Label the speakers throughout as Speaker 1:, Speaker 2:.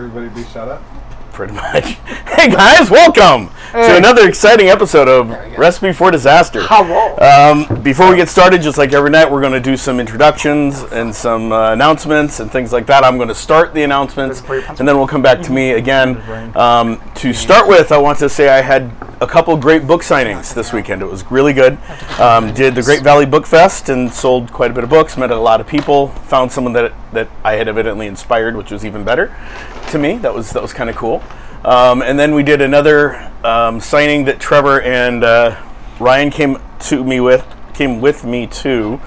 Speaker 1: everybody be shut up?
Speaker 2: Pretty much. Hey guys, welcome to another exciting episode of Recipe for Disaster. Before we get started, just like every night, we're going to do some introductions and some announcements and things like that. I'm going to start the announcements, and then we'll come back to me again. To start with, I want to say I had a couple great book signings this weekend. It was really good. Did the Great Valley Book Fest and sold quite a bit of books, met a lot of people, found someone that I had evidently inspired, which was even better to me. That was kind of cool. And then we did another signing that Trevor and Ryan came with me to.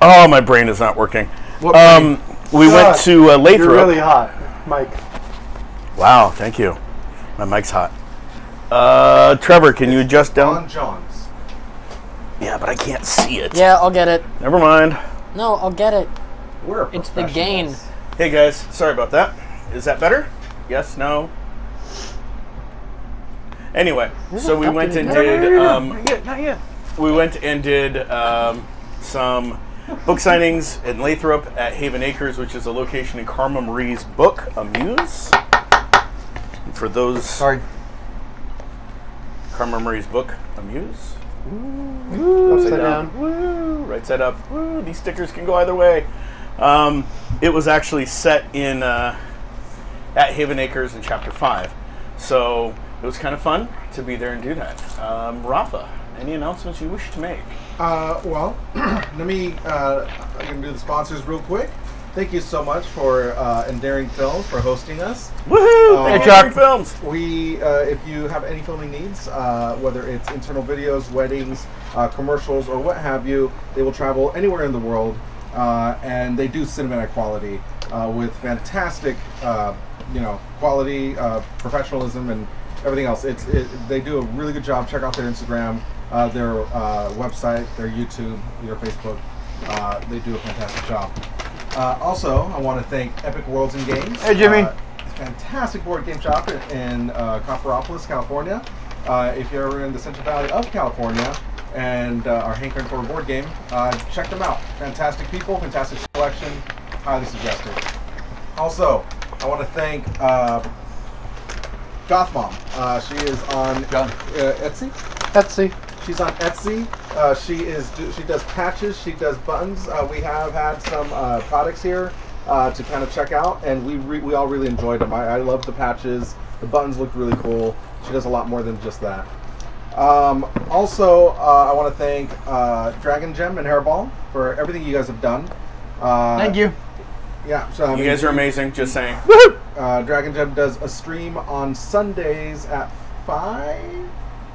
Speaker 2: Oh, my brain is not working. We went to Lathrop.
Speaker 3: You're really hot, Mike.
Speaker 2: Wow, thank you. My mic's hot. Trevor, can you adjust down?
Speaker 1: On John's.
Speaker 2: Yeah, but I can't see it.
Speaker 4: Yeah, I'll get it.
Speaker 2: Never mind.
Speaker 4: No, I'll get it.
Speaker 1: We're
Speaker 4: It's the gain.
Speaker 2: Hey guys, sorry about that. Is that better? Yes, no? Anyway, so we went and did
Speaker 3: Not yet.
Speaker 2: we went and did some book signings in Lathrop at Haven Acres, which is a location in Karma Marie's book, Amuse. And for those Karma Marie's book, Amuse.
Speaker 3: Upside down.
Speaker 2: Woo, right side up. Woo, these stickers can go either way. It was actually set in at Haven Acres in Chapter 5. So it was kind of fun to be there and do that. Rafa, any announcements you wish to make?
Speaker 1: Well, let me. I'm gonna do the sponsors real quick. Thank you so much for Endearing Films for hosting us.
Speaker 2: Woohoo! Thank you, Endearing Films.
Speaker 1: We, if you have any filming needs, whether it's internal videos, weddings, commercials, or what have you, they will travel anywhere in the world, and they do cinematic quality with fantastic, quality, professionalism, and everything else. They do a really good job. Check out their Instagram, their website, their YouTube, their Facebook. They do a fantastic job. Also, I want to thank Epic Worlds and Games.
Speaker 3: Hey, Jimmy.
Speaker 1: Fantastic board game shop in Copperopolis, California. If you're ever in the Central Valley of California and are hankering for a board game, check them out. Fantastic people, fantastic selection, highly suggested. Also, I want to thank Goth Mom. She is on Etsy.
Speaker 3: Etsy.
Speaker 1: She's on Etsy. She does patches. She does buttons. We have had some products here to kind of check out, and we all really enjoyed them. I love the patches. The buttons looked really cool. She does a lot more than just that. Also, I want to thank Dragon Gem and Hairball for everything you guys have done.
Speaker 3: Thank you.
Speaker 1: Yeah, so
Speaker 2: You guys are amazing. Just saying.
Speaker 1: Dragon Gem does a stream on Sundays at 5:30.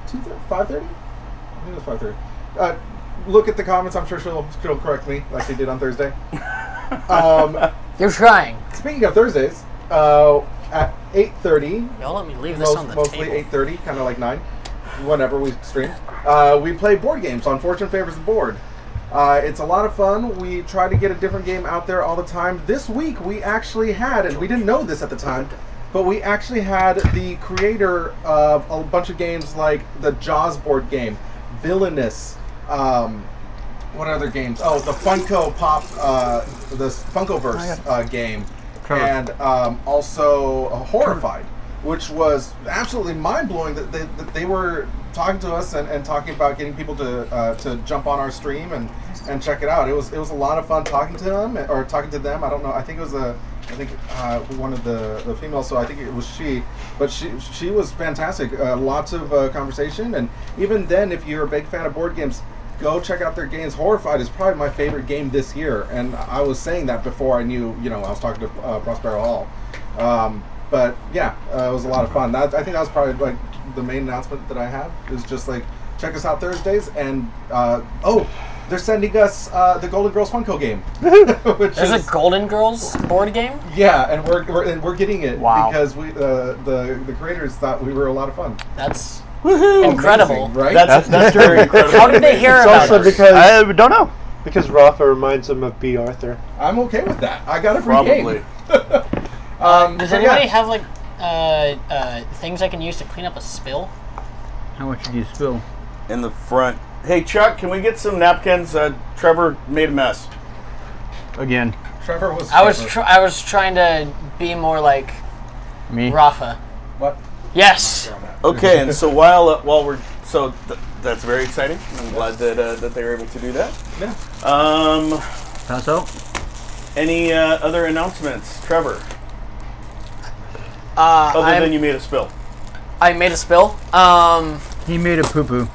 Speaker 1: I think it was 5:30. Look at the comments. I'm sure she'll correct me like she did on Thursday.
Speaker 4: You're trying.
Speaker 1: Speaking of Thursdays, at 8:30.
Speaker 4: Y'all let me leave this on the
Speaker 1: mostly
Speaker 4: table.
Speaker 1: 8:30, kind of like 9, whenever we stream. We play board games on Fortune Favors the Board. It's a lot of fun. We try to get a different game out there all the time. This week we actually had, and we didn't know this at the time, but we actually had the creator of a bunch of games like the Jaws board game, Villainous, what other games? Oh, the Funko Pop, the Funkoverse game, and also Horrified, which was absolutely mind-blowing that they were talking to us and talking about getting people to jump on our stream and check it out. It was a lot of fun talking to them. I don't know. I think it was one of the females, so I think it was she. But she was fantastic. Lots of conversation, and even then, if you're a big fan of board games, go check out their games. Horrified is probably my favorite game this year, and I was saying that before I knew. I was talking to Prospero Hall. But yeah, it was a lot of fun. I think that was probably like the main announcement that I have is just like check us out Thursdays, and they're sending us the Golden Girls Funko game.
Speaker 4: There's a Golden Girls board game?
Speaker 1: Yeah, and we're getting it because we the creators thought we were a lot of fun.
Speaker 4: That's incredible,
Speaker 1: amazing, right?
Speaker 2: That's very incredible.
Speaker 4: How did they hear
Speaker 3: It's
Speaker 4: about
Speaker 3: also
Speaker 4: this?
Speaker 3: because I don't know. Because Rafa reminds him of B. Arthur.
Speaker 1: I'm okay with that. I got a free
Speaker 2: Probably.
Speaker 1: game.
Speaker 4: Does anybody have like things I can use to clean up a spill?
Speaker 5: How much did you spill?
Speaker 2: In the front. Hey Chuck, can we get some napkins? Trevor made a mess.
Speaker 5: Again.
Speaker 1: Trevor was.
Speaker 4: I was trying to be more like
Speaker 5: Me.
Speaker 4: Rafa.
Speaker 1: What?
Speaker 4: Yes.
Speaker 2: Okay, and so while we're that's very exciting. I'm glad that they were able to do that.
Speaker 1: Yeah.
Speaker 5: Paso.
Speaker 2: Any other announcements, Trevor?
Speaker 4: Other
Speaker 2: than you made a spill.
Speaker 4: I made a spill.
Speaker 5: He made a poo-poo.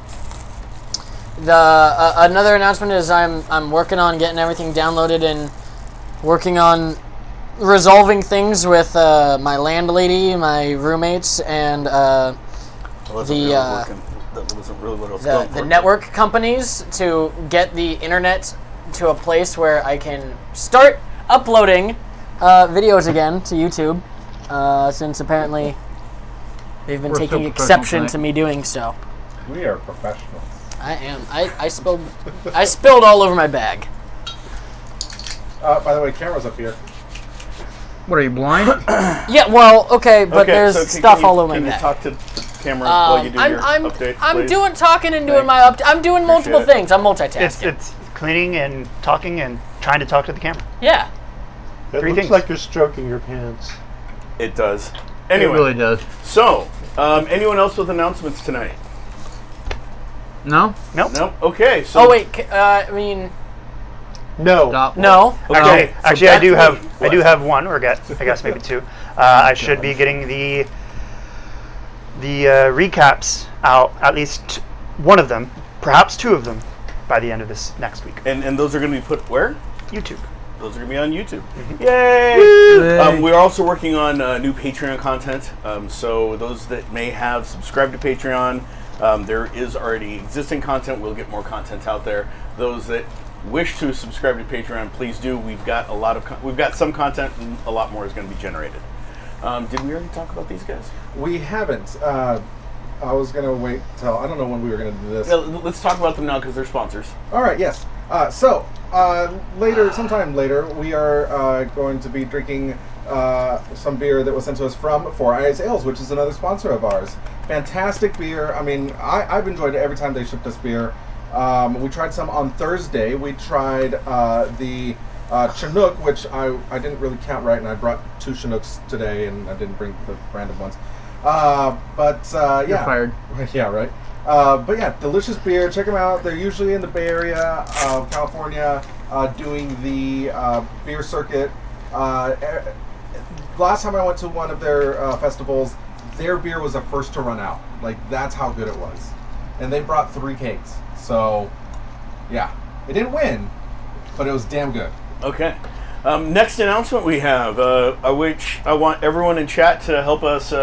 Speaker 4: Another announcement is I'm working on getting everything downloaded and working on resolving things with my landlady, my roommates, and
Speaker 2: That wasn't really what I was going for.
Speaker 4: the network companies to get the internet to a place where I can start uploading videos again to YouTube, since apparently they've been
Speaker 5: We're
Speaker 4: taking
Speaker 5: so
Speaker 4: exception
Speaker 5: professional
Speaker 4: to me doing so.
Speaker 1: We are professionals.
Speaker 4: I am. I spilled all over my bag.
Speaker 1: By the way, camera's up here.
Speaker 5: What are you, blind?
Speaker 4: Yeah, well, okay, but there's
Speaker 2: so
Speaker 4: stuff all over my
Speaker 2: Can you
Speaker 4: bag.
Speaker 2: talk to the camera while you do your update,
Speaker 4: I'm
Speaker 2: please?
Speaker 4: doing talking and doing my update. I'm doing multiple
Speaker 2: Appreciate
Speaker 4: things. I'm multitasking.
Speaker 6: It's cleaning and talking and trying to talk to the camera.
Speaker 4: Yeah.
Speaker 3: It
Speaker 6: Three
Speaker 3: looks
Speaker 6: things.
Speaker 3: like you're stroking your pants.
Speaker 2: It does.
Speaker 5: It
Speaker 2: Anyway,
Speaker 5: really does.
Speaker 2: so anyone else with announcements tonight?
Speaker 5: No?
Speaker 6: Nope.
Speaker 2: No. Okay. So
Speaker 4: Oh wait, I mean,
Speaker 3: No.
Speaker 5: Stop.
Speaker 4: no.
Speaker 2: Okay. so
Speaker 6: Actually,
Speaker 2: back
Speaker 6: I do
Speaker 2: to
Speaker 6: have
Speaker 2: me.
Speaker 6: I do
Speaker 2: What?
Speaker 6: have one, or I guess maybe two. I should be getting the recaps out, at least one of them, perhaps two of them, by the end of this next week.
Speaker 2: And those are going to be put where?
Speaker 6: YouTube.
Speaker 2: Those are going to be on YouTube.
Speaker 6: Mm-hmm.
Speaker 2: Yay! We're also working on new Patreon content. So those that may have subscribed to Patreon, there is already existing content. We'll get more content out there. Those that wish to subscribe to Patreon, please do. We've got we've got some content, and a lot more is going to be generated. Did we already talk about these guys?
Speaker 1: We haven't. I was gonna wait till I don't know when we were gonna do this.
Speaker 2: Yeah, let's talk about them now because they're sponsors.
Speaker 1: All right. Yes. Sometime later, we are going to be drinking some beer that was sent to us from Four Eyes Ales, which is another sponsor of ours. Fantastic beer. I mean, I've enjoyed it every time they shipped us beer. We tried some on Thursday. We tried the Chinook, which I didn't really count right, and I brought 2 Chinooks today, and I didn't bring the random ones. Yeah.
Speaker 5: You're fired.
Speaker 1: Yeah, right. But yeah, delicious beer. Check them out. They're usually in the Bay Area of California doing the beer circuit. Last time I went to one of their festivals, their beer was the first to run out. Like, that's how good it was. And they brought 3 kegs. So, yeah. It didn't win, but it was damn good.
Speaker 2: Okay. Next announcement we have, which I want everyone in chat to help us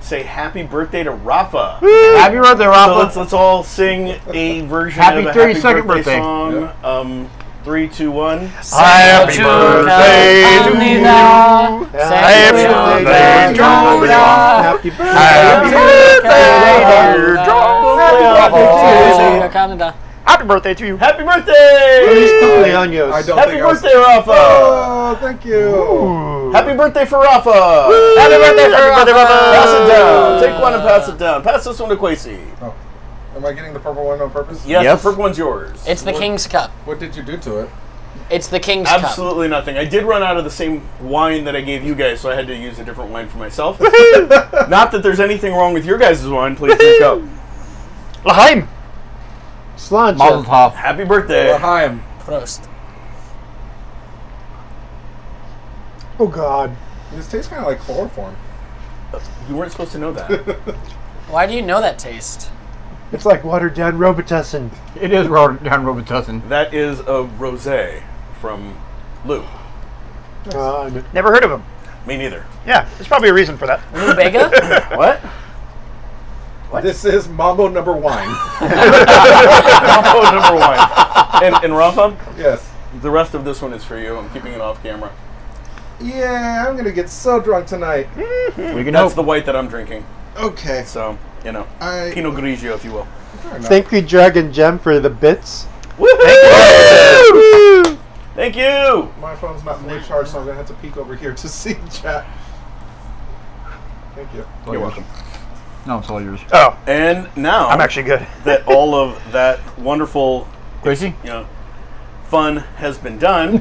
Speaker 2: say happy birthday to Rafa.
Speaker 5: Happy birthday, Rafa.
Speaker 2: So let's all sing a version
Speaker 5: Happy
Speaker 2: of a
Speaker 5: 32nd
Speaker 2: happy
Speaker 5: birthday.
Speaker 2: song. 3, 2, 1.
Speaker 6: Happy birthday to you. Happy birthday to you.
Speaker 3: Happy birthday.
Speaker 6: Happy birthday.
Speaker 4: Canada.
Speaker 6: Happy birthday to you.
Speaker 2: Happy birthday!
Speaker 3: Feliz cumpleaños.
Speaker 1: I don't
Speaker 2: Happy
Speaker 1: think I was-
Speaker 2: birthday, Rafa!
Speaker 1: Oh, thank you.
Speaker 6: Ooh.
Speaker 2: Happy birthday for Rafa!
Speaker 4: Happy birthday for
Speaker 6: Happy birthday,
Speaker 4: Rafa.
Speaker 2: Pass it down. Take one and pass it down. Pass this one to Quasi.
Speaker 1: Oh. Am I getting the purple one on purpose?
Speaker 2: Yes,
Speaker 5: Yes.
Speaker 2: the purple one's yours.
Speaker 4: It's the King's Cup.
Speaker 1: What did you do to it?
Speaker 4: It's the King's Cup.
Speaker 2: Absolutely nothing. I did run out of the same wine that I gave you guys, so I had to use a different wine for myself. Not that there's anything wrong with your guys' wine. Please drink up.
Speaker 6: L'chaim.
Speaker 5: Mazel
Speaker 3: Sláinte.
Speaker 5: tov.
Speaker 2: Happy birthday.
Speaker 1: L'chaim.
Speaker 4: Prost.
Speaker 3: Oh God.
Speaker 1: This tastes kind of like chloroform.
Speaker 2: You weren't supposed to know that.
Speaker 4: Why do you know that taste?
Speaker 3: It's like watered down Robitussin.
Speaker 5: It is John Robitussin.
Speaker 2: That is a rosé from Lou.
Speaker 6: Never heard of him.
Speaker 2: Me neither.
Speaker 6: Yeah, there's probably a reason for that.
Speaker 4: Lou Bega?
Speaker 2: What?
Speaker 1: This is Mambo number 1.
Speaker 2: Oh, number 1. And Rafa,
Speaker 1: Yes.
Speaker 2: the rest of this one is for you. I'm keeping it off camera.
Speaker 1: Yeah, I'm gonna get so drunk tonight.
Speaker 5: We can
Speaker 2: That's
Speaker 5: hope.
Speaker 2: the white that I'm drinking.
Speaker 1: Okay.
Speaker 2: So, you know,
Speaker 1: I
Speaker 2: Pinot Grigio, if you will.
Speaker 1: fair enough.
Speaker 3: Thank you, Dragon Gem, for the bits.
Speaker 2: Thank you.
Speaker 1: My phone's not fully charged, so I'm gonna have to peek over here to see chat. Thank you.
Speaker 2: You're welcome.
Speaker 5: No, it's all yours.
Speaker 6: Oh,
Speaker 2: And now
Speaker 6: I'm actually good.
Speaker 2: that all of that wonderful,
Speaker 5: Quasi?
Speaker 2: you know, fun has been done.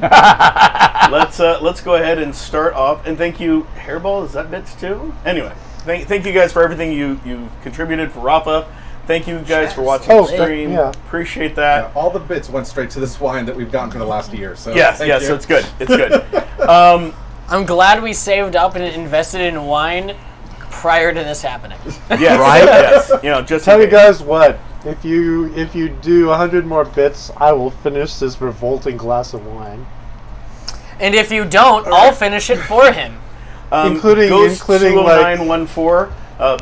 Speaker 2: Let's go ahead and start off. And thank you, Hairball. Is that bits too? Anyway, thank you guys for everything you've contributed for Rafa. Thank you guys for watching the stream.
Speaker 3: yeah.
Speaker 2: Appreciate that.
Speaker 1: All the bits went straight to this wine that we've gotten for the last year. So
Speaker 2: Yes,
Speaker 1: thank
Speaker 2: yes.
Speaker 1: you.
Speaker 2: So it's good. It's good.
Speaker 4: I'm glad we saved up and invested in wine prior to this happening.
Speaker 2: Yes, right. Yes. You know, just
Speaker 3: Tell you guys what. If you do 100 more bits, I will finish this revolting glass of wine.
Speaker 4: And if you don't, I'll finish it for him.
Speaker 3: Including
Speaker 2: Ghost
Speaker 3: like
Speaker 2: 20914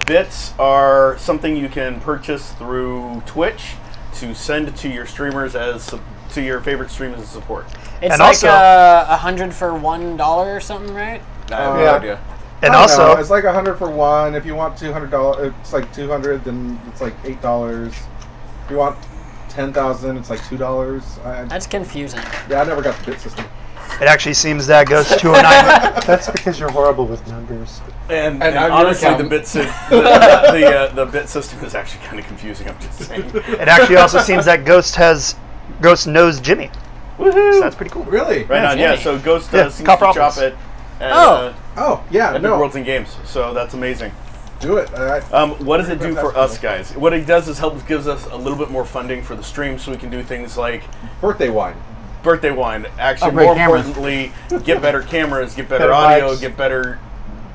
Speaker 2: bits are something you can purchase through Twitch to send to your streamers to your favorite streamers as support.
Speaker 4: It's
Speaker 6: And
Speaker 4: like
Speaker 6: also-
Speaker 4: 100 for $1 or something, right?
Speaker 2: I have no
Speaker 3: Yeah.
Speaker 2: idea.
Speaker 6: And
Speaker 1: I don't know,
Speaker 6: also,
Speaker 1: it's like 100 for one. If you want $200, it's like 200. Then it's like $8. If you want 10,000, it's like $2.
Speaker 4: That's confusing.
Speaker 1: Yeah, I never got the bit system.
Speaker 6: it actually seems that Ghost 209.
Speaker 3: that's because you're horrible with numbers.
Speaker 2: And
Speaker 1: I'm your
Speaker 2: honestly,
Speaker 1: accountant.
Speaker 2: the bit system is actually kind of confusing. I'm just saying.
Speaker 6: It actually also seems that Ghost knows Jimmy.
Speaker 2: Woohoo!
Speaker 6: So that's pretty cool.
Speaker 1: Really?
Speaker 2: Right on, yeah.
Speaker 4: Jimmy.
Speaker 2: So Ghost
Speaker 6: Yeah,
Speaker 2: seems
Speaker 6: cop
Speaker 2: to chop
Speaker 6: problems.
Speaker 2: it at,
Speaker 4: Oh.
Speaker 1: Oh, yeah.
Speaker 2: at Big
Speaker 1: No,
Speaker 2: Worlds and Games. So that's amazing.
Speaker 1: do it.
Speaker 2: What does it do for us, guys? What it does is gives us a little bit more funding for the stream, so we can do things like
Speaker 1: Birthday wine.
Speaker 2: birthday wine. Actually,
Speaker 5: Upgrade
Speaker 2: more
Speaker 5: cameras.
Speaker 2: importantly, get better cameras, get better
Speaker 3: Better
Speaker 2: audio,
Speaker 3: mics.
Speaker 2: get better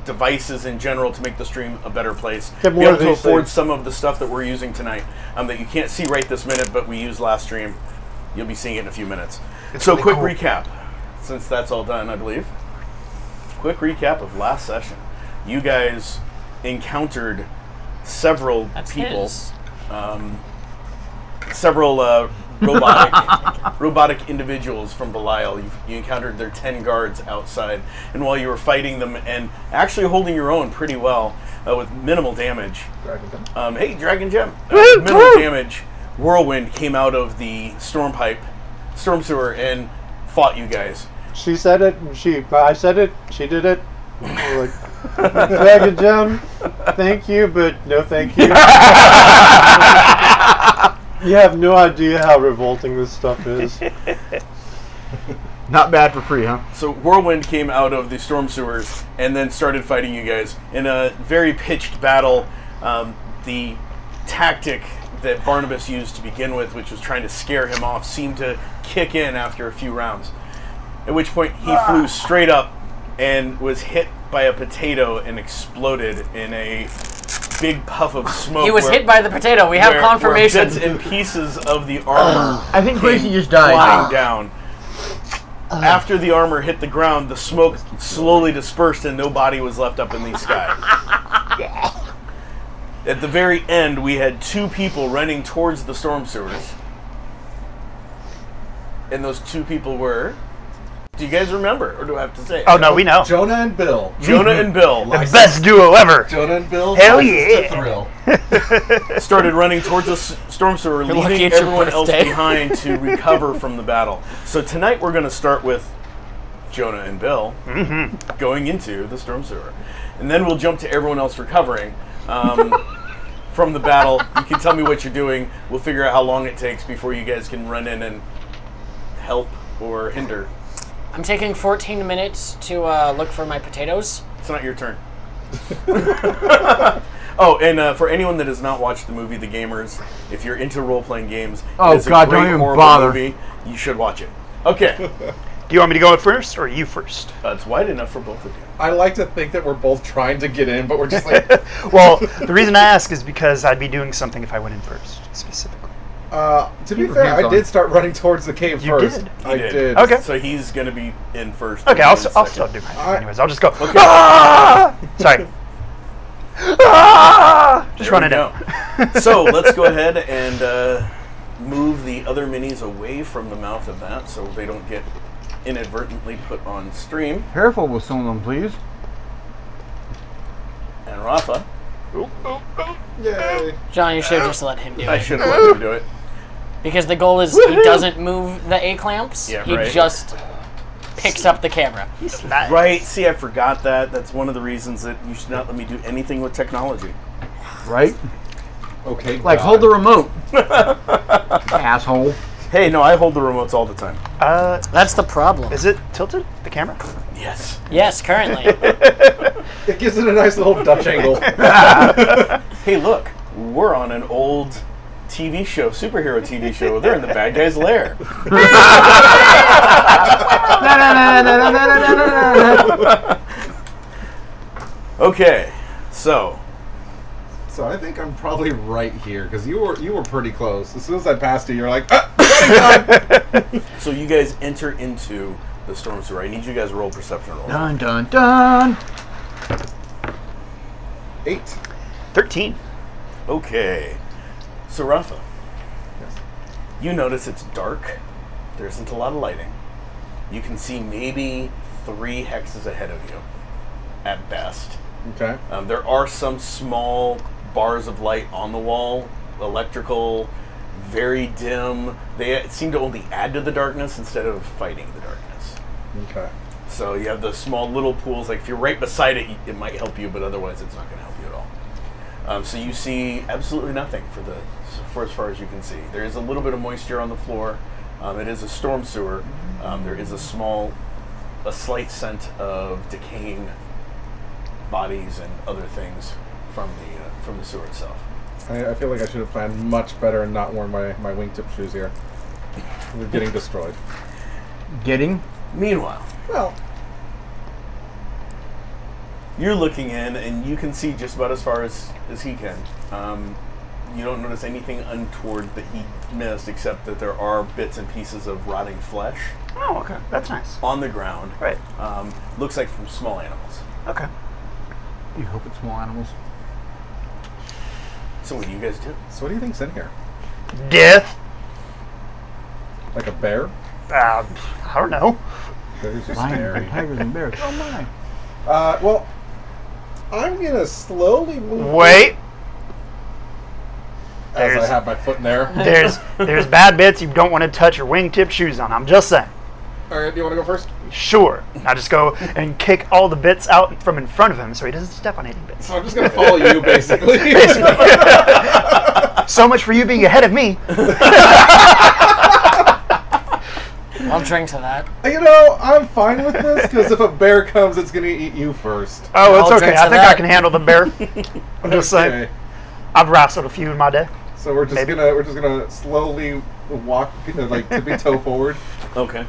Speaker 2: devices in general to make the stream a better place.
Speaker 3: Get
Speaker 2: Be
Speaker 3: more
Speaker 2: able
Speaker 3: of
Speaker 2: to
Speaker 3: these
Speaker 2: afford
Speaker 3: things.
Speaker 2: some of the stuff that we're using tonight that you can't see right this minute, but we used last stream. You'll be seeing it in a few minutes. So,
Speaker 6: really
Speaker 2: quick
Speaker 6: cool.
Speaker 2: recap, since that's all done, I believe. Quick recap of last session. You guys encountered several
Speaker 4: That's
Speaker 2: people,
Speaker 4: his.
Speaker 2: several robotic individuals from Belial. You encountered their 10 guards outside, and while you were fighting them and actually holding your own pretty well with minimal damage, hey, Dragon Gem, minimal damage, Whirlwind came out of the storm sewer, and fought you guys.
Speaker 3: She said it. I said it. She did it. We're like, Dragon Gem, thank you, but no thank you. You have no idea how revolting this stuff is.
Speaker 5: Not bad for free, huh?
Speaker 2: So Whirlwind came out of the storm sewers and then started fighting you guys in a very pitched battle. The tactic that Barnabas used to begin with, which was trying to scare him off, seemed to kick in after a few rounds. At which point he flew straight up and was hit by a potato and exploded in a big puff of smoke.
Speaker 4: He was hit by the potato. We have confirmation.
Speaker 2: Where bits and pieces of the armor
Speaker 5: I think
Speaker 2: came
Speaker 5: Gracie just died.
Speaker 2: flying down. After the armor hit the ground, the smoke slowly dispersed and no body was left up in the sky. At the very end, we had 2 people running towards the storm sewers. And those 2 people were... Do you guys remember, or do I have to say it?
Speaker 6: Oh no, we know.
Speaker 1: Jonah and Bill.
Speaker 2: Jonah and Bill
Speaker 6: The best duo ever.
Speaker 1: Jonah and Bill.
Speaker 6: Hell
Speaker 1: License to
Speaker 6: yeah.
Speaker 1: Thrill.
Speaker 2: started running towards the storm sewer,
Speaker 4: lucky
Speaker 2: leaving
Speaker 4: it's your
Speaker 2: everyone else
Speaker 4: birthday.
Speaker 2: behind to recover from the battle. So tonight we're going to start with Jonah and Bill going into the storm sewer. And then we'll jump to everyone else recovering from the battle. You can tell me what you're doing. We'll figure out how long it takes before you guys can run in and help or hinder.
Speaker 4: I'm taking 14 minutes to look for my potatoes.
Speaker 2: It's not your turn. Oh, and for anyone that has not watched the movie The Gamers, if you're into role-playing games,
Speaker 5: Oh,
Speaker 2: it's a
Speaker 5: God,
Speaker 2: great
Speaker 5: don't even
Speaker 2: horrible
Speaker 5: bother.
Speaker 2: movie. You should watch it. Okay.
Speaker 6: Do you want me to go first, or you first?
Speaker 2: It's wide enough for both of you.
Speaker 1: I like to think that we're both trying to get in, but we're just like,
Speaker 6: Well, the reason I ask is because I'd be doing something if I went in first, specifically.
Speaker 1: to be
Speaker 5: Keep your
Speaker 1: fair,
Speaker 5: hands
Speaker 1: I
Speaker 5: on.
Speaker 1: did start running towards the cave
Speaker 6: You
Speaker 1: first.
Speaker 6: did?
Speaker 1: I
Speaker 2: He
Speaker 1: did.
Speaker 6: Okay.
Speaker 2: So he's going to be in first.
Speaker 6: Okay,
Speaker 2: and
Speaker 6: I'll
Speaker 2: you in
Speaker 6: still
Speaker 2: second.
Speaker 6: do my thing
Speaker 1: Alright.
Speaker 6: anyways. I'll just go. Ah! Sorry. Ah! Just
Speaker 2: There we
Speaker 6: running
Speaker 2: go.
Speaker 6: out.
Speaker 2: So let's go ahead and move the other minis away from the mouth of that so they don't get inadvertently put on stream.
Speaker 5: Careful with some of them, please.
Speaker 2: And Rafa,
Speaker 1: Yay.
Speaker 4: John, you should have just let him do
Speaker 2: I
Speaker 4: it.
Speaker 2: should have let him do it.
Speaker 4: Because the goal is he doesn't move the A-clamps.
Speaker 2: Yeah,
Speaker 4: he
Speaker 2: right.
Speaker 4: just picks up the camera.
Speaker 6: Nice.
Speaker 2: Right, see, I forgot that. That's one of the reasons that you should not let me do anything with technology.
Speaker 5: Right?
Speaker 1: Okay.
Speaker 5: Like,
Speaker 1: God.
Speaker 5: hold the remote. Asshole.
Speaker 2: Hey, no, I hold the remotes all the time.
Speaker 4: That's the problem.
Speaker 6: Is it tilted, the camera?
Speaker 2: Yes.
Speaker 4: Yes, currently.
Speaker 1: It gives it a nice little Dutch angle.
Speaker 2: Hey, look, we're on an old TV show, superhero TV show. They're in the bad guy's lair. Okay, so
Speaker 1: So I think I'm probably right here because you were pretty close. As soon as I passed you, you're like, ah,
Speaker 2: so you guys enter into the storm sewer. I need you guys to roll perception rolls.
Speaker 5: Dun dun dun.
Speaker 1: 8.
Speaker 6: 13.
Speaker 2: Okay, so Rafa,
Speaker 1: Yes.
Speaker 2: you notice it's dark. There isn't a lot of lighting. You can see maybe 3 hexes ahead of you, at best.
Speaker 1: Okay.
Speaker 2: There are some small bars of light on the wall, electrical, very dim. They seem to only add to the darkness instead of fighting the darkness.
Speaker 1: Okay.
Speaker 2: So you have the small little pools. Like if you're right beside it, it might help you, but otherwise it's not going to help you at all. So you see absolutely nothing for as far as you can see. There is a little bit of moisture on the floor. It is a storm sewer. There is a slight scent of decaying bodies and other things from the sewer itself.
Speaker 1: I feel like I should have planned much better and not worn my wingtip shoes here. We're getting destroyed.
Speaker 5: Getting?
Speaker 2: Meanwhile,
Speaker 1: Well,
Speaker 2: you're looking in and you can see just about as far as he can. You don't notice anything untoward that he missed, except that there are bits and pieces of rotting flesh
Speaker 6: Oh, okay. That's nice.
Speaker 2: on the ground.
Speaker 6: Right.
Speaker 2: Looks like from small animals.
Speaker 6: Okay.
Speaker 5: You hope it's small animals.
Speaker 2: So what do you guys do?
Speaker 1: so what do you think's in here?
Speaker 6: Death.
Speaker 1: Like a bear?
Speaker 6: I don't know.
Speaker 1: Bears are
Speaker 5: Lions
Speaker 1: scary.
Speaker 5: and tigers and bears. Oh my.
Speaker 1: Well, I'm gonna slowly move.
Speaker 6: Wait.
Speaker 1: As I
Speaker 6: There's-
Speaker 1: have my foot in there.
Speaker 6: There's bad bits you don't want to touch your wingtip shoes on. I'm just saying.
Speaker 1: All right, do you want to go first?
Speaker 6: Sure. Now just go and kick all the bits out from in front of him so he doesn't step on any bits.
Speaker 1: So I'm just gonna follow you, basically.
Speaker 6: So much for you being ahead of me.
Speaker 4: I'll drink to that.
Speaker 1: You know, I'm fine with this because if a bear comes, it's gonna eat you first.
Speaker 6: Oh, it's
Speaker 4: I'll
Speaker 6: okay.
Speaker 4: drink
Speaker 6: I
Speaker 4: to
Speaker 6: think I
Speaker 4: that.
Speaker 6: can handle the bear. I'm just saying.
Speaker 1: Okay.
Speaker 6: I've wrestled a few in my day.
Speaker 1: So we're just gonna slowly walk, like tippy toe forward.
Speaker 2: Okay.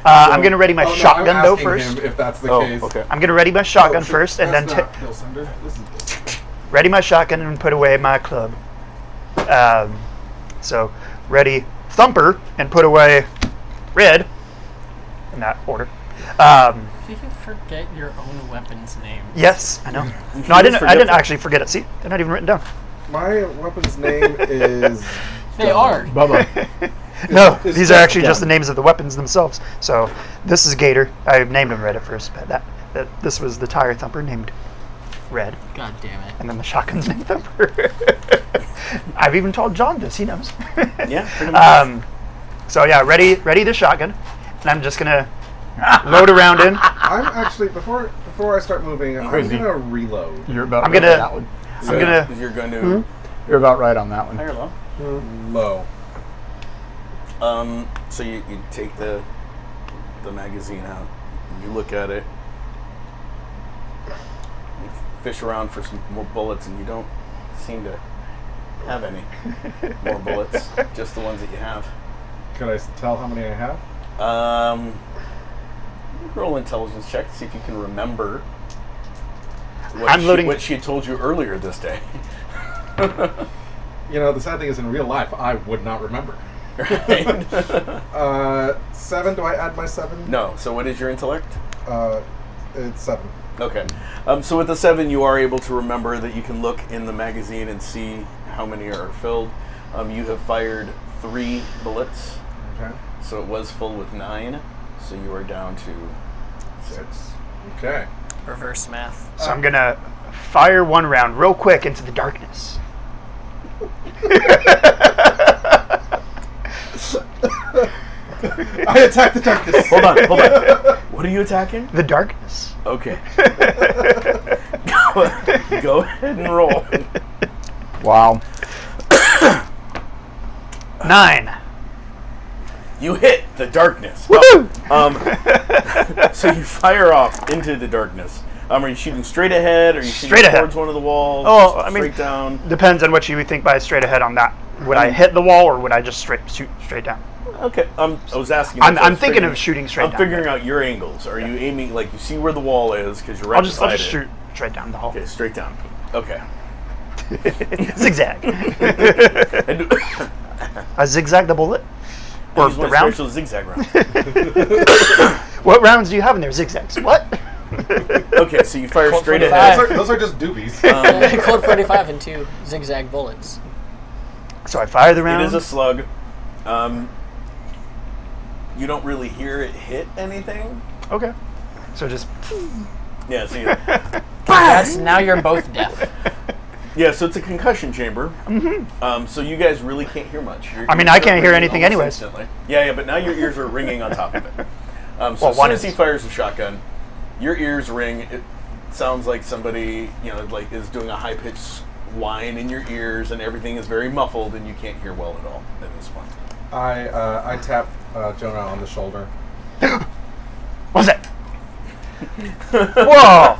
Speaker 6: I'm gonna ready my
Speaker 1: Oh, no,
Speaker 6: shotgun
Speaker 1: I'm
Speaker 6: though
Speaker 1: asking
Speaker 6: first.
Speaker 1: him if that's the
Speaker 2: Oh,
Speaker 1: case.
Speaker 2: okay.
Speaker 6: I'm gonna ready my shotgun
Speaker 1: Oh, shit,
Speaker 6: first, and then
Speaker 1: that's not Bill Sunder. This is
Speaker 6: ready my shotgun and put away my club. So ready Thumper and put away Red. In that order.
Speaker 4: Do you forget your own weapon's name?
Speaker 6: Yes, I know.
Speaker 2: You
Speaker 6: No, I didn't. I
Speaker 2: forget
Speaker 6: didn't
Speaker 2: that.
Speaker 6: actually forget it. See, they're not even written down.
Speaker 1: my weapon's name is.
Speaker 4: They are.
Speaker 5: Bubba.
Speaker 6: No,
Speaker 1: It's
Speaker 6: these are
Speaker 1: just
Speaker 6: actually just the
Speaker 5: Gun.
Speaker 6: names of the weapons themselves. So this is Gator. I named him Red at first, but this was the Tire Thumper named Red,
Speaker 4: God damn it.
Speaker 6: and then the shotgun's named Thumper. I've even told John this. He knows.
Speaker 2: Yeah. Pretty much.
Speaker 6: So yeah, ready the shotgun, and I'm just gonna load a round in.
Speaker 1: I'm actually before I start moving.
Speaker 5: Crazy.
Speaker 1: I'm gonna reload.
Speaker 5: You're about
Speaker 6: I'm
Speaker 5: right
Speaker 6: gonna-
Speaker 5: on that one.
Speaker 2: So
Speaker 6: I'm gonna.
Speaker 2: You're going to.
Speaker 5: You're about right on that one.
Speaker 2: Higher low.
Speaker 1: Low.
Speaker 2: So you take the magazine out, and you look at it, you fish around for some more bullets, and you don't seem to have any more bullets, just the ones that you have.
Speaker 1: Can I tell how many I have?
Speaker 2: Roll intelligence check to see if you can remember
Speaker 6: I'm loading-
Speaker 2: what she had told you earlier this day.
Speaker 1: You know, the sad thing is, in real life, I would not remember.
Speaker 2: Right?
Speaker 1: 7. Do I add my 7?
Speaker 2: No. So what is your intellect?
Speaker 1: It's 7.
Speaker 2: Okay. So with the 7, you are able to remember that you can look in the magazine and see how many are filled. You have fired 3 bullets,
Speaker 1: Okay.
Speaker 2: so it was full with 9. So you are down to 6.
Speaker 1: Okay.
Speaker 4: Reverse math.
Speaker 6: So I'm gonna fire one round real quick into the darkness.
Speaker 1: I attack the darkness.
Speaker 2: Hold on. What are you attacking?
Speaker 6: The darkness.
Speaker 2: Okay. Go ahead and roll.
Speaker 5: Wow.
Speaker 6: 9.
Speaker 2: You hit The darkness.
Speaker 6: Woohoo!
Speaker 2: So you fire off into the darkness. Are you shooting straight ahead? Or are you shooting
Speaker 6: Straight ahead.
Speaker 2: towards one of the walls?
Speaker 6: Oh, I mean,
Speaker 2: straight down.
Speaker 6: Depends on what you would think by straight ahead on that. Would I hit the wall or would I just shoot straight down?
Speaker 2: Okay. I was asking.
Speaker 6: I'm thinking of shooting straight down.
Speaker 2: I'm figuring out your angles. Are you aiming like you see where the wall is because you're right
Speaker 6: I'll just
Speaker 2: beside
Speaker 6: shoot straight down the hall.
Speaker 2: Okay, straight down. Okay.
Speaker 6: Zigzag.
Speaker 2: And
Speaker 6: I zigzag the bullet. Or
Speaker 2: use
Speaker 6: the
Speaker 2: one
Speaker 6: round.
Speaker 2: special zigzag round.
Speaker 6: What rounds do you have in there? Zigzags. What?
Speaker 2: Okay, so you fire
Speaker 4: Colt
Speaker 2: straight
Speaker 4: 45.
Speaker 2: ahead.
Speaker 1: Those are just doobies.
Speaker 4: Colt 45 and 2 zigzag bullets.
Speaker 6: So I fire the
Speaker 2: It
Speaker 6: round.
Speaker 2: is a slug. You don't really hear it hit anything.
Speaker 6: Okay. So just.
Speaker 2: Yeah, see.
Speaker 4: That's now you're both deaf.
Speaker 2: Yeah, so it's a concussion chamber. Mm-hmm. So you guys really can't hear much.
Speaker 6: I mean, I can't hear anything anyways.
Speaker 2: Instantly. Yeah, but now your ears are ringing on top of it. So
Speaker 6: Well,
Speaker 2: as soon
Speaker 6: one
Speaker 2: as he
Speaker 6: is.
Speaker 2: fires a shotgun, your ears ring. It sounds like somebody, like is doing a high-pitched whine in your ears, and everything is very muffled, and you can't hear well at all at this point.
Speaker 1: I tap Jonah on the shoulder.
Speaker 6: What's that? Whoa!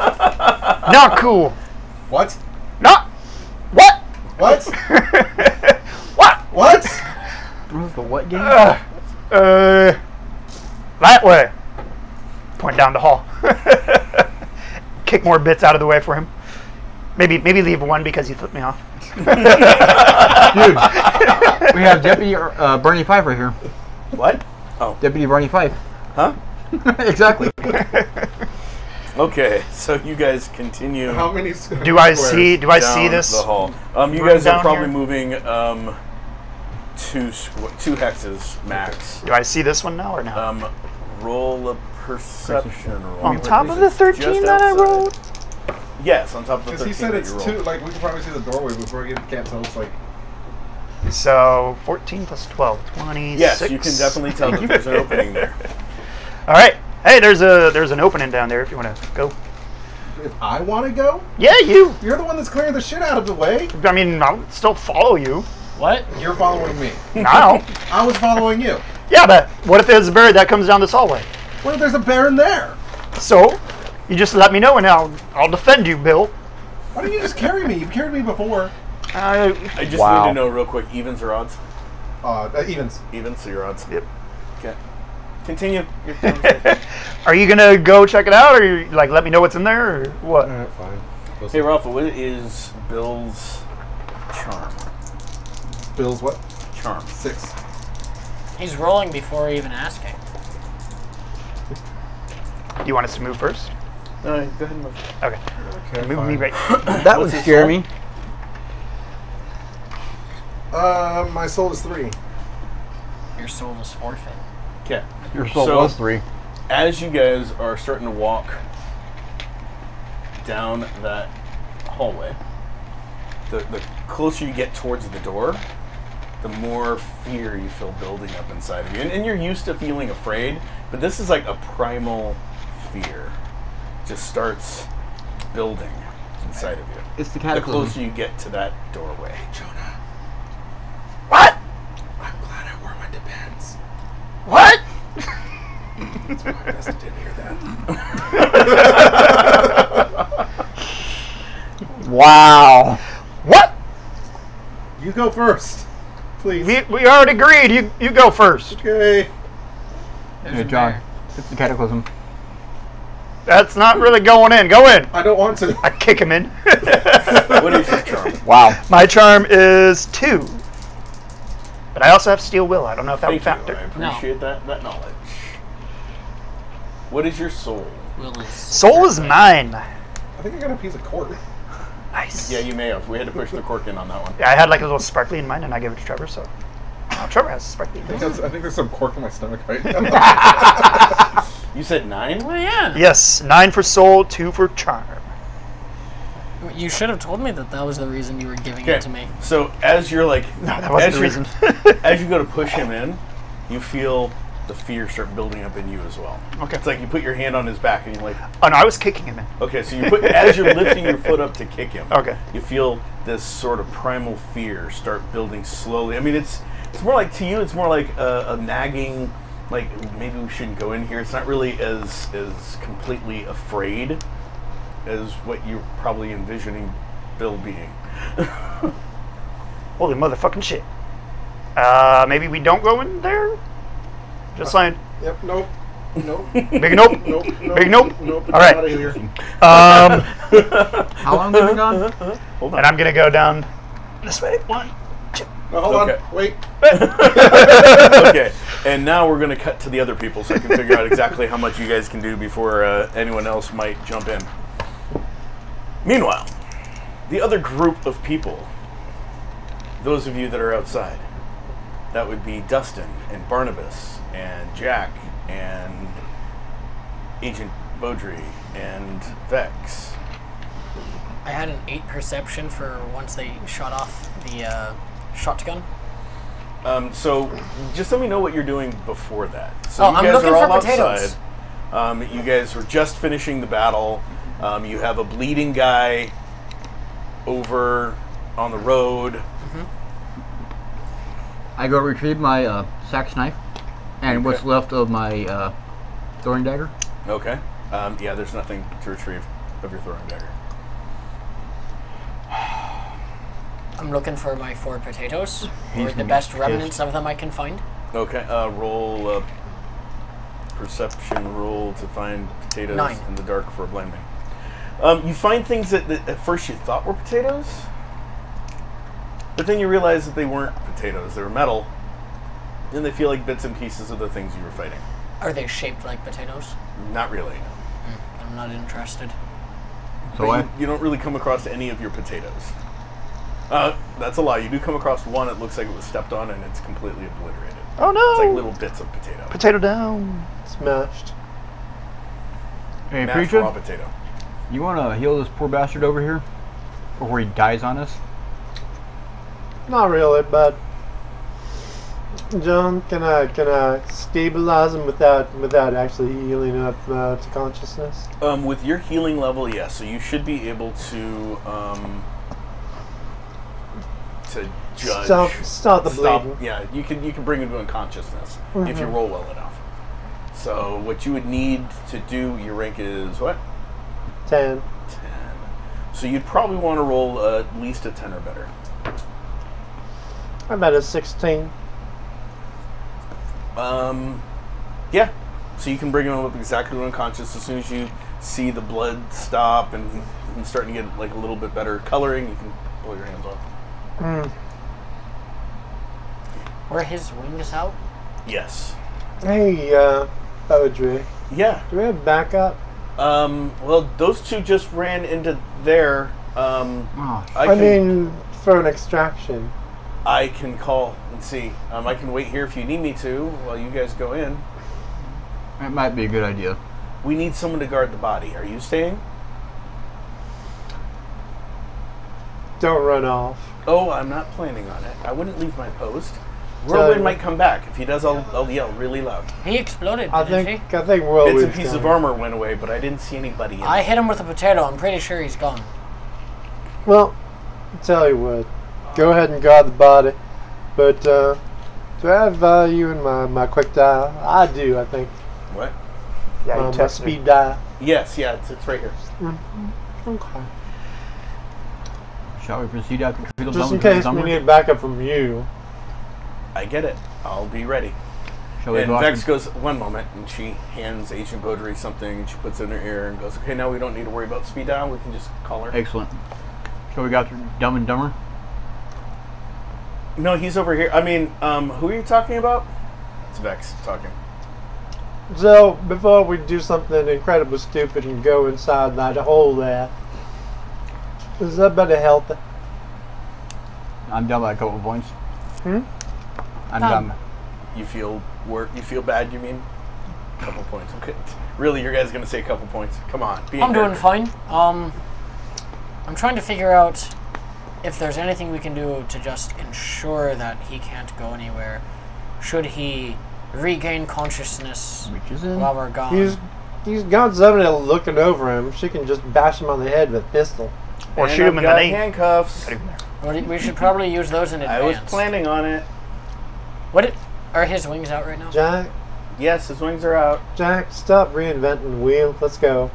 Speaker 6: Not cool.
Speaker 1: What?
Speaker 6: Not. What?
Speaker 1: What?
Speaker 6: What?
Speaker 1: What?
Speaker 5: The what game?
Speaker 6: That way. Point down the hall. Kick more bits out of the way for him. Maybe leave one because he flipped me off.
Speaker 5: Dude, we have Deputy Bernie Fife right here.
Speaker 2: What? Oh,
Speaker 5: Deputy Bernie Fife.
Speaker 2: huh?
Speaker 5: Exactly.
Speaker 2: Okay, so you guys continue.
Speaker 1: How many?
Speaker 6: Do I see
Speaker 2: down
Speaker 6: this?
Speaker 2: the hall? You
Speaker 6: room
Speaker 2: guys are
Speaker 6: down
Speaker 2: probably
Speaker 6: here?
Speaker 2: moving two hexes max.
Speaker 6: Do I see this one now or no?
Speaker 2: Roll a perception roll.
Speaker 6: On top of the 13
Speaker 2: Just
Speaker 6: that I
Speaker 2: outside.
Speaker 6: rolled?
Speaker 2: Yes, on top of the 13
Speaker 1: Because he said
Speaker 2: that
Speaker 1: it's
Speaker 2: you rolled.
Speaker 1: two. Like we can probably see the doorway before we can't tell. It's like
Speaker 6: So 14 plus 12, 26.
Speaker 2: Yes, you can definitely tell that there's an opening there.
Speaker 6: All right. Hey, there's an opening down there if you want to go.
Speaker 1: if I want to go,
Speaker 6: Yeah, you.
Speaker 1: you're the one that's clearing the shit out of the way.
Speaker 6: I mean, I'll still follow you.
Speaker 4: What?
Speaker 1: You're following me.
Speaker 6: Now.
Speaker 1: I was following you.
Speaker 6: Yeah, but what if there's a bird that comes down this hallway?
Speaker 1: What if there's a bear in there?
Speaker 6: So, you just let me know and I'll defend you, Bill.
Speaker 1: Why don't you just carry me? You've carried me before.
Speaker 2: I just
Speaker 5: Wow.
Speaker 2: need to know real quick, evens or odds?
Speaker 1: Evens.
Speaker 2: Evens, so your odds.
Speaker 6: Yep.
Speaker 2: Okay. Continue. Your conversation.
Speaker 6: Are you gonna go check it out, or you, like let me know what's in there, or what?
Speaker 1: Alright, fine.
Speaker 2: Hey, Ralph, what is Bill's charm?
Speaker 1: Bill's what?
Speaker 2: Charm.
Speaker 1: 6.
Speaker 4: He's rolling before even asking.
Speaker 6: Do you want us to move first?
Speaker 2: Go ahead and move.
Speaker 6: Okay.
Speaker 1: Okay,
Speaker 6: Move me right.
Speaker 5: That would
Speaker 2: his
Speaker 5: scare
Speaker 2: soul?
Speaker 5: me.
Speaker 1: My soul is 3.
Speaker 4: Your soul is forfeit.
Speaker 2: Okay.
Speaker 5: Your soul
Speaker 2: So-
Speaker 5: was 3.
Speaker 2: As you guys are starting to walk down that hallway, the closer you get towards the door, the more fear you feel building up inside of you. And you're used to feeling afraid, but this is like a primal fear. It just starts building inside of you.
Speaker 5: It's the
Speaker 2: The
Speaker 5: cataclysm.
Speaker 2: closer you get to that doorway.
Speaker 1: Jonah,
Speaker 6: What?
Speaker 1: I'm glad I wore my Depends.
Speaker 6: What?
Speaker 1: That's why I didn't hear that.
Speaker 5: Wow.
Speaker 6: What?
Speaker 1: You go first. Please.
Speaker 6: We already agreed. You go first.
Speaker 1: Okay.
Speaker 5: Hey, John. It's the cataclysm.
Speaker 6: That's not really going in. Go in.
Speaker 1: I don't want to.
Speaker 6: I kick him in.
Speaker 2: What is your charm?
Speaker 5: Wow.
Speaker 6: My charm is 2. But I also have Steel Will. I don't know if that would
Speaker 2: Thank you. I
Speaker 6: factor.
Speaker 2: appreciate that knowledge. What is your soul?
Speaker 4: Will is
Speaker 6: Soul is 9.
Speaker 1: I think I got a piece of cork.
Speaker 6: Nice.
Speaker 2: Yeah, you may have. We had to push the cork in on that one.
Speaker 6: Yeah, I had like a little sparkly in mine, and I gave it to Trevor. So Trevor has sparkly.
Speaker 1: I think there's some cork in my stomach right now.
Speaker 2: You said 9?
Speaker 4: Well, yeah.
Speaker 6: Yes, 9 for soul, 2 for charm.
Speaker 4: You should have told me that was the reason you were giving
Speaker 2: Okay.
Speaker 4: it to me.
Speaker 2: So as you're like,
Speaker 6: No, that wasn't
Speaker 2: as
Speaker 6: the
Speaker 2: you-
Speaker 6: reason.
Speaker 2: as you go to push him in, you feel the fear start building up in you as well.
Speaker 6: Okay.
Speaker 2: It's like you put your hand on his back and you're like,
Speaker 6: Oh no, I was kicking him in.
Speaker 2: okay. So you put as you're lifting your foot up to kick him.
Speaker 6: Okay.
Speaker 2: You feel this sort of primal fear start building slowly. I mean, it's more like to you, it's more like a nagging like maybe we shouldn't go in here. It's not really as completely afraid as what you're probably envisioning Bill being.
Speaker 6: Holy motherfucking shit. Maybe we don't go in there? Just saying.
Speaker 1: Yep. Nope. Nope.
Speaker 6: Big nope.
Speaker 1: Nope.
Speaker 6: Big nope.
Speaker 1: Nope.
Speaker 6: All right.
Speaker 1: Out of here.
Speaker 5: How long have we been gone?
Speaker 2: Hold on.
Speaker 6: And I'm gonna go down this way. 1, 2.
Speaker 1: No, hold
Speaker 2: Okay.
Speaker 1: on. Wait.
Speaker 2: Okay, and now we're going to cut to the other people so I can figure out exactly how much you guys can do before anyone else might jump in. Meanwhile, the other group of people, those of you that are outside, that would be Dustin and Barnabas and Jack and Agent Beaudry and Vex.
Speaker 4: I had an 8 perception for once they shot off the shotgun.
Speaker 2: So just let me know what you're doing before that. So
Speaker 4: Oh,
Speaker 2: you
Speaker 4: I'm
Speaker 2: guys
Speaker 4: looking
Speaker 2: are all
Speaker 4: for potatoes.
Speaker 2: outside. You guys were just finishing the battle. You have a bleeding guy over on the road.
Speaker 5: I go retrieve my sax knife and what's left of my throwing dagger.
Speaker 2: Okay. Yeah, there's nothing to retrieve of your throwing dagger.
Speaker 4: I'm looking for my 4 potatoes, or the best remnants of them I can find.
Speaker 2: Okay. Roll a perception roll to find potatoes
Speaker 4: 9.
Speaker 2: in the dark for a blending. You find things that at first you thought were potatoes, but then you realize that they weren't potatoes. They were metal, and they feel like bits and pieces of the things you were fighting.
Speaker 4: Are they shaped like potatoes?
Speaker 2: Not really.
Speaker 4: I'm not interested.
Speaker 5: So
Speaker 2: But you don't really come across any of your potatoes. That's a lie. You do come across one. It looks like it was stepped on, and it's completely obliterated.
Speaker 6: Oh no!
Speaker 2: It's like little bits of potato.
Speaker 6: Potato down.
Speaker 3: Smashed.
Speaker 5: Hey,
Speaker 2: Mashed
Speaker 5: preacher,
Speaker 2: raw potato.
Speaker 5: you want to heal this poor bastard over here before he dies on us?
Speaker 3: Not really, but John, can I stabilize him without actually healing up to consciousness?
Speaker 2: With your healing level, yes. So you should be able to judge.
Speaker 3: Stop the bleeding.
Speaker 2: Yeah, you can bring him to unconsciousness if you roll well enough. So what you would need to do, your rank is what?
Speaker 3: 10.
Speaker 2: 10. So you'd probably want to roll at least a 10 or better.
Speaker 3: I'm at a 16.
Speaker 2: Yeah. So you can bring him up exactly to unconscious as soon as you see the blood stop and he's starting to get like a little bit better coloring. You can pull your hands off.
Speaker 4: Were his wings out?
Speaker 2: Yes.
Speaker 3: Hey, Beaudry,
Speaker 2: Yeah.
Speaker 3: do we have backup?
Speaker 2: Well, those two just ran into there.
Speaker 5: Oh,
Speaker 3: I mean, for an extraction.
Speaker 2: I can call and see. I can wait here if you need me to while you guys go in.
Speaker 5: that might be a good idea.
Speaker 2: We need someone to guard the body. Are you staying?
Speaker 3: Don't run off.
Speaker 2: Oh, I'm not planning on it. I wouldn't leave my post.
Speaker 3: Tell
Speaker 2: Whirlwind
Speaker 3: you-
Speaker 2: might come back. If he does, I'll yell really loud.
Speaker 4: He exploded,
Speaker 3: I
Speaker 4: didn't
Speaker 3: think
Speaker 4: he?
Speaker 3: Whirlwind's
Speaker 2: Bits and pieces of
Speaker 3: coming.
Speaker 2: armor went away, but I didn't see anybody in
Speaker 4: I
Speaker 2: it.
Speaker 4: hit him with a potato. I'm pretty sure he's gone.
Speaker 3: Well, tell you what, go ahead and guard the body. But do I have value in my quick dial? I do, I think.
Speaker 2: What?
Speaker 6: Yeah, you
Speaker 3: My
Speaker 6: tested
Speaker 3: speed dial.
Speaker 2: Yes, yeah, it's right here.
Speaker 3: Okay.
Speaker 5: Shall we proceed out to Fetal
Speaker 3: Just in
Speaker 5: Dumber-
Speaker 3: case we
Speaker 5: Dumber?
Speaker 3: need backup from you.
Speaker 2: I get it. I'll be ready.
Speaker 5: Shall we
Speaker 2: And
Speaker 5: go out
Speaker 2: Vex
Speaker 5: to-
Speaker 2: goes, one moment, and she hands Agent Beaudry something, and she puts it in her ear and goes, okay, now we don't need to worry about speed dial. We can just call her.
Speaker 5: Excellent. Shall we go out to Dumb and Dumber?
Speaker 2: No, he's over here. I mean, who are you talking about? It's Vex talking.
Speaker 3: So, before we do something incredibly stupid and go inside that hole there, is that better healthy?
Speaker 5: I'm down by a couple of points.
Speaker 3: Hmm?
Speaker 5: I'm down.
Speaker 2: You feel you feel bad, you mean? Couple points. Okay. Really, your guy's gonna say a couple points. Come on. Be in
Speaker 4: I'm doing
Speaker 2: character.
Speaker 4: fine. I'm trying to figure out if there's anything we can do to just ensure that he can't go anywhere. Should he regain consciousness
Speaker 5: Reaches in.
Speaker 4: while we're gone?
Speaker 3: He's got somebody looking over him. She can just bash him on the head with a pistol.
Speaker 6: Or
Speaker 2: And
Speaker 6: shoot him
Speaker 2: I've
Speaker 6: in the
Speaker 2: got
Speaker 6: knee.
Speaker 2: handcuffs.
Speaker 4: Well, we should probably use those in
Speaker 2: I
Speaker 4: advance.
Speaker 2: was planning on it.
Speaker 4: Are his wings out right now?
Speaker 3: Jack,
Speaker 2: Yes, his wings are out.
Speaker 3: Jack, stop reinventing the wheel. Let's go.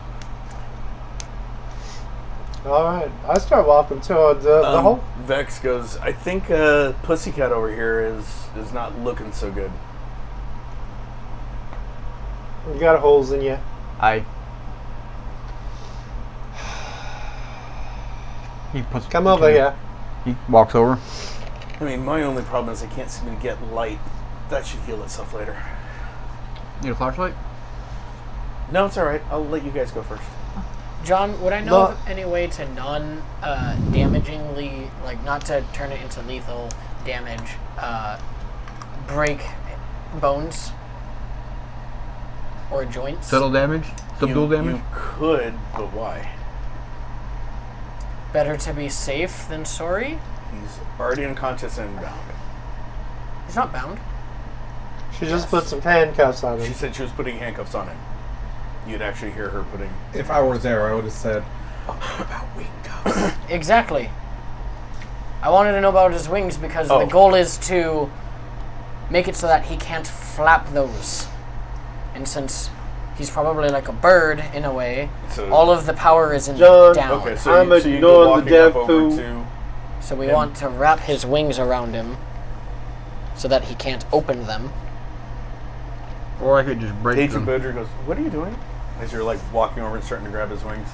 Speaker 3: Alright, I start walking toward the hole.
Speaker 2: Vex goes, I think Pussycat over here is not looking so good.
Speaker 3: You got holes in you.
Speaker 5: He puts.
Speaker 3: Come over here.
Speaker 5: He walks over.
Speaker 2: I mean, my only problem is I can't seem to get light. That should heal itself later.
Speaker 5: Need a flashlight?
Speaker 2: No, it's alright. I'll let you guys go first.
Speaker 4: John, would I know of any way to non-damagingly, like not to turn it into lethal damage, break bones or joints?
Speaker 5: Subtle damage? Subdual damage?
Speaker 2: You could, but why?
Speaker 4: Better to be safe than sorry?
Speaker 2: He's already unconscious and bound.
Speaker 4: He's not bound.
Speaker 3: She just put some handcuffs on
Speaker 2: She
Speaker 3: him.
Speaker 2: said she was putting handcuffs on him. You'd actually hear her putting...
Speaker 1: If I were there, I would have said, about wing cuffs.
Speaker 4: Exactly. I wanted to know about his wings because
Speaker 2: Oh.
Speaker 4: the goal is to make it so that he can't flap those. And since he's probably like a bird in a way,
Speaker 2: So-
Speaker 4: all of the power is in
Speaker 3: John,
Speaker 4: down.
Speaker 2: Okay, so
Speaker 3: I'm
Speaker 2: you go
Speaker 3: ignoring
Speaker 2: walking
Speaker 3: the
Speaker 2: up
Speaker 3: dead
Speaker 2: over
Speaker 3: fool.
Speaker 2: to...
Speaker 4: So we want to wrap his wings around him so that he can't open them.
Speaker 5: Or I could just break
Speaker 2: Agent
Speaker 5: them.
Speaker 2: Bodger goes, what are you doing? As you're like walking over and starting to grab his wings.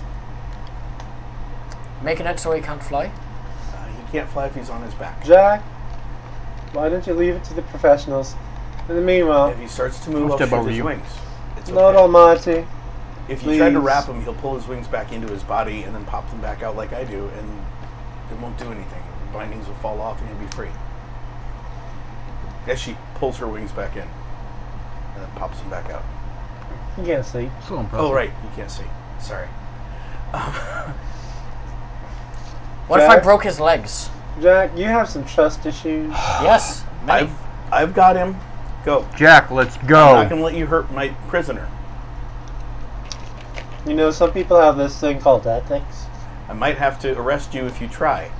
Speaker 4: Making it so he can't fly?
Speaker 2: He can't fly if he's on his back.
Speaker 3: Jack, why don't you leave it to the professionals? In the meanwhile,
Speaker 2: If he starts to move,
Speaker 5: I'll
Speaker 2: I'll
Speaker 5: step
Speaker 2: shoot
Speaker 5: over
Speaker 2: his
Speaker 5: you.
Speaker 2: wings. It's
Speaker 3: Lord
Speaker 2: okay.
Speaker 3: Almighty,
Speaker 2: If you try to
Speaker 3: please.
Speaker 2: wrap him, he'll pull his wings back into his body and then pop them back out like I do, and it won't do anything. The bindings will fall off and he'll be free. As she pulls her wings back in and then pops them back out.
Speaker 3: you can't see.
Speaker 5: So impressive.
Speaker 2: Oh, right. You can't see. Sorry.
Speaker 4: What if I
Speaker 3: Jack?
Speaker 4: broke his legs?
Speaker 3: Jack, you have some trust issues.
Speaker 4: Yes, many.
Speaker 2: I've got him. Go.
Speaker 5: Jack, let's
Speaker 2: I'm not
Speaker 5: go.
Speaker 2: going to let you hurt my prisoner.
Speaker 3: You know, some people have this thing called ethics.
Speaker 2: I might have to arrest you if you try.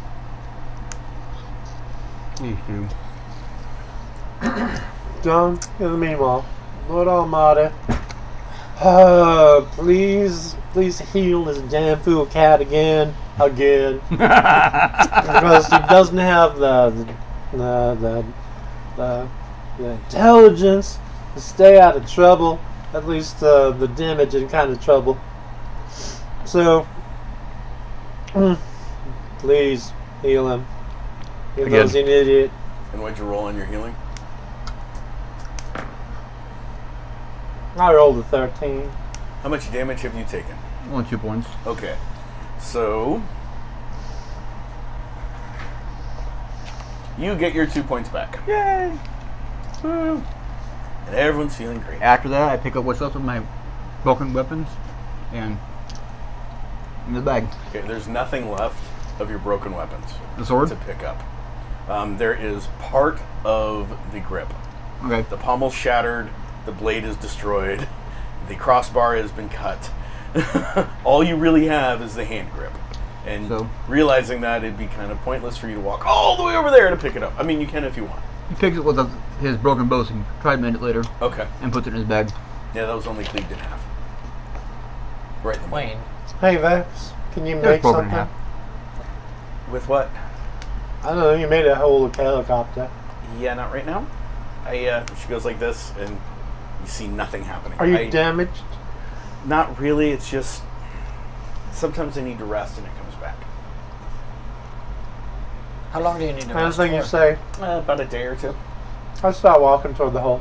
Speaker 5: These two.
Speaker 3: John, in the meanwhile, Lord Almighty, please heal this damn fool cat again. Because he doesn't have the intelligence to stay out of trouble, at least the damaging kind of trouble. So, please heal him. Even though he's an idiot.
Speaker 2: And what'd you roll on your healing?
Speaker 3: I rolled a 13.
Speaker 2: How much damage have you taken?
Speaker 5: Only 2 points.
Speaker 2: Okay. So, you get your 2 points back.
Speaker 5: Yay!
Speaker 2: Woo. And everyone's feeling great.
Speaker 5: After that, I pick up what's left of my broken weapons and in the bag.
Speaker 2: Okay, there's nothing left of your broken weapons
Speaker 5: The sword?
Speaker 2: to pick up. There is part of the grip.
Speaker 5: Okay.
Speaker 2: The pommel's shattered, the blade is destroyed, the crossbar has been cut. All you really have is the hand grip. And
Speaker 5: So-
Speaker 2: realizing that, it'd be kind of pointless for you to walk all the way over there to pick it up. I mean, you can if you want.
Speaker 5: He picks it with his broken bows and tries a minute later
Speaker 2: Okay.
Speaker 5: and puts it in his bag.
Speaker 2: Yeah, that was only cleaved in half. Right in the middle.
Speaker 4: Wayne.
Speaker 3: Hey Vex, can you
Speaker 5: It's
Speaker 3: make
Speaker 5: broken in
Speaker 3: something?
Speaker 5: half.
Speaker 2: With what?
Speaker 3: I don't know, you made a whole helicopter.
Speaker 2: Yeah, not right now. She goes like this, and you see nothing happening.
Speaker 3: Are you damaged?
Speaker 2: Not really. It's just sometimes I need to rest, and it comes back.
Speaker 4: How long do you need to rest
Speaker 3: Anything you
Speaker 4: for?
Speaker 3: say.
Speaker 2: About a day or two.
Speaker 3: I start walking toward the hole.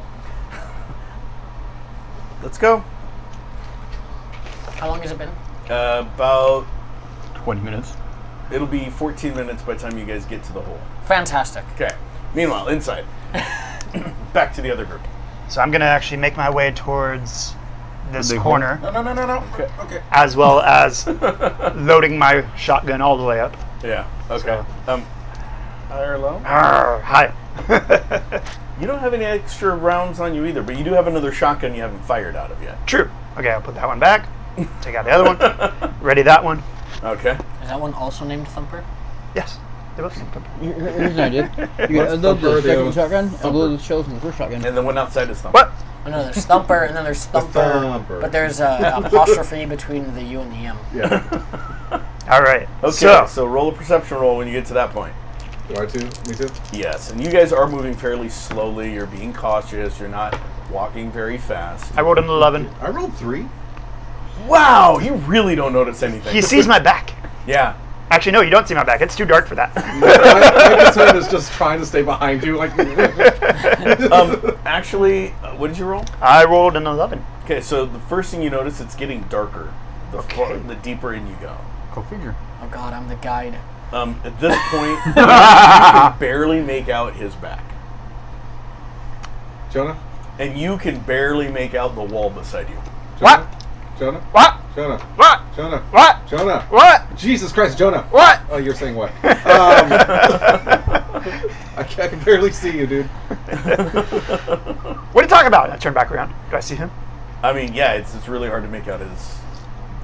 Speaker 2: Let's go.
Speaker 4: How long has it been?
Speaker 2: About
Speaker 5: 20 minutes.
Speaker 2: it'll be 14 minutes by the time you guys get to the hole.
Speaker 4: Fantastic.
Speaker 2: Okay. Meanwhile, inside. Back to the other group.
Speaker 6: So I'm going to actually make my way towards this
Speaker 5: The big
Speaker 6: corner,
Speaker 2: No. Okay.
Speaker 6: as well as loading my shotgun all the way up.
Speaker 2: Yeah. Okay. High or low?
Speaker 6: Hi.
Speaker 2: You don't have any extra rounds on you either, but you do have another shotgun you haven't fired out of yet.
Speaker 6: True. Okay, I'll put that one back. Take out the other one. Ready that one.
Speaker 2: Okay.
Speaker 4: Is that one also named Thumper?
Speaker 6: Yes. They both seem to-
Speaker 5: Here's an idea. You
Speaker 1: What's
Speaker 5: can unload
Speaker 1: Thumper,
Speaker 5: the second
Speaker 1: the
Speaker 5: shotgun,
Speaker 1: Thumper?
Speaker 5: unload the shells from the first shotgun.
Speaker 2: And the one outside is Thumper.
Speaker 6: What?
Speaker 4: Oh, no, there's Thumper, and then there's Thumper.
Speaker 1: Thumper.
Speaker 4: But there's a apostrophe between the U and the M.
Speaker 1: Yeah.
Speaker 6: All right.
Speaker 2: Okay, so roll a perception roll when you get to that point.
Speaker 1: Do I too? Me too?
Speaker 2: Yes, and you guys are moving fairly slowly. You're being cautious. You're not walking very fast.
Speaker 6: I rolled an 11.
Speaker 1: I rolled 3.
Speaker 2: Wow, you really don't notice anything.
Speaker 6: He sees my back.
Speaker 2: Yeah.
Speaker 6: Actually, no, you don't see my back. It's too dark for that.
Speaker 1: My concern is just trying to stay behind you. Like.
Speaker 2: Actually, what did you roll?
Speaker 6: I rolled an 11.
Speaker 2: Okay, so the first thing you notice, it's getting darker. The deeper in you go.
Speaker 5: Go figure.
Speaker 4: Oh God, I'm the guide.
Speaker 2: At this point, you can barely make out his back.
Speaker 1: Jonah?
Speaker 2: And you can barely make out the wall beside you.
Speaker 1: Jonah? Jonah?
Speaker 6: What?
Speaker 1: Jonah?
Speaker 6: What?
Speaker 1: Jonah?
Speaker 6: What?
Speaker 1: Jonah?
Speaker 6: What?
Speaker 1: Jesus Christ, Jonah!
Speaker 6: What?
Speaker 1: Oh, you're saying what? I can barely see you, dude.
Speaker 6: What are you talking about? I turn back around. Do I see him?
Speaker 2: I mean, yeah, it's really hard to make out his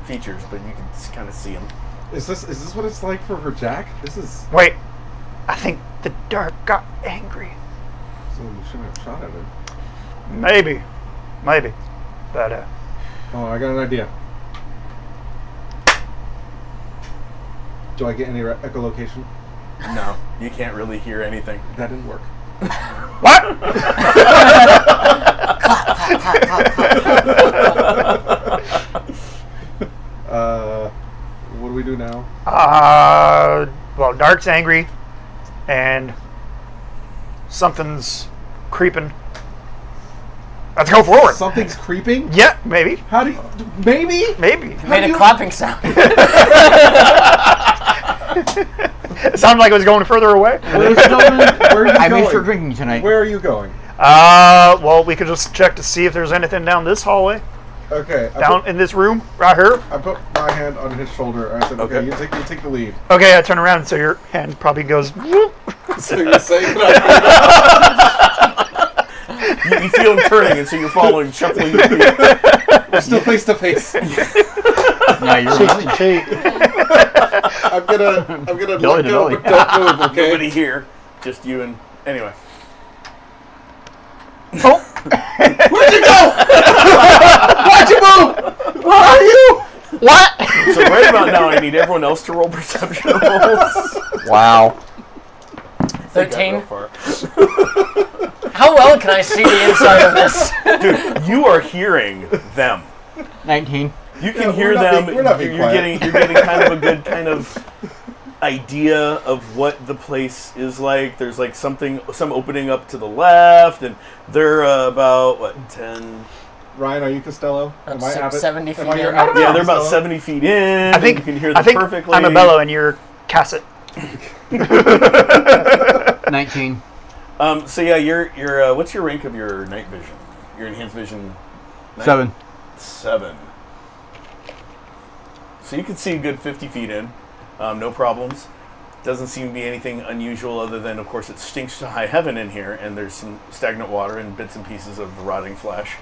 Speaker 2: features, but you can kind of see him.
Speaker 1: Is this what it's like for Jack? This is.
Speaker 6: Wait. I think the dark got angry.
Speaker 1: So you shouldn't have shot at him.
Speaker 6: Maybe. But,
Speaker 1: Oh, I got an idea. Do I get any echolocation?
Speaker 2: No, you can't really hear anything.
Speaker 1: That didn't work.
Speaker 6: what?
Speaker 1: What do we do now?
Speaker 6: Well, Dark's angry, and something's creeping. Let's go forward.
Speaker 1: Something's creeping?
Speaker 6: Yeah, maybe.
Speaker 1: How do you... Maybe?
Speaker 6: Maybe.
Speaker 4: Made a clapping sound.
Speaker 6: It sounded like it was going further away.
Speaker 1: Where are you
Speaker 5: I
Speaker 1: going?
Speaker 5: made sure drinking tonight.
Speaker 1: Where are you going?
Speaker 6: Well, we could just check to see if there's anything down this hallway.
Speaker 1: Okay.
Speaker 6: Down in this room, right here.
Speaker 1: I put my hand on his shoulder. I said, okay, you take the lead.
Speaker 6: Okay, I turn around, so your hand probably goes. Whoop.
Speaker 1: So you're saying that
Speaker 2: You feel him turning, and so you're following, shuffling your feet.
Speaker 1: we're still face to face.
Speaker 5: Yeah, you're
Speaker 3: Cheek
Speaker 5: running.
Speaker 3: to cheek.
Speaker 1: I'm gonna
Speaker 5: Belly
Speaker 1: let
Speaker 5: to
Speaker 1: go,
Speaker 5: belly.
Speaker 1: but don't move, okay?
Speaker 2: Nobody here, just you and... Anyway.
Speaker 6: Oh.
Speaker 1: Where'd you go? Why'd you move? Where are you?
Speaker 6: What?
Speaker 2: So right about now, I need everyone else to roll perception rolls.
Speaker 5: Wow.
Speaker 4: 13. How well can I see the inside of this?
Speaker 2: Dude, you are hearing them.
Speaker 5: 19.
Speaker 2: You can
Speaker 1: Yeah,
Speaker 2: hear
Speaker 1: we're not
Speaker 2: them.
Speaker 1: being- we're not being
Speaker 2: you're
Speaker 1: quiet.
Speaker 2: getting kind of a good kind of idea of what the place is like. There's like some opening up to the left, and they're about what 10.
Speaker 1: Ryan, are you Costello?
Speaker 4: About
Speaker 1: Am I Abbott?
Speaker 4: 70
Speaker 1: Am
Speaker 4: feet
Speaker 1: I your
Speaker 4: in.
Speaker 1: Abbott
Speaker 2: Yeah, they're about
Speaker 1: Costello?
Speaker 2: 70 feet in.
Speaker 6: I think
Speaker 2: you can hear them
Speaker 6: I think
Speaker 2: perfectly.
Speaker 6: I'm a bellow and you're Cassett.
Speaker 5: 19.
Speaker 2: So yeah, you're what's your rank of your night vision? Your enhanced vision.
Speaker 5: 7.
Speaker 2: 7. So you can see a good 50 feet in, no problems. Doesn't seem to be anything unusual other than, of course, it stinks to high heaven in here, and there's some stagnant water and bits and pieces of rotting flesh.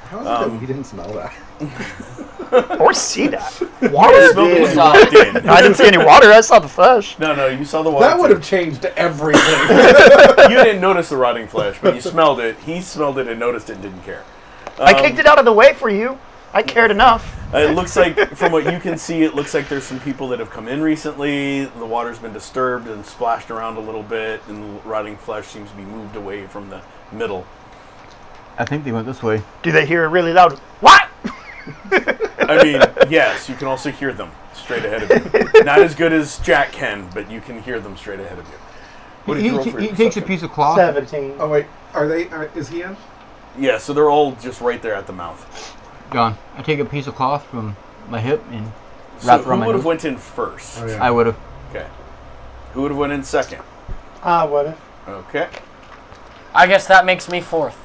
Speaker 1: How is it that we didn't smell that?
Speaker 6: Or see that.
Speaker 2: Water smelled when you walked in.
Speaker 6: I didn't see any water. I saw the flesh.
Speaker 2: No, you saw the water.
Speaker 1: That would
Speaker 2: too.
Speaker 1: have changed everything.
Speaker 2: You didn't notice the rotting flesh, but you smelled it. He smelled it and noticed it and didn't care.
Speaker 6: I kicked it out of the way for you. I cared enough.
Speaker 2: It looks like, from what you can see, it looks like there's some people that have come in recently. The water's been disturbed and splashed around a little bit, and the rotting flesh seems to be moved away from the middle.
Speaker 5: I think they went this way.
Speaker 6: Do they hear a really loud what?
Speaker 2: I mean, yes, you can also hear them straight ahead of you. Not as good as Jack can, but you can hear them straight ahead of you. What did you roll for
Speaker 5: He
Speaker 2: your
Speaker 5: takes a
Speaker 2: perception?
Speaker 5: piece of cloth.
Speaker 3: 17.
Speaker 1: Oh wait, is he in?
Speaker 2: Yeah, so they're all just right there at the mouth.
Speaker 5: Gone. I take a piece of cloth from my hip and
Speaker 2: So
Speaker 5: wrap it
Speaker 2: who
Speaker 5: around my
Speaker 2: would have
Speaker 5: nose.
Speaker 2: went in first?
Speaker 1: Oh, yeah.
Speaker 5: I would have.
Speaker 2: Okay. Who would have went in second?
Speaker 3: I would have.
Speaker 2: Okay.
Speaker 4: I guess that makes me fourth.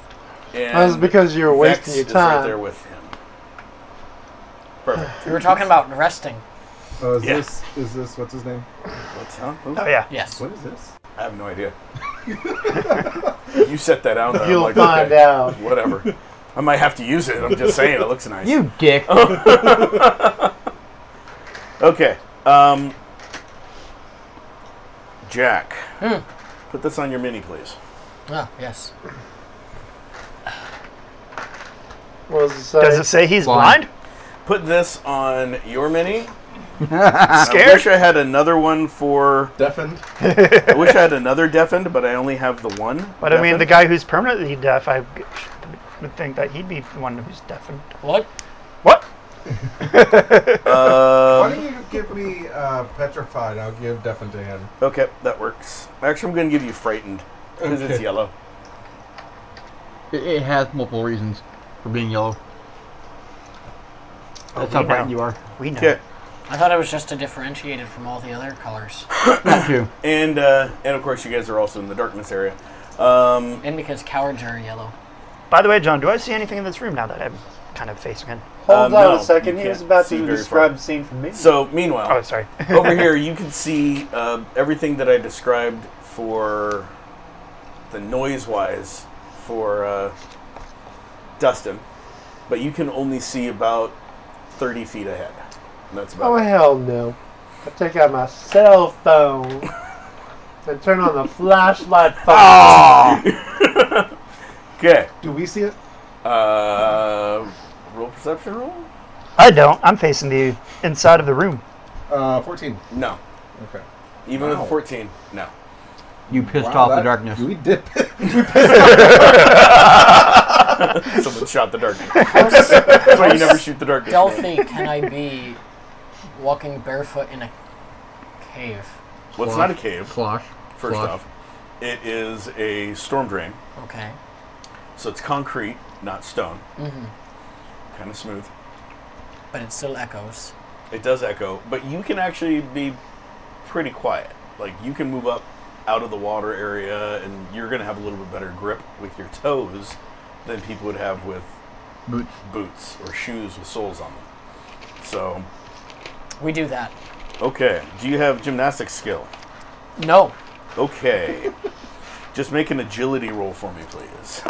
Speaker 2: And
Speaker 3: That's because you're wasting
Speaker 2: Vex
Speaker 3: your
Speaker 2: is right
Speaker 3: time.
Speaker 2: there with him. Perfect.
Speaker 4: We were talking about resting.
Speaker 1: Oh, is
Speaker 2: Yeah.
Speaker 1: this what's his name?
Speaker 2: What's huh? Who?
Speaker 6: Oh yeah.
Speaker 4: Yes.
Speaker 1: What is this?
Speaker 2: I have no idea. You set that out.
Speaker 3: You'll
Speaker 2: like,
Speaker 3: find
Speaker 2: okay,
Speaker 3: out.
Speaker 2: Whatever. I might have to use it. I'm just saying, it looks nice.
Speaker 5: You dick.
Speaker 2: Okay. Jack. Put this on your mini, please.
Speaker 4: Ah, yes.
Speaker 3: What does it say?
Speaker 6: Does it say he's
Speaker 5: Blind.
Speaker 6: blind?
Speaker 2: Put this on your mini. I
Speaker 6: Scared?
Speaker 2: wish I had another one for.
Speaker 1: Deafened.
Speaker 2: I wish I had another deafened, but I only have the one.
Speaker 6: But I mean, the
Speaker 2: deafened.
Speaker 6: guy who's permanently deaf, I would think that he'd be the one who's deafened.
Speaker 4: What?
Speaker 6: What?
Speaker 1: Why don't you give me petrified? I'll give deafened to him.
Speaker 2: Okay, that works. Actually, I'm going to give you frightened because it's
Speaker 1: Okay.
Speaker 2: yellow.
Speaker 5: It has multiple reasons for being yellow. That's
Speaker 6: we
Speaker 5: how
Speaker 6: know.
Speaker 5: frightened you are.
Speaker 6: We know.
Speaker 2: Okay,
Speaker 4: I thought it was just to differentiate it from all the other colors.
Speaker 5: That too.
Speaker 2: and of course, you guys are also in the darkness area.
Speaker 4: And because cowards are yellow.
Speaker 6: By the way, John, do I see anything in this room now that I'm kind of facing in?
Speaker 3: Hold
Speaker 2: no,
Speaker 3: on a second.
Speaker 2: you
Speaker 3: He was
Speaker 2: can't
Speaker 3: about
Speaker 2: see
Speaker 3: to
Speaker 2: very
Speaker 3: describe
Speaker 2: far.
Speaker 3: the scene for me.
Speaker 2: So, meanwhile,
Speaker 6: Oh, sorry.
Speaker 2: over here you can see everything that I described for the noise-wise for Dustin, but you can only see about 30 feet ahead. And that's about
Speaker 3: Oh,
Speaker 2: it.
Speaker 3: hell no. I take out my cell phone and turn on the flashlight phone.
Speaker 2: Okay.
Speaker 1: Do we see it?
Speaker 2: Roll perception roll?
Speaker 6: I don't. I'm facing the inside of the room.
Speaker 1: 14.
Speaker 2: No.
Speaker 1: Okay.
Speaker 2: Even
Speaker 1: Wow.
Speaker 2: with 14, no.
Speaker 5: You pissed
Speaker 1: Wow,
Speaker 5: off the
Speaker 1: that-
Speaker 5: darkness.
Speaker 1: We did.
Speaker 2: Someone shot the darkness. That's why you never shoot the darkness. man.
Speaker 4: Stealthy can I be walking barefoot in a cave?
Speaker 2: Well, it's not a cave,
Speaker 5: Slosh.
Speaker 2: first
Speaker 5: Slosh.
Speaker 2: off. It is a storm drain.
Speaker 4: Okay.
Speaker 2: So it's concrete, not stone.
Speaker 4: Mm-hmm.
Speaker 2: Kind of smooth.
Speaker 4: But it still echoes.
Speaker 2: It does echo, but you can actually be pretty quiet. Like, you can move up out of the water area, and you're going to have a little bit better grip with your toes than people would have with boots or shoes with soles on them. So,
Speaker 4: We do that.
Speaker 2: okay. Do you have gymnastics skill?
Speaker 4: No.
Speaker 2: Okay. Just make an agility roll for me, please.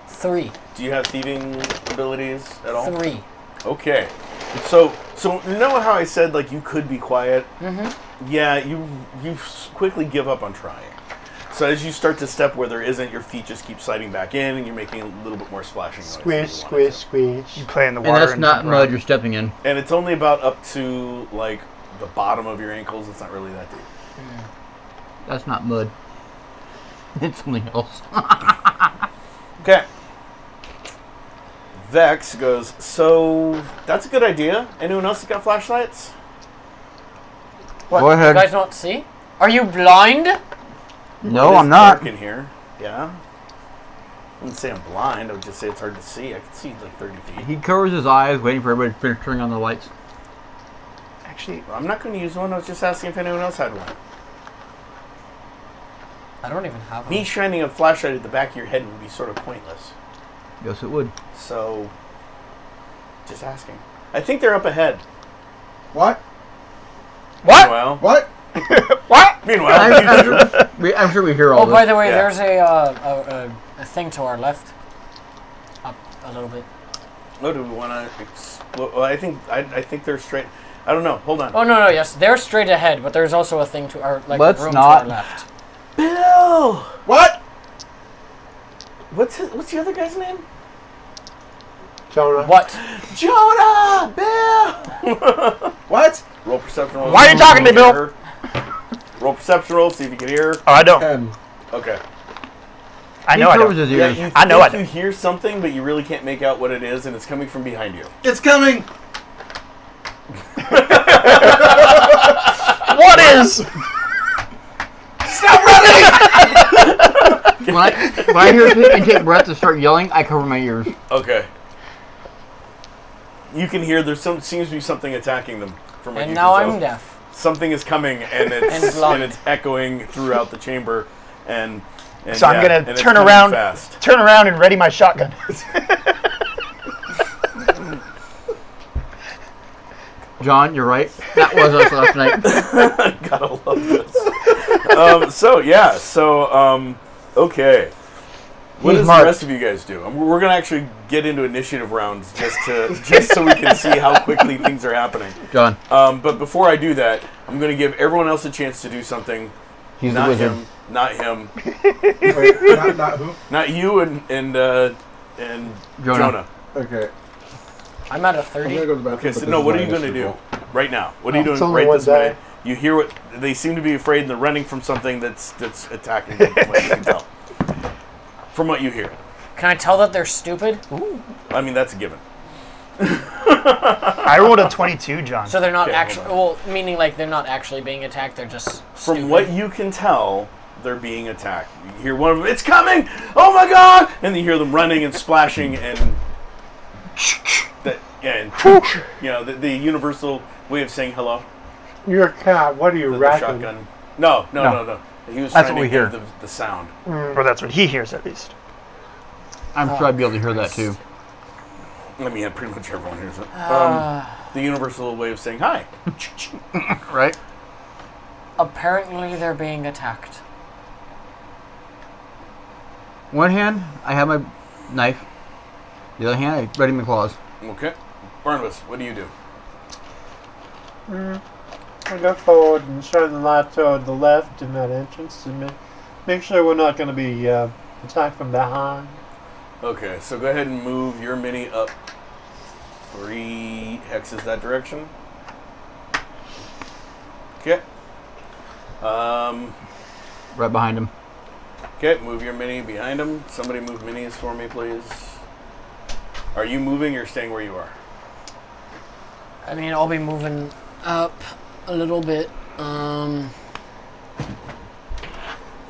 Speaker 4: 3.
Speaker 2: Do you have thieving abilities at all?
Speaker 4: 3.
Speaker 2: Okay. So you know how I said, like, you could be quiet?
Speaker 4: Mm-hmm.
Speaker 2: Yeah, you quickly give up on trying. So as you start to step where there isn't, your feet just keep sliding back in, and you're making a little bit more splashing noise. than
Speaker 3: Squish,
Speaker 2: you
Speaker 3: squish,
Speaker 2: wanted
Speaker 3: squish.
Speaker 6: You play in the
Speaker 5: And
Speaker 6: water.
Speaker 5: that's not
Speaker 6: jump
Speaker 5: mud
Speaker 6: around.
Speaker 5: you're stepping in.
Speaker 2: to. And it's only about up to, like, the bottom of your ankles. It's not really that deep.
Speaker 5: That's not mud. It's something else.
Speaker 2: Okay. Vex goes, so that's a good idea. Anyone else got flashlights?
Speaker 4: What?
Speaker 5: Go ahead.
Speaker 4: You guys not see? Are you blind?
Speaker 5: No,
Speaker 2: It is
Speaker 5: I'm not.
Speaker 2: dark in here. Yeah. I wouldn't say I'm blind. I would just say it's hard to see. I can see like 30 feet.
Speaker 5: He covers his eyes, waiting for everybody to finish turning on the lights.
Speaker 6: Actually,
Speaker 2: I'm not going to use one. I was just asking if anyone else had one.
Speaker 4: I don't even have one.
Speaker 2: Me shining a flashlight at the back of your head would be sort of pointless.
Speaker 5: Yes, it would.
Speaker 2: So, just asking. I think they're up ahead.
Speaker 1: What?
Speaker 6: what?
Speaker 2: Meanwhile,
Speaker 1: What?
Speaker 6: What?
Speaker 2: meanwhile,
Speaker 5: I'm sure we hear all
Speaker 4: Oh,
Speaker 5: this.
Speaker 4: by the way,
Speaker 2: Yeah.
Speaker 4: there's a thing to our left. Up a little bit.
Speaker 2: oh, do we want to explode? Well, I think they're straight. I don't know. Hold on.
Speaker 4: Oh no, yes, they're straight ahead, but there's also a thing to our
Speaker 5: Let's
Speaker 4: room
Speaker 5: not-
Speaker 4: to our left.
Speaker 2: Bill!
Speaker 1: What?
Speaker 2: What's the other guy's name?
Speaker 3: Jonah.
Speaker 4: What?
Speaker 2: Jonah! Bill!
Speaker 1: What?
Speaker 2: Roll perception roll.
Speaker 6: Why are you talking to me, Bill?
Speaker 2: Bill? Roll perception roll, see if you can hear.
Speaker 6: Oh, I don't.
Speaker 1: 10.
Speaker 2: Okay.
Speaker 6: I
Speaker 5: He
Speaker 6: know I
Speaker 5: covers
Speaker 6: don't.
Speaker 5: his
Speaker 2: Yeah,
Speaker 5: ears.
Speaker 2: you
Speaker 6: I know I
Speaker 2: think you hear something, but you really can't make out what it is, and it's coming from behind you.
Speaker 1: It's coming!
Speaker 6: What is?
Speaker 1: Stop running!
Speaker 5: When I hear him take breath to start yelling, I cover my ears.
Speaker 2: Okay. You can hear seems to be something attacking them. From what
Speaker 4: And
Speaker 2: you
Speaker 4: now
Speaker 2: can
Speaker 4: I'm
Speaker 2: tell.
Speaker 4: deaf.
Speaker 2: Something is coming, and it's
Speaker 4: And blind.
Speaker 2: and it's echoing throughout the chamber, and
Speaker 6: So I'm gonna
Speaker 2: and it's
Speaker 6: turn
Speaker 2: coming
Speaker 6: around.
Speaker 2: fast.
Speaker 6: Turn around and ready my shotgun.
Speaker 5: John, you're right. That was us last night.
Speaker 2: Gotta love this. Okay. What
Speaker 5: He's
Speaker 2: does
Speaker 5: marked.
Speaker 2: the rest of you guys do? We're gonna actually get into initiative rounds just so we can see how quickly things are happening.
Speaker 5: John,
Speaker 2: But before I do that, I'm gonna give everyone else a chance to do something.
Speaker 5: he's the
Speaker 2: Not
Speaker 5: wizard.
Speaker 2: him. Not him.
Speaker 1: Wait, not who?
Speaker 2: Not you and and
Speaker 5: Jonah.
Speaker 2: Jonah.
Speaker 1: Okay.
Speaker 4: I'm at a
Speaker 1: I'm
Speaker 4: 30.
Speaker 1: gonna go to the bathroom.
Speaker 2: Okay,
Speaker 1: but
Speaker 2: so
Speaker 1: this
Speaker 2: no,
Speaker 1: is
Speaker 2: what
Speaker 1: my
Speaker 2: are you going to
Speaker 1: initiative
Speaker 2: do
Speaker 1: roll.
Speaker 2: right now? What are you
Speaker 3: It's
Speaker 2: doing
Speaker 3: only
Speaker 2: right
Speaker 3: one
Speaker 2: this minute?
Speaker 3: die.
Speaker 2: You hear what they seem to be afraid, and they're running from something that's attacking them. From what you can tell. From what you hear,
Speaker 4: Can I tell that they're stupid?
Speaker 2: I mean that's a given.
Speaker 6: I rolled a 22, John.
Speaker 4: So they're not
Speaker 2: Okay,
Speaker 4: actually,
Speaker 2: hold
Speaker 4: well, meaning like they're not actually being attacked, they're just
Speaker 2: From
Speaker 4: stupid.
Speaker 2: what you can tell, they're being attacked. You hear one of them, "It's coming! Oh my God!" And you hear them running and splashing and the universal way of saying hello.
Speaker 3: You're a cat. What are you
Speaker 2: The
Speaker 3: rapping?
Speaker 2: shotgun. No. He was
Speaker 5: That's
Speaker 2: trying
Speaker 5: what we
Speaker 2: to give
Speaker 5: hear.
Speaker 2: the sound.
Speaker 6: Or that's what he hears, at least.
Speaker 5: I'm sure I'd be able to hear that too.
Speaker 2: I mean, pretty much everyone hears it. The universal way of saying hi.
Speaker 5: Right?
Speaker 4: Apparently they're being attacked.
Speaker 5: One hand, I have my knife. The other hand, I ready my claws.
Speaker 2: Okay. Barnabas, what do you do?
Speaker 3: I go forward and shine the light toward the left in that entrance and make sure we're not going to be attacked from behind.
Speaker 2: Okay, so go ahead and move your mini up 3 hexes that direction. Okay.
Speaker 5: Right behind him.
Speaker 2: Okay, move your mini behind him. Somebody move minis for me, please. Are you moving or staying where you are?
Speaker 4: I mean, I'll be moving up a little bit.
Speaker 2: Okay,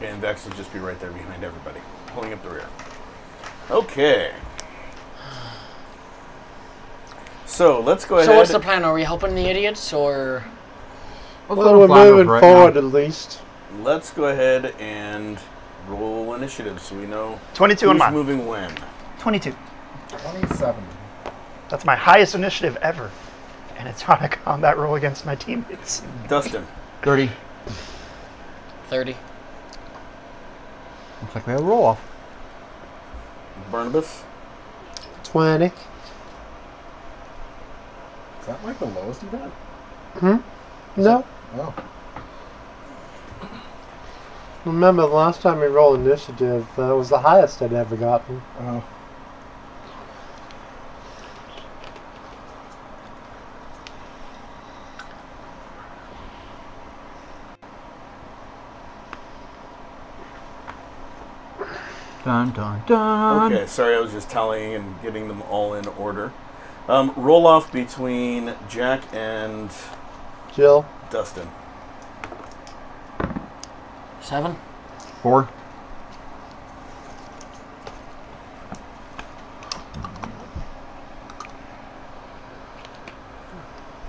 Speaker 2: and Vex will just be right there behind everybody, pulling up the rear. Okay. So let's go ahead.
Speaker 4: So what's the plan? Are we helping the idiots or?
Speaker 3: Well, we're moving forward at least.
Speaker 2: Let's go ahead and roll initiative so we know
Speaker 6: 22 on
Speaker 2: who's
Speaker 6: mine.
Speaker 2: moving when.
Speaker 6: 22.
Speaker 1: 27.
Speaker 6: That's my highest initiative ever. And it's on a combat roll against my teammates.
Speaker 2: Dustin.
Speaker 5: 30.
Speaker 4: 30.
Speaker 5: Looks like we have a roll off.
Speaker 2: Barnabas.
Speaker 3: 20.
Speaker 1: Is that like the lowest you've had?
Speaker 3: No.
Speaker 1: Oh.
Speaker 3: Remember the last time we rolled initiative, it was the highest I'd ever gotten.
Speaker 1: Oh.
Speaker 5: Dun dun dun.
Speaker 2: Okay, sorry, I was just tallying and getting them all in order. Roll off between Jack and
Speaker 3: Jill.
Speaker 2: Dustin.
Speaker 4: 7.
Speaker 5: 4.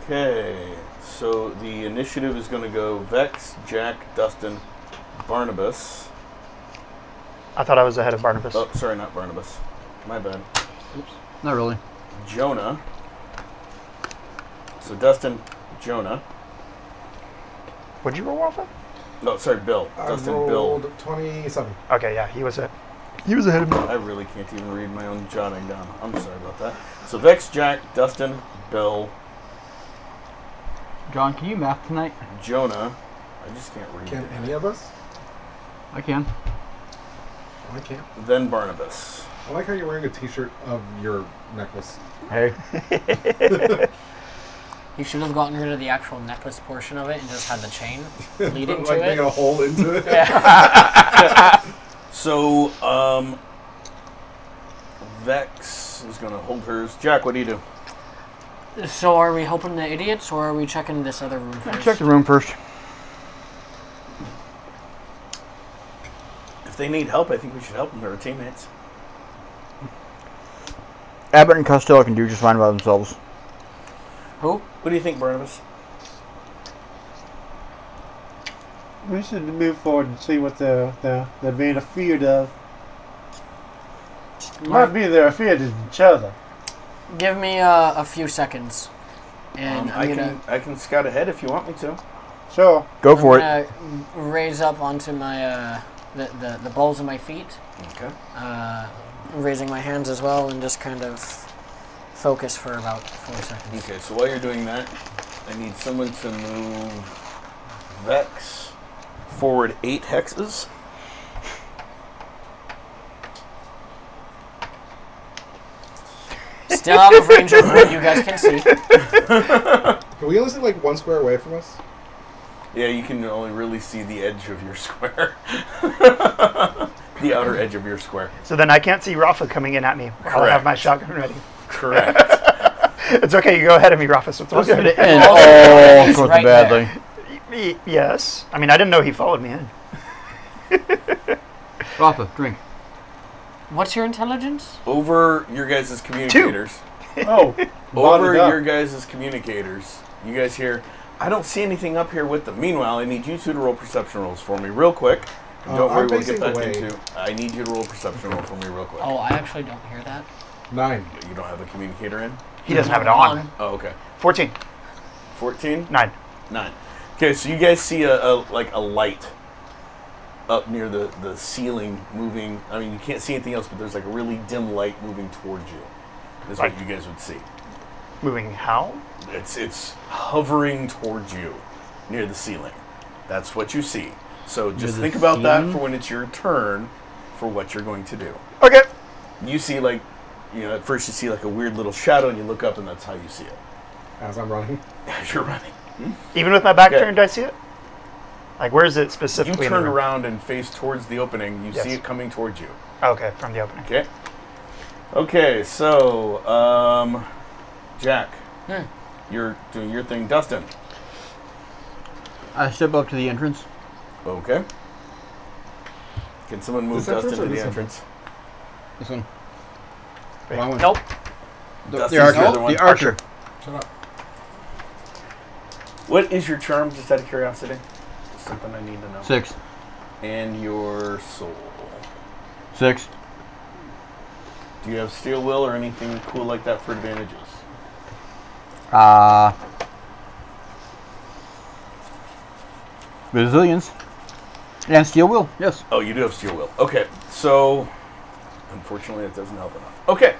Speaker 2: Okay, so the initiative is going to go Vex, Jack, Dustin, Barnabas.
Speaker 6: I thought I was ahead of Barnabas.
Speaker 2: Oh, sorry, not Barnabas. My bad.
Speaker 5: Not really.
Speaker 2: Jonah. So Dustin, Jonah.
Speaker 6: What'd you roll off of?
Speaker 2: No, sorry, Bill.
Speaker 1: I
Speaker 2: Dustin,
Speaker 1: rolled
Speaker 2: Bill.
Speaker 1: 27.
Speaker 6: Okay, yeah, he was ahead. He was ahead of me.
Speaker 2: I really can't even read my own jotting down. I'm sorry about that. So Vex, Jack, Dustin, Bill,
Speaker 5: John, can you math tonight?
Speaker 2: Jonah. I just can't read.
Speaker 1: Can any of us?
Speaker 5: I can.
Speaker 1: I can't.
Speaker 2: Then Barnabas.
Speaker 1: I like how you're wearing a t-shirt of your necklace.
Speaker 5: Hey.
Speaker 4: You should have gotten rid of the actual necklace portion of it and just had the chain leading
Speaker 1: Like
Speaker 4: to
Speaker 1: making a
Speaker 4: it.
Speaker 1: hole into it.
Speaker 2: So, Vex is going to hold hers. Jack, what do you do?
Speaker 4: So are we helping the idiots or are we checking this other room first?
Speaker 5: Check the room first.
Speaker 2: If they need help, I think we should help them. They're our teammates.
Speaker 5: Abbott and Costello can do just fine by themselves.
Speaker 4: Who?
Speaker 2: What do you think, Barnabas?
Speaker 3: We should move forward and see what they're being afeared of. Might be they're afeared of each other.
Speaker 4: Give me a few seconds. And
Speaker 2: I can scout ahead if you want me to.
Speaker 3: Sure.
Speaker 5: Go for it.
Speaker 4: I'm gonna raise up onto my the balls of my feet,
Speaker 2: Okay.
Speaker 4: raising my hands as well, and just kind of focus for about 4 seconds.
Speaker 2: Okay, so while you're doing that, I need someone to move Vex forward 8 hexes.
Speaker 4: still out of range of what you guys can see.
Speaker 1: Can we only see like 1 square away from us?
Speaker 2: Yeah, you can only really see the edge of your square. The outer edge of your square.
Speaker 6: So then I can't see Rafa coming in at me. I'll have my shotgun ready.
Speaker 2: Correct.
Speaker 6: It's okay. You go ahead of me, Rafa. So it's all good.
Speaker 5: And all
Speaker 4: He's
Speaker 5: sorts
Speaker 4: right
Speaker 5: of badly.
Speaker 6: Yes. I mean, I didn't know he followed me in.
Speaker 5: Rafa, drink.
Speaker 4: What's your intelligence?
Speaker 2: Over your guys' communicators.
Speaker 1: Oh,
Speaker 2: Over your guys' communicators. You guys hear, I don't see anything up here with them. Meanwhile, I need you two to roll perception rolls for me real quick. Don't worry, we'll get back into. I need you to roll a perception roll for me real quick.
Speaker 4: Oh, I actually don't hear that.
Speaker 1: 9.
Speaker 2: You don't have a communicator in?
Speaker 6: He doesn't have it on.
Speaker 2: Oh, okay.
Speaker 6: 14.
Speaker 2: 14?
Speaker 6: 9.
Speaker 2: 9. Okay, so you guys see a light up near the ceiling moving. I mean, you can't see anything else, but there's like a really dim light moving towards you. That's what you guys would see.
Speaker 6: Moving how?
Speaker 2: It's hovering towards you near the ceiling. That's what you see. So just think about that for when it's your turn for what you're going to do.
Speaker 6: Okay.
Speaker 2: You see at first you see like a weird little shadow and you look up and that's how you see it.
Speaker 1: As I'm running.
Speaker 2: As you're running.
Speaker 6: Even with my back turned, I see it? Like, where is it specifically?
Speaker 2: You turn around and face towards the opening. You see it coming towards you.
Speaker 6: Okay, from the opening.
Speaker 2: Okay. Okay, so, Jack, you're doing your thing. Dustin.
Speaker 5: I step up to the entrance.
Speaker 2: Okay. Can someone move
Speaker 1: This
Speaker 2: Dustin to the
Speaker 1: entrance
Speaker 2: entrance?
Speaker 5: This one.
Speaker 4: Nope.
Speaker 2: Dustin's
Speaker 5: The archer.
Speaker 2: the other one.
Speaker 5: The archer.
Speaker 1: Shut up.
Speaker 2: What is your charm, just out of curiosity? Just something I need to know.
Speaker 5: 6.
Speaker 2: And your soul.
Speaker 5: 6.
Speaker 2: Do you have steel will or anything cool like that for advantages?
Speaker 5: Resilience. And steel will, yes.
Speaker 2: Oh, you do have steel will. Okay, so unfortunately that doesn't help enough. Okay,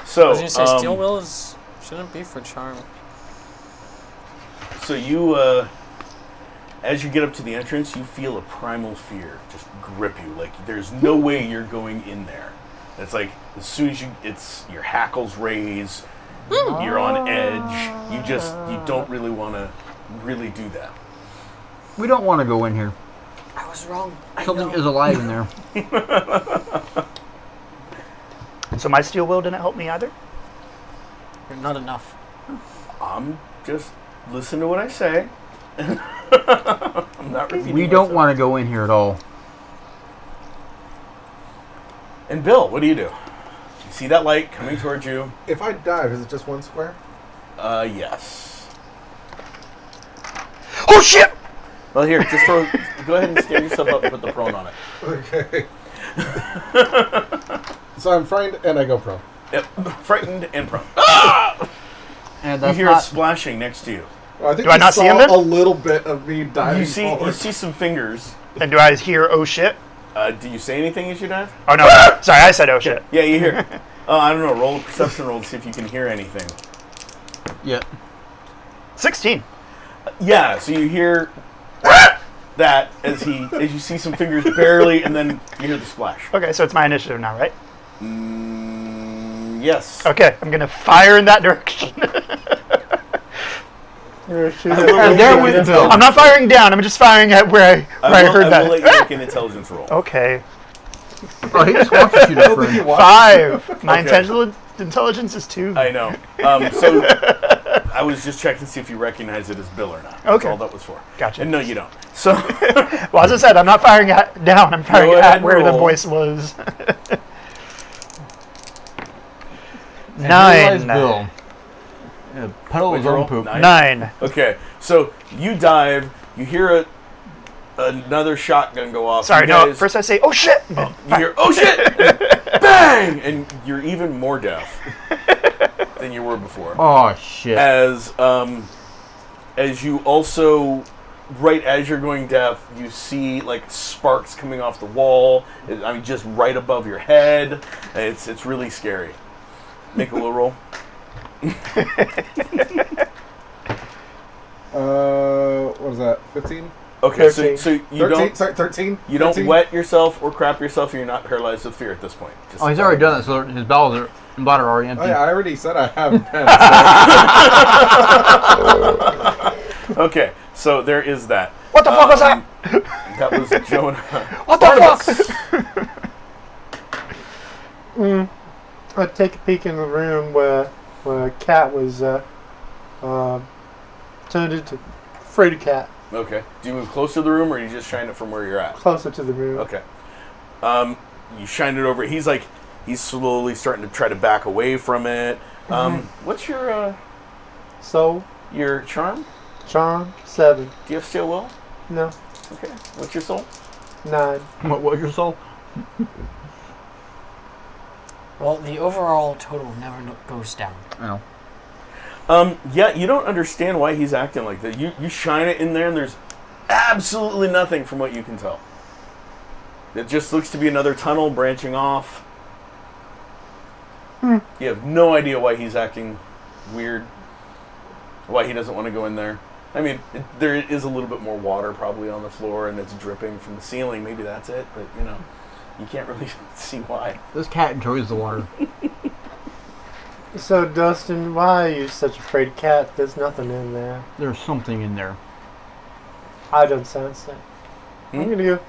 Speaker 2: so
Speaker 4: I was gonna say steel will shouldn't be for charm.
Speaker 2: So you, as you get up to the entrance, you feel a primal fear just grip you. Like there's no way you're going in there. It's like as soon as your hackles raise, you're on edge. You don't really want to really do that.
Speaker 5: We don't want to go in here.
Speaker 4: I was wrong.
Speaker 5: Something is alive in there.
Speaker 6: So my steel will didn't help me either?
Speaker 4: You're not enough.
Speaker 2: Just listen to what I say. I'm not repeating
Speaker 5: We don't
Speaker 2: myself.
Speaker 5: want to go in here at all.
Speaker 2: And Bill, what do? You see that light coming towards you?
Speaker 1: If I dive, is it just 1 square?
Speaker 2: Yes.
Speaker 6: Oh, shit!
Speaker 2: Well, here, just go ahead and stand yourself up and put the prone on it.
Speaker 1: Okay. So I'm frightened and I go prone.
Speaker 2: Yep, frightened and prone.
Speaker 5: And
Speaker 2: You
Speaker 5: that's
Speaker 2: hear it
Speaker 5: not...
Speaker 2: splashing next to you.
Speaker 1: Well, I think
Speaker 6: Do I not see him then?
Speaker 1: a little bit of me diving
Speaker 2: You
Speaker 1: forward.
Speaker 2: see some fingers.
Speaker 6: And do I hear, oh, shit?
Speaker 2: Do you say anything as you dive?
Speaker 6: Oh, no. Sorry, I said, oh, shit.
Speaker 2: Yeah, you hear. I don't know. Roll a perception roll to see if you can hear anything.
Speaker 5: Yeah.
Speaker 6: 16.
Speaker 2: Yeah, so you hear that as you see some fingers barely, and then you hear the splash.
Speaker 6: Okay, so it's my initiative now, right?
Speaker 2: Yes.
Speaker 6: Okay, I'm going to fire in that direction.
Speaker 5: And there went Bill.
Speaker 6: I'm not firing down. I'm just firing at where I heard
Speaker 2: I will let
Speaker 6: that.
Speaker 2: you make an intelligence roll.
Speaker 6: Okay.
Speaker 5: Oh, he just wants to shoot his friend.
Speaker 6: 5. My
Speaker 2: Okay.
Speaker 6: intelligence is 2.
Speaker 2: I know. So I was just checking to see if you recognize it as Bill or not. That's
Speaker 6: Okay.
Speaker 2: all that was for.
Speaker 6: Gotcha.
Speaker 2: And no, you don't. So
Speaker 6: Well, as I said, I'm not firing down. I'm firing
Speaker 2: Go ahead
Speaker 6: at
Speaker 2: and
Speaker 6: where the
Speaker 2: roll.
Speaker 6: voice was.
Speaker 5: And here lies
Speaker 6: 9.
Speaker 5: Bill. Pedal
Speaker 2: What'd
Speaker 5: his
Speaker 2: you
Speaker 5: own
Speaker 2: roll?
Speaker 5: poop.
Speaker 6: 9.
Speaker 2: okay, so you dive. You hear another shotgun go off.
Speaker 6: Sorry,
Speaker 2: You
Speaker 6: no.
Speaker 2: guys-
Speaker 6: First I say, oh, shit.
Speaker 2: You hear, oh shit! And bang! And you're even more deaf than you were before.
Speaker 5: Oh, shit.
Speaker 2: As you also, right as you're going deaf, you see like sparks coming off the wall. I mean, just right above your head. It's really scary. Make a little roll.
Speaker 1: What is that? 15?
Speaker 2: Okay,
Speaker 3: 13.
Speaker 2: so you
Speaker 1: 13?
Speaker 2: don't
Speaker 1: Sorry, 13?
Speaker 2: you don't
Speaker 1: 13?
Speaker 2: wet yourself or crap yourself, and you're not paralyzed with fear at this point. Just
Speaker 5: Oh, he's already done it, so his bowels and bladder are already empty.
Speaker 1: Oh, yeah, I already said I have pens.
Speaker 2: Okay, so there is that.
Speaker 6: What the fuck was that?
Speaker 2: That was Jonah.
Speaker 6: What the fuck?
Speaker 3: I take a peek in the room where Cat was turned into Fraidy Cat,
Speaker 2: Okay. Do you move closer to the room, or you just shine it from where you're at?
Speaker 3: closer to the room.
Speaker 2: Okay. You shine it over. He's slowly starting to try to back away from it. What's your charm?
Speaker 3: Charm 7.
Speaker 2: Do you have steel will?
Speaker 3: No,
Speaker 2: Okay. What's your soul?
Speaker 3: 9.
Speaker 5: What was your soul?
Speaker 4: Well, the overall total never goes down.
Speaker 5: Oh.
Speaker 2: Yeah, you don't understand why he's acting like that. You shine it in there, and there's absolutely nothing from what you can tell. It just looks to be another tunnel branching off. You have no idea why he's acting weird. Why he doesn't want to go in there. I mean, there is a little bit more water probably on the floor, and it's dripping from the ceiling. Maybe that's it, but you can't really see why.
Speaker 5: This cat enjoys the water.
Speaker 3: So, Dustin, why are you such a Fraidy Cat? There's nothing in there.
Speaker 5: There's something in there.
Speaker 3: I don't sense it. I'm gonna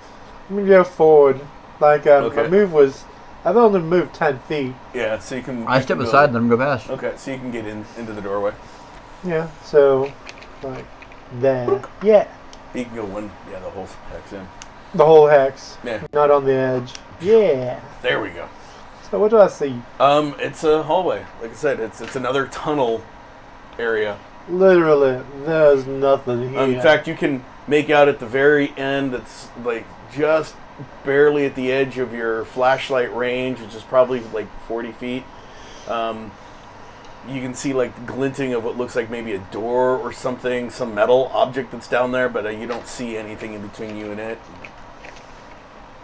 Speaker 3: go forward. Like
Speaker 2: Okay.
Speaker 3: my move was, I've only moved 10 feet.
Speaker 2: Yeah, so you can.
Speaker 5: I
Speaker 2: you
Speaker 5: step
Speaker 2: can go-
Speaker 5: aside, let him go past.
Speaker 2: Okay, so you can get into the doorway.
Speaker 3: Yeah. So, like there. Yeah.
Speaker 2: You can go the whole hex in.
Speaker 3: The whole hex.
Speaker 2: Yeah,
Speaker 3: Not on the edge. Yeah.
Speaker 2: there we go.
Speaker 3: So what do I see?
Speaker 2: It's a hallway. Like I said, it's another tunnel area.
Speaker 3: Literally, there's nothing here.
Speaker 2: In fact, you can make out at the very end. It's like just barely at the edge of your flashlight range, which is probably like 40 feet. You can see like the glinting of what looks like maybe a door or something, some metal object that's down there, but you don't see anything in between you and it.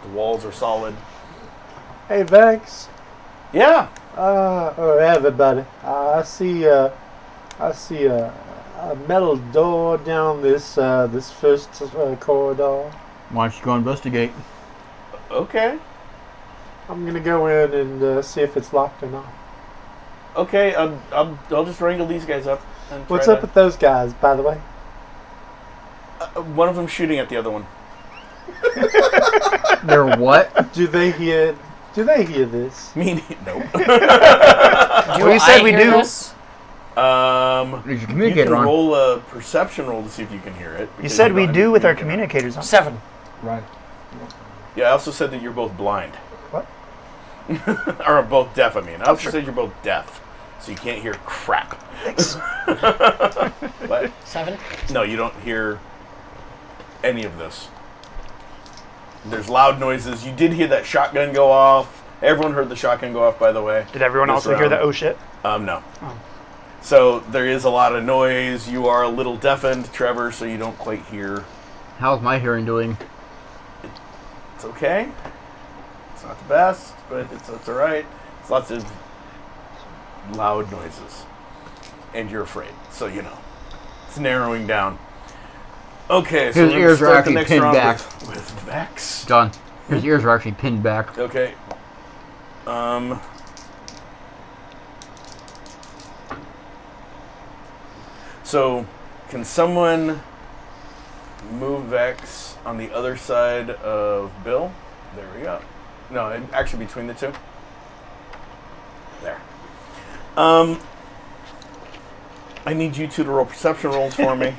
Speaker 2: The walls are solid.
Speaker 3: Hey, Vex.
Speaker 2: Yeah.
Speaker 3: Everybody. I see a metal door down this first corridor.
Speaker 5: Why don't you go investigate?
Speaker 2: Okay.
Speaker 3: I'm gonna go in and see if it's locked or not.
Speaker 2: Okay. I'll just wrangle these guys up. And
Speaker 3: What's
Speaker 2: try
Speaker 3: up with those guys, by the way?
Speaker 2: one of them shooting at the other one.
Speaker 5: They're what?
Speaker 3: Do they hear this?
Speaker 2: Me, nope.
Speaker 6: We said we do.
Speaker 4: This?
Speaker 5: Did you
Speaker 2: You
Speaker 5: communicate
Speaker 2: can
Speaker 5: wrong?
Speaker 2: roll a perception roll to see if you can hear it.
Speaker 6: You
Speaker 2: because
Speaker 6: said
Speaker 2: don't
Speaker 6: we
Speaker 2: have
Speaker 6: do
Speaker 2: your
Speaker 6: with our
Speaker 2: communicator.
Speaker 6: communicators on.
Speaker 4: 7.
Speaker 1: Right.
Speaker 2: Yeah, I also said that you're both blind.
Speaker 6: What?
Speaker 2: Or both deaf, I mean. I also said you're both deaf, so you can't hear crap.
Speaker 6: Thanks.
Speaker 2: What?
Speaker 4: 7?
Speaker 2: No, you don't hear any of this. There's loud noises. You did hear that shotgun go off. Everyone heard the shotgun go off, by the way.
Speaker 6: Did everyone
Speaker 2: This
Speaker 6: also hear the
Speaker 2: round.
Speaker 6: oh shit?
Speaker 2: No. So there is a lot of noise. You are a little deafened, Trevor, so you don't quite hear.
Speaker 5: How's my hearing doing?
Speaker 2: It's okay. It's not the best, but it's all right. It's lots of loud noises. And you're afraid, so it's narrowing down. Okay, so
Speaker 5: His
Speaker 2: let's
Speaker 5: ears are
Speaker 2: start the
Speaker 5: actually
Speaker 2: next
Speaker 5: pinned
Speaker 2: round
Speaker 5: back.
Speaker 2: with Vex.
Speaker 5: John, his ears are actually pinned back.
Speaker 2: Okay. So, can someone move Vex on the other side of Bill? There we go. No, actually between the two. There. I need you two to roll perception rolls for me.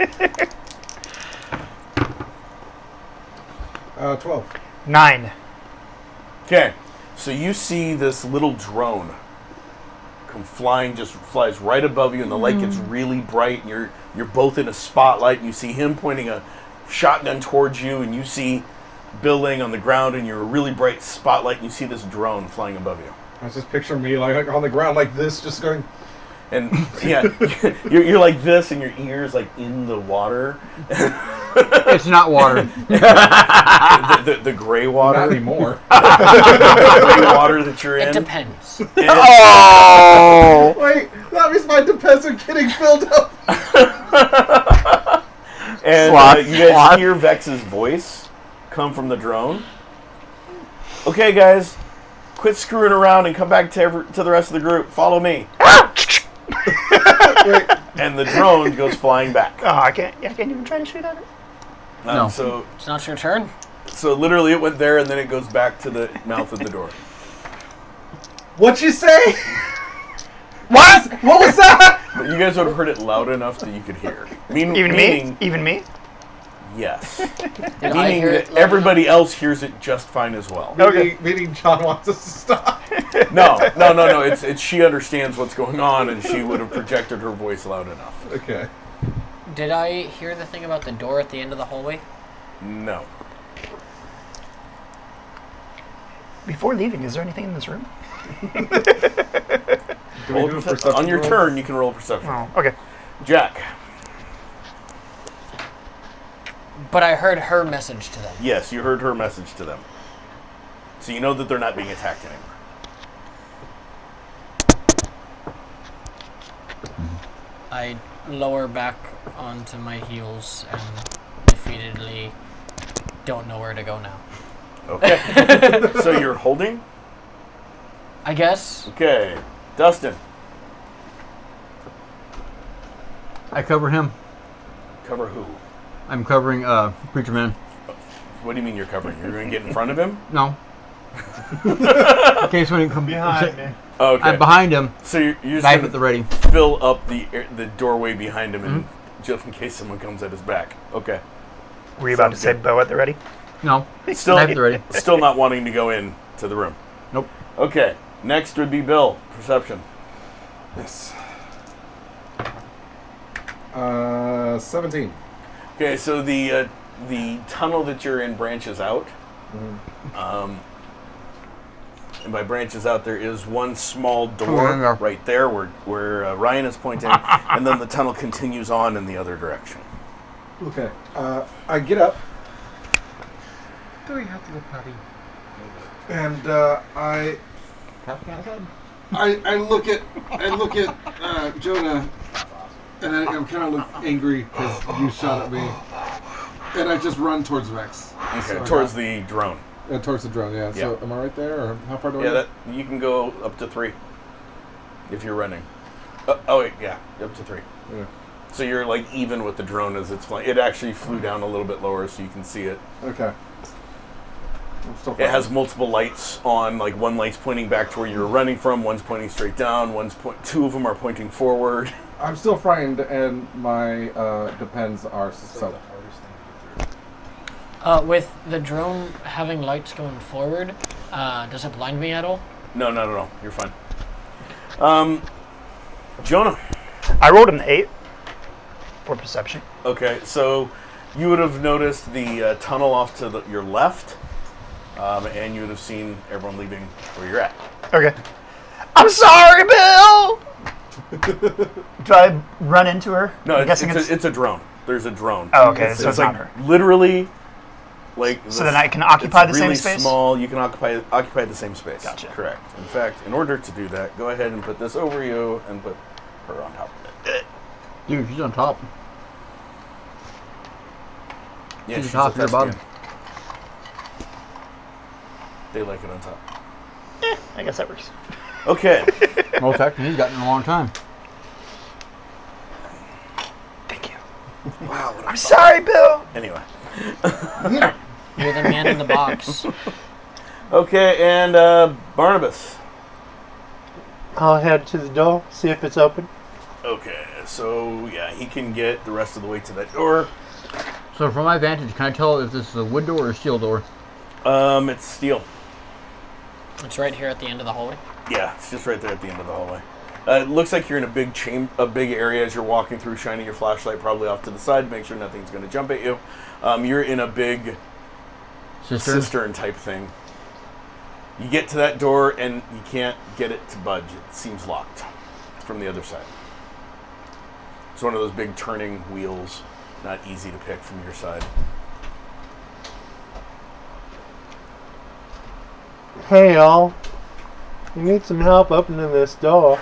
Speaker 1: 12.
Speaker 6: 9.
Speaker 2: Okay, so you see this little drone come flying, just flies right above you, and the light gets really bright, and you're both in a spotlight, and you see him pointing a shotgun towards you, and you see Bill laying on the ground, and you're a really bright spotlight, and you see this drone flying above you.
Speaker 1: I was just picturing me like on the ground like this, just going.
Speaker 2: And yeah, you're like this, and your ears like in the water.
Speaker 5: It's not water.
Speaker 2: the gray water.
Speaker 1: Not anymore.
Speaker 2: The gray water that you're in.
Speaker 4: It depends.
Speaker 1: Wait, that means my depends on getting filled up.
Speaker 2: And you guys hear Vex's voice come from the drone. Okay, guys, quit screwing around and come back to the rest of the group. Follow me. And the drone goes flying back.
Speaker 6: Oh, I can't even try to shoot at it.
Speaker 5: No.
Speaker 2: So
Speaker 4: It's not your turn.
Speaker 2: So literally it went there and then it goes back to the mouth of the door.
Speaker 1: What'd you say? What? What was that?
Speaker 2: But you guys would have heard it loud enough that you could hear.
Speaker 6: Even me? Even me?
Speaker 2: Yes.
Speaker 4: Did I
Speaker 2: Meaning
Speaker 4: hear
Speaker 2: that
Speaker 4: it loud
Speaker 2: everybody else hears it just fine as well.
Speaker 6: Okay.
Speaker 1: Meaning John wants us to stop.
Speaker 2: No. It's she understands what's going on and she would have projected her voice loud enough.
Speaker 1: Okay.
Speaker 4: Did I hear the thing about the door at the end of the hallway?
Speaker 2: No.
Speaker 6: Before leaving, is there anything in this room?
Speaker 2: On your turn, you can roll perception.
Speaker 6: Oh, okay.
Speaker 2: Jack.
Speaker 4: But I heard her message to them.
Speaker 2: Yes, you heard her message to them. So you know that they're not being attacked anymore.
Speaker 4: I lower back onto my heels and defeatedly don't know where to go now.
Speaker 2: Okay. So you're holding?
Speaker 4: I guess.
Speaker 2: Okay. Dustin.
Speaker 5: I cover him.
Speaker 2: Cover who?
Speaker 5: I'm covering Preacher Man.
Speaker 2: What do you mean you're covering? You're going to get in front of him?
Speaker 5: No. In case when he comes
Speaker 6: Behind me.
Speaker 2: Okay.
Speaker 5: I'm behind him.
Speaker 2: So you're just
Speaker 5: Knife
Speaker 2: gonna
Speaker 5: at the ready.
Speaker 2: fill up the doorway behind him, and just in case someone comes at his back. Okay.
Speaker 6: Were you about to say
Speaker 2: good.
Speaker 6: bow at the ready?
Speaker 5: No.
Speaker 2: Still,
Speaker 5: Knife at the ready.
Speaker 2: still not wanting to go in to the room.
Speaker 5: Nope.
Speaker 2: Okay. Next would be Bill. Perception.
Speaker 1: Yes. 17.
Speaker 2: Okay, so the tunnel that you're in branches out. And by branches out, there is one small door right there where Ryan is pointing, and then the tunnel continues on in the other direction.
Speaker 1: Okay. I get up.
Speaker 5: Do we have to go potty?
Speaker 1: And I look at Jonah, and I'm kind of look angry because you shot at me, and I just run towards Vex.
Speaker 2: Okay,
Speaker 1: So
Speaker 2: towards the drone.
Speaker 1: towards the drone. Yeah. So am I right there, or how far do I?
Speaker 2: Yeah,
Speaker 1: go?
Speaker 2: you can go up to 3 if you're running. Up to 3.
Speaker 1: Yeah.
Speaker 2: So you're like even with the drone as it's flying. It actually flew down a little bit lower, so you can see it.
Speaker 1: Okay. I'm still
Speaker 2: It has multiple lights on. Like one light's pointing back to where you were running from. One's pointing straight down. Two of them are pointing forward.
Speaker 1: I'm still frightened, and my depends are so.
Speaker 4: With the drone having lights going forward, does it blind me at all?
Speaker 2: No, not at all. You're fine. Jonah.
Speaker 6: I rolled an 8 for perception.
Speaker 2: Okay, so you would have noticed the tunnel off to your left, and you would have seen everyone leaving where you're at.
Speaker 6: Okay. I'm sorry, Bill! Do I run into her?
Speaker 2: No,
Speaker 6: I'm guessing
Speaker 2: it's a drone. There's a drone.
Speaker 6: Oh, okay, so it's not
Speaker 2: like
Speaker 6: her.
Speaker 2: literally, like.
Speaker 6: So then I can occupy
Speaker 2: it's
Speaker 6: the same
Speaker 2: really
Speaker 6: space?
Speaker 2: small. You can occupy the same space.
Speaker 6: Gotcha.
Speaker 2: Correct. In fact, in order to do that, go ahead and put this over you and put her on top of it.
Speaker 5: Dude, she's on top.
Speaker 2: Yeah,
Speaker 5: She's
Speaker 2: she's
Speaker 5: top,
Speaker 2: a
Speaker 5: you're bottom.
Speaker 2: thespian. They like it on top.
Speaker 6: I guess that works.
Speaker 2: Okay.
Speaker 5: Well, technically, he's gotten in a long time.
Speaker 6: Thank you.
Speaker 2: Wow. What
Speaker 6: I'm sorry, Bill!
Speaker 2: Anyway.
Speaker 4: You're the man in the box.
Speaker 2: Okay, and Barnabas.
Speaker 3: I'll head to the door, see if it's open.
Speaker 2: Okay, so yeah, he can get the rest of the way to that door.
Speaker 5: So from my vantage, can I tell if this is a wood door or a steel door?
Speaker 2: It's steel.
Speaker 4: It's right here at the end of the hallway.
Speaker 2: Yeah, it's just right there at the end of the hallway. It looks like you're in a big area as you're walking through, shining your flashlight probably off to the side, make sure nothing's going to jump at you. You're in a big cistern type thing. You get to that door and you can't get it to budge. It seems locked from the other side. It's one of those big turning wheels, not easy to pick from your side.
Speaker 3: Hey y'all, you need some help opening this door.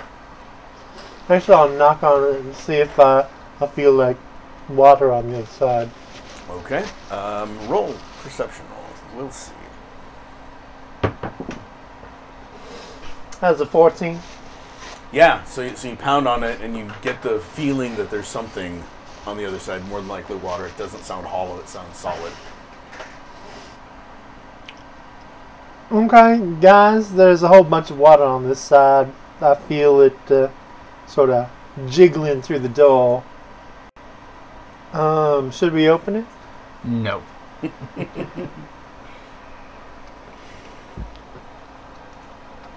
Speaker 3: Actually, I'll knock on it and see if I feel like water on the other side.
Speaker 2: Okay. Roll perception roll. We'll see.
Speaker 3: That's a 14.
Speaker 2: Yeah, so you pound on it and you get the feeling that there's something on the other side, more than likely water. It doesn't sound hollow, it sounds solid.
Speaker 3: Okay, guys, there's a whole bunch of water on this side. I feel it sort of jiggling through the door. Should we open it?
Speaker 5: No.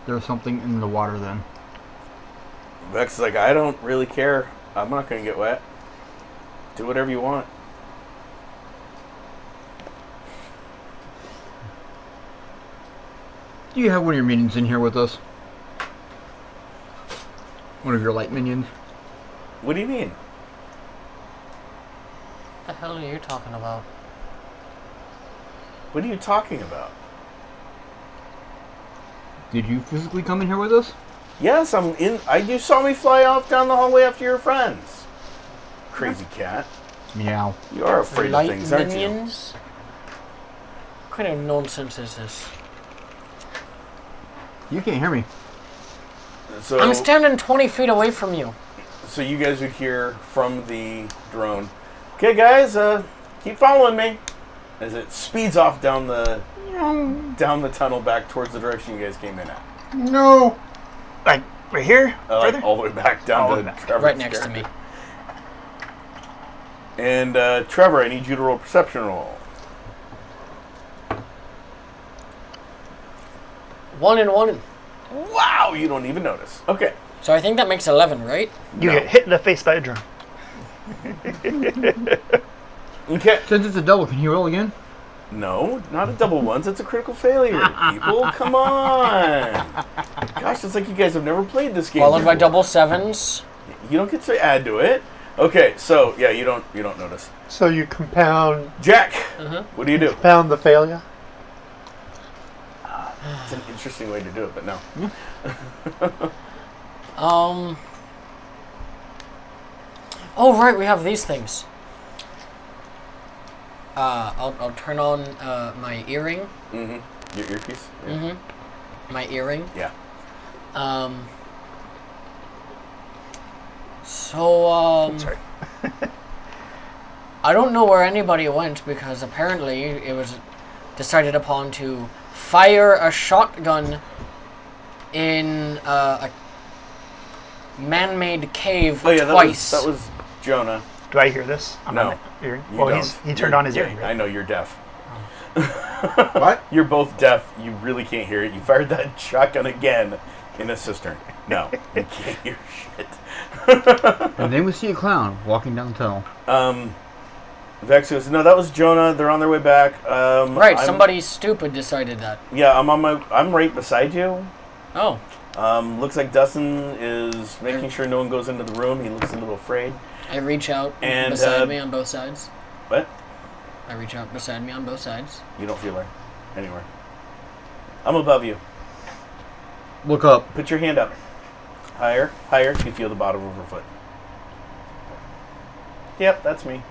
Speaker 5: There's something in the water then.
Speaker 2: Vex is like, I don't really care. I'm not going to get wet. Do whatever you want.
Speaker 5: Do you have one of your minions in here with us? One of your light minions?
Speaker 2: What do you mean?
Speaker 4: What the hell are you talking about?
Speaker 2: What are you talking about?
Speaker 5: Did you physically come in here with us?
Speaker 2: Yes, I'm in. You saw me fly off down the hallway after your friends. Crazy cat.
Speaker 5: Meow.
Speaker 2: You are afraid of things, aren't you?
Speaker 4: Minions? What kind of nonsense is this?
Speaker 5: You can't hear me.
Speaker 2: So,
Speaker 4: I'm standing 20 feet away from you.
Speaker 2: So you guys would hear from the drone, okay guys, keep following me, as it speeds off down the tunnel back towards the direction you guys came in at.
Speaker 6: No. Like, right here?
Speaker 2: Like
Speaker 6: Further?
Speaker 2: all the way back down
Speaker 6: All
Speaker 2: to
Speaker 6: the way back.
Speaker 2: Trevor's
Speaker 4: Right next to
Speaker 2: character.
Speaker 4: me.
Speaker 2: And Trevor, I need you to roll a perception roll.
Speaker 4: 1 and 1.
Speaker 2: Wow, you don't even notice. Okay.
Speaker 4: So I think that makes 11, right?
Speaker 6: You
Speaker 2: No.
Speaker 6: get hit in the face by a drone.
Speaker 2: Okay.
Speaker 5: Since it's a double, can you roll again?
Speaker 2: No, not a double ones. It's a critical failure. People, come on. Gosh, it's like you guys have never played this game
Speaker 4: Followed by
Speaker 2: before.
Speaker 4: double 7s.
Speaker 2: You don't get to add to it. Okay, so yeah, you don't notice.
Speaker 3: So you compound
Speaker 2: Jack, what do you do?
Speaker 3: the failure.
Speaker 2: It's an interesting way to do it, but no.
Speaker 4: Oh, right, we have these things. I'll turn on my earring.
Speaker 2: Mm-hmm. Your earpiece? Yeah.
Speaker 4: Mm-hmm. My earring.
Speaker 2: Yeah.
Speaker 6: Sorry.
Speaker 4: I don't know where anybody went because apparently it was decided upon to fire a shotgun in a man-made cave
Speaker 2: Oh yeah,
Speaker 4: twice.
Speaker 2: that was Jonah.
Speaker 6: Do I hear this? I'm
Speaker 2: No.
Speaker 6: on the earring.
Speaker 2: You
Speaker 6: Well,
Speaker 2: don't.
Speaker 6: he turned on his
Speaker 2: Yeah,
Speaker 6: earring.
Speaker 2: I know you're deaf.
Speaker 1: What?
Speaker 2: You're both deaf. You really can't hear it. You fired that shotgun again in a cistern. No, you can't hear shit.
Speaker 5: And then we see a clown walking down the tunnel.
Speaker 2: Vex goes, no, that was Jonah. They're on their way back.
Speaker 4: Right, somebody stupid decided that.
Speaker 2: Yeah, I'm right beside you.
Speaker 4: Oh.
Speaker 2: Looks like Dustin is making sure no one goes into the room. He looks a little afraid.
Speaker 4: I reach out
Speaker 2: And,
Speaker 4: beside me on both sides.
Speaker 2: What?
Speaker 4: I reach out beside me on both sides.
Speaker 2: You don't feel like anywhere. I'm above you.
Speaker 5: Look up.
Speaker 2: Put your hand up. Higher, higher. You feel the bottom of her foot. Yep, that's me.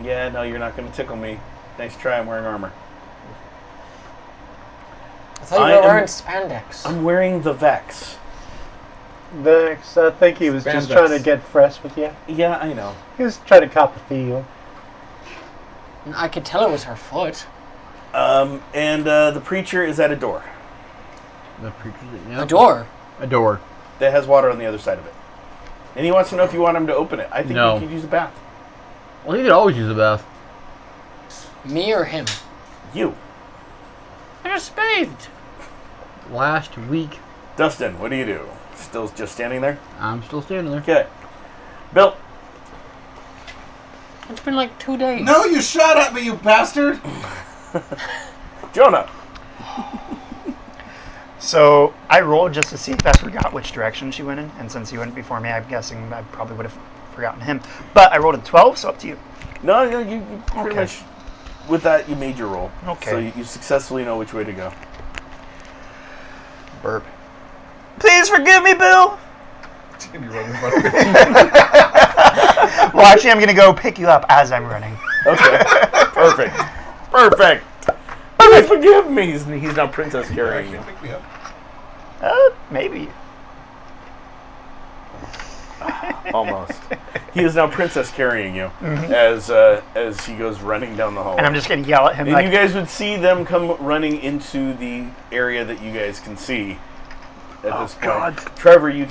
Speaker 2: Yeah, no, you're not going to tickle me. Nice try. I'm wearing armor.
Speaker 4: I thought you were wearing spandex.
Speaker 2: I'm wearing the Vex.
Speaker 3: Vex, I think he was just
Speaker 1: Spandex.
Speaker 3: trying to get fresh with you.
Speaker 2: Yeah, I know.
Speaker 3: He was trying to cop a feel.
Speaker 4: I could tell it was her foot.
Speaker 2: And the preacher is at a door
Speaker 5: The preacher's
Speaker 4: A door.
Speaker 5: A door.
Speaker 2: that has water on the other side of it. And he wants to know if you want him to open it. I think
Speaker 5: No.
Speaker 2: you could use a bath.
Speaker 5: Well, he could always use a bath.
Speaker 4: Me or him?
Speaker 2: You.
Speaker 4: I just bathed.
Speaker 5: Last week,
Speaker 2: Dustin, what do you do? Still just standing there?
Speaker 5: I'm still standing there.
Speaker 2: Okay. Bill.
Speaker 4: It's been like 2 days.
Speaker 1: No, you shot at me, you bastard!
Speaker 2: Jonah.
Speaker 6: So I rolled just to see if I forgot which direction she went in, and since he went before me, I'm guessing I probably would have forgotten him. But I rolled a 12, so up to you.
Speaker 2: No, you pretty
Speaker 6: Okay.
Speaker 2: much, with that, you made your roll.
Speaker 6: Okay.
Speaker 2: So you successfully know which way to go.
Speaker 6: Burp. Please forgive me, Bill. Well, actually, I'm gonna go pick you up as I'm running.
Speaker 2: Okay. Perfect. Perfect. Please forgive me. He's now princess carrying you.
Speaker 1: Pick me up.
Speaker 6: Maybe.
Speaker 2: Almost. He is now princess carrying you as he goes running down the hallway.
Speaker 6: And I'm just gonna yell at him
Speaker 2: And
Speaker 6: like,
Speaker 2: you guys would see them come running into the area that you guys can see at this point.
Speaker 6: God.
Speaker 2: Trevor, you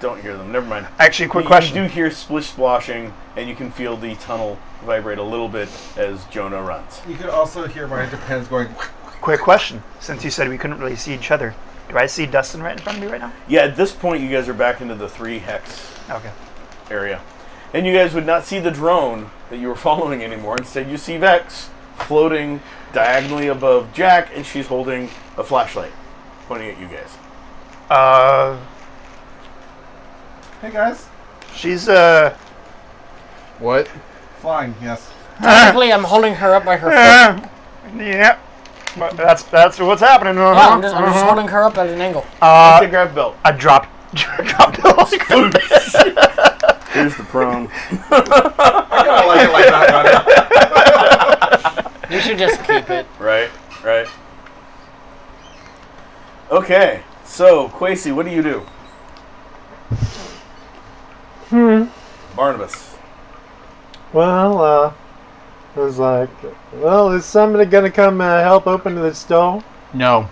Speaker 2: don't hear them. Never mind.
Speaker 6: Actually, quick
Speaker 2: You
Speaker 6: question.
Speaker 2: do hear splish splashing, and you can feel the tunnel vibrate a little bit as Jonah runs.
Speaker 1: You could also hear my depends going.
Speaker 6: Quick question. Since you said we couldn't really see each other, do I see Dustin right in front of me right now?
Speaker 2: Yeah, at this point, you guys are back into the 3 hex
Speaker 6: Okay.
Speaker 2: area. And you guys would not see the drone that you were following anymore. Instead, you see Vex floating diagonally above Jack, and she's holding a flashlight pointing at you guys.
Speaker 1: Hey guys.
Speaker 6: She's
Speaker 5: What?
Speaker 1: Flying. Yes.
Speaker 4: Technically, I'm holding her up by her foot.
Speaker 6: yeah. But that's what's happening.
Speaker 4: Yeah, I'm just holding her up at an angle.
Speaker 2: Take the grab belt.
Speaker 6: I dropped Bill.
Speaker 2: Here's the prone.
Speaker 1: I kind of like it like that, buddy.
Speaker 4: You should just keep it.
Speaker 2: Right. Okay, so Quasi, what do you do? Barnabas.
Speaker 3: Well, I was like, well, is somebody gonna come help open this door?
Speaker 5: No.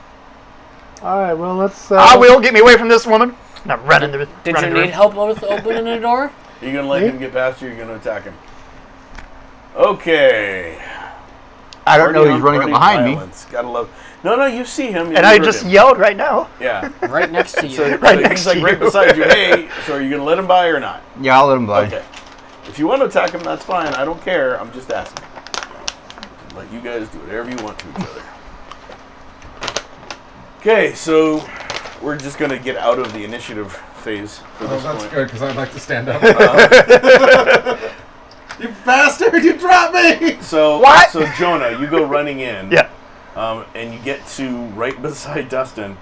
Speaker 3: All right, well, let's.
Speaker 6: I will get me away from this woman. Not running the.
Speaker 4: Did
Speaker 6: running
Speaker 4: you
Speaker 6: the
Speaker 4: need
Speaker 6: room.
Speaker 4: help with opening the door?
Speaker 2: Are you going to let him get past you, or are you going to attack him? Okay.
Speaker 5: I don't know he's running up behind me.
Speaker 2: Gotta love. No, you see him. You
Speaker 6: And I
Speaker 2: heard
Speaker 6: just
Speaker 2: him.
Speaker 6: yelled right now.
Speaker 2: Yeah.
Speaker 4: Right next to you.
Speaker 2: So,
Speaker 6: Right
Speaker 2: so
Speaker 6: next
Speaker 2: he's like
Speaker 6: to
Speaker 2: right
Speaker 6: you.
Speaker 2: beside you. Hey, so are you going to let him by or not?
Speaker 5: Yeah, I'll let him by.
Speaker 2: Okay. If you want to attack him, that's fine. I don't care. I'm just asking. Let you guys do whatever you want to each other. Okay, so we're just going to get out of the initiative phase for
Speaker 1: Oh,
Speaker 2: this
Speaker 1: that's
Speaker 2: point.
Speaker 1: good because I'd like to stand up. You bastard! You dropped me.
Speaker 2: So,
Speaker 6: What?
Speaker 2: So Jonah, you go running in.
Speaker 6: Yeah.
Speaker 2: And you get to right beside Dustin,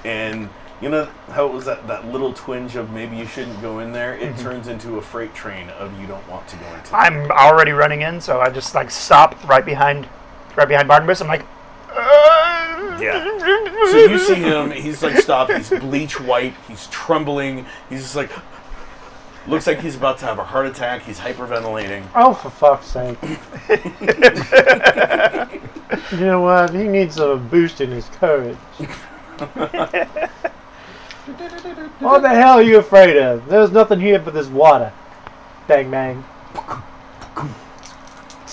Speaker 2: and you know how it was that little twinge of maybe you shouldn't go in there? It turns into a freight train of you don't want to go into.
Speaker 6: I'm already running in, so I just like stop right behind Barnabas. I'm like,
Speaker 2: Yeah. So you see him, he's like stopped, he's bleach white, he's trembling, he's just like, looks like he's about to have a heart attack, he's hyperventilating.
Speaker 3: Oh, for fuck's sake! You know what? He needs a boost in his courage. What the hell are you afraid of? There's nothing here but this water. Bang bang.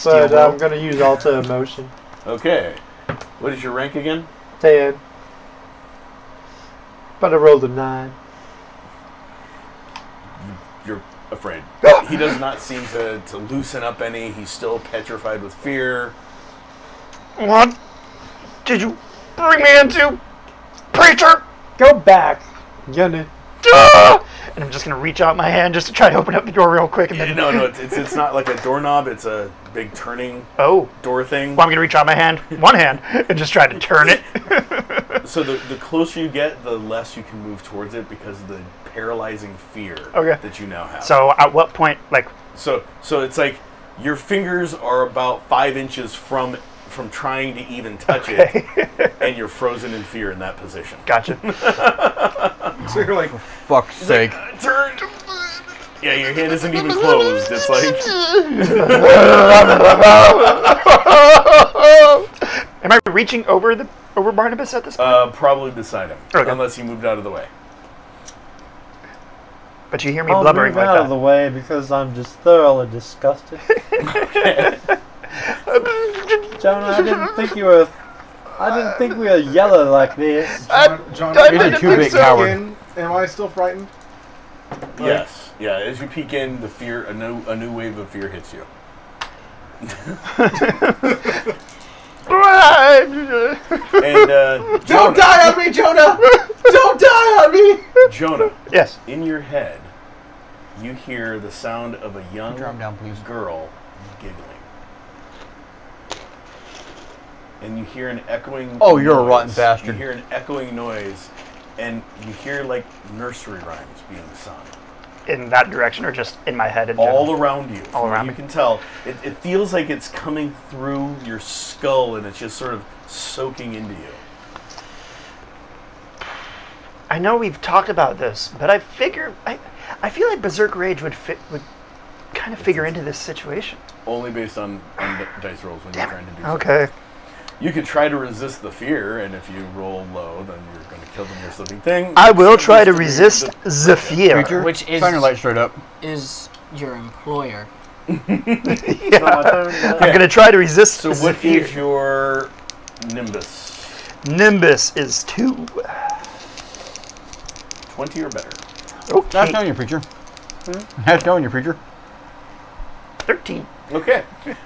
Speaker 3: But I'm gonna use alter emotion.
Speaker 2: Okay. What is your rank again?
Speaker 3: 10. But I rolled a 9.
Speaker 2: You're afraid. He does not seem to loosen up any, he's still petrified with fear.
Speaker 6: what did you bring me into, preacher?
Speaker 3: Go back. Gonna.
Speaker 6: And I'm just gonna reach out my hand just to try to open up the door real quick, and then
Speaker 2: No, it's not like a doorknob, it's a big turning
Speaker 6: oh,
Speaker 2: door thing.
Speaker 6: well, I'm gonna reach out my hand, one hand, and just try to turn it.
Speaker 2: So the closer you get, the less you can move towards it because of the paralyzing fear
Speaker 6: Okay.
Speaker 2: that you now have.
Speaker 6: So at what point, like,
Speaker 2: So it's like your fingers are about 5 inches from trying to even touch it, and you're frozen in fear in that position.
Speaker 6: gotcha.
Speaker 1: So you're like,
Speaker 5: Fuck's sake.
Speaker 2: Turn. Yeah, your hand isn't even closed. It's like
Speaker 6: Am I reaching over Barnabas at this point?
Speaker 2: probably beside him,
Speaker 6: Okay.
Speaker 2: unless he moved out of the way.
Speaker 6: But you hear me
Speaker 3: I'll
Speaker 6: blubbering
Speaker 3: move
Speaker 6: like
Speaker 3: out of the
Speaker 6: that.
Speaker 3: way because I'm just thoroughly disgusted. Jonah, I didn't think we were yellow like this.
Speaker 1: John,
Speaker 5: You're the two-bit coward.
Speaker 1: Am I still frightened?
Speaker 2: Yes. Yeah. As you peek in, the fear, a new wave of fear hits you. And
Speaker 1: Don't die on me, Jonah! Don't die on me!
Speaker 2: Jonah,
Speaker 6: Yes.
Speaker 2: in your head, you hear the sound of a young
Speaker 5: Drop down, please.
Speaker 2: girl giggling. And you hear an echoing
Speaker 5: Oh, you're a
Speaker 2: noise.
Speaker 5: rotten bastard.
Speaker 2: You hear an echoing noise, and you hear like nursery rhymes being sung.
Speaker 6: in that direction, or just in my head in general?
Speaker 2: All around you.
Speaker 6: All around
Speaker 2: You
Speaker 6: me.
Speaker 2: can tell. It feels like it's coming through your skull, and it's just sort of soaking into you.
Speaker 6: I know we've talked about this, but I feel like Berserk Rage would kind of figure into this situation.
Speaker 2: Only based on dice rolls when you're trying to do something.
Speaker 6: Okay.
Speaker 2: You could try to resist the fear, and if you roll low, then you're going to kill the nearest living thing.
Speaker 6: I will try to resist the fear.
Speaker 5: Creature,
Speaker 4: Which is-
Speaker 5: shine your light straight up.
Speaker 4: Is your employer.
Speaker 6: I'm going to try to resist
Speaker 2: So
Speaker 6: the
Speaker 2: what
Speaker 6: fear.
Speaker 2: is your Nimbus?
Speaker 6: Nimbus is 2.
Speaker 2: 20 or better.
Speaker 6: Okay.
Speaker 5: That's knowing your preacher. That's knowing your preacher.
Speaker 6: 13.
Speaker 2: Okay.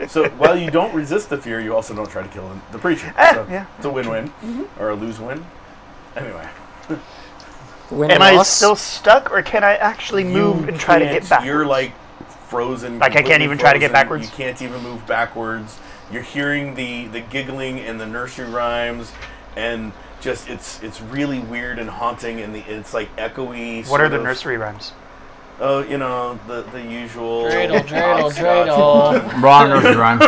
Speaker 2: So while you don't resist the fear, you also don't try to kill the preacher. So
Speaker 6: yeah.
Speaker 2: it's a win-win or a lose-win. Anyway.
Speaker 4: Win
Speaker 6: Am
Speaker 4: or
Speaker 6: I
Speaker 4: loss?
Speaker 6: still stuck, or can I actually move and try to get back?
Speaker 2: You're like frozen.
Speaker 6: Like I can't
Speaker 2: completely
Speaker 6: even try to get
Speaker 2: frozen.
Speaker 6: backwards?
Speaker 2: You can't even move backwards. You're hearing the giggling and the nursery rhymes, and just it's really weird and haunting, and it's like echoey.
Speaker 6: What are
Speaker 2: sort
Speaker 6: the
Speaker 2: of-
Speaker 6: nursery rhymes?
Speaker 2: Oh, you know, the usual.
Speaker 4: Dreidel, dreidel,
Speaker 2: hopscotch.
Speaker 4: dreidel.
Speaker 5: Wrong nursery rhyme.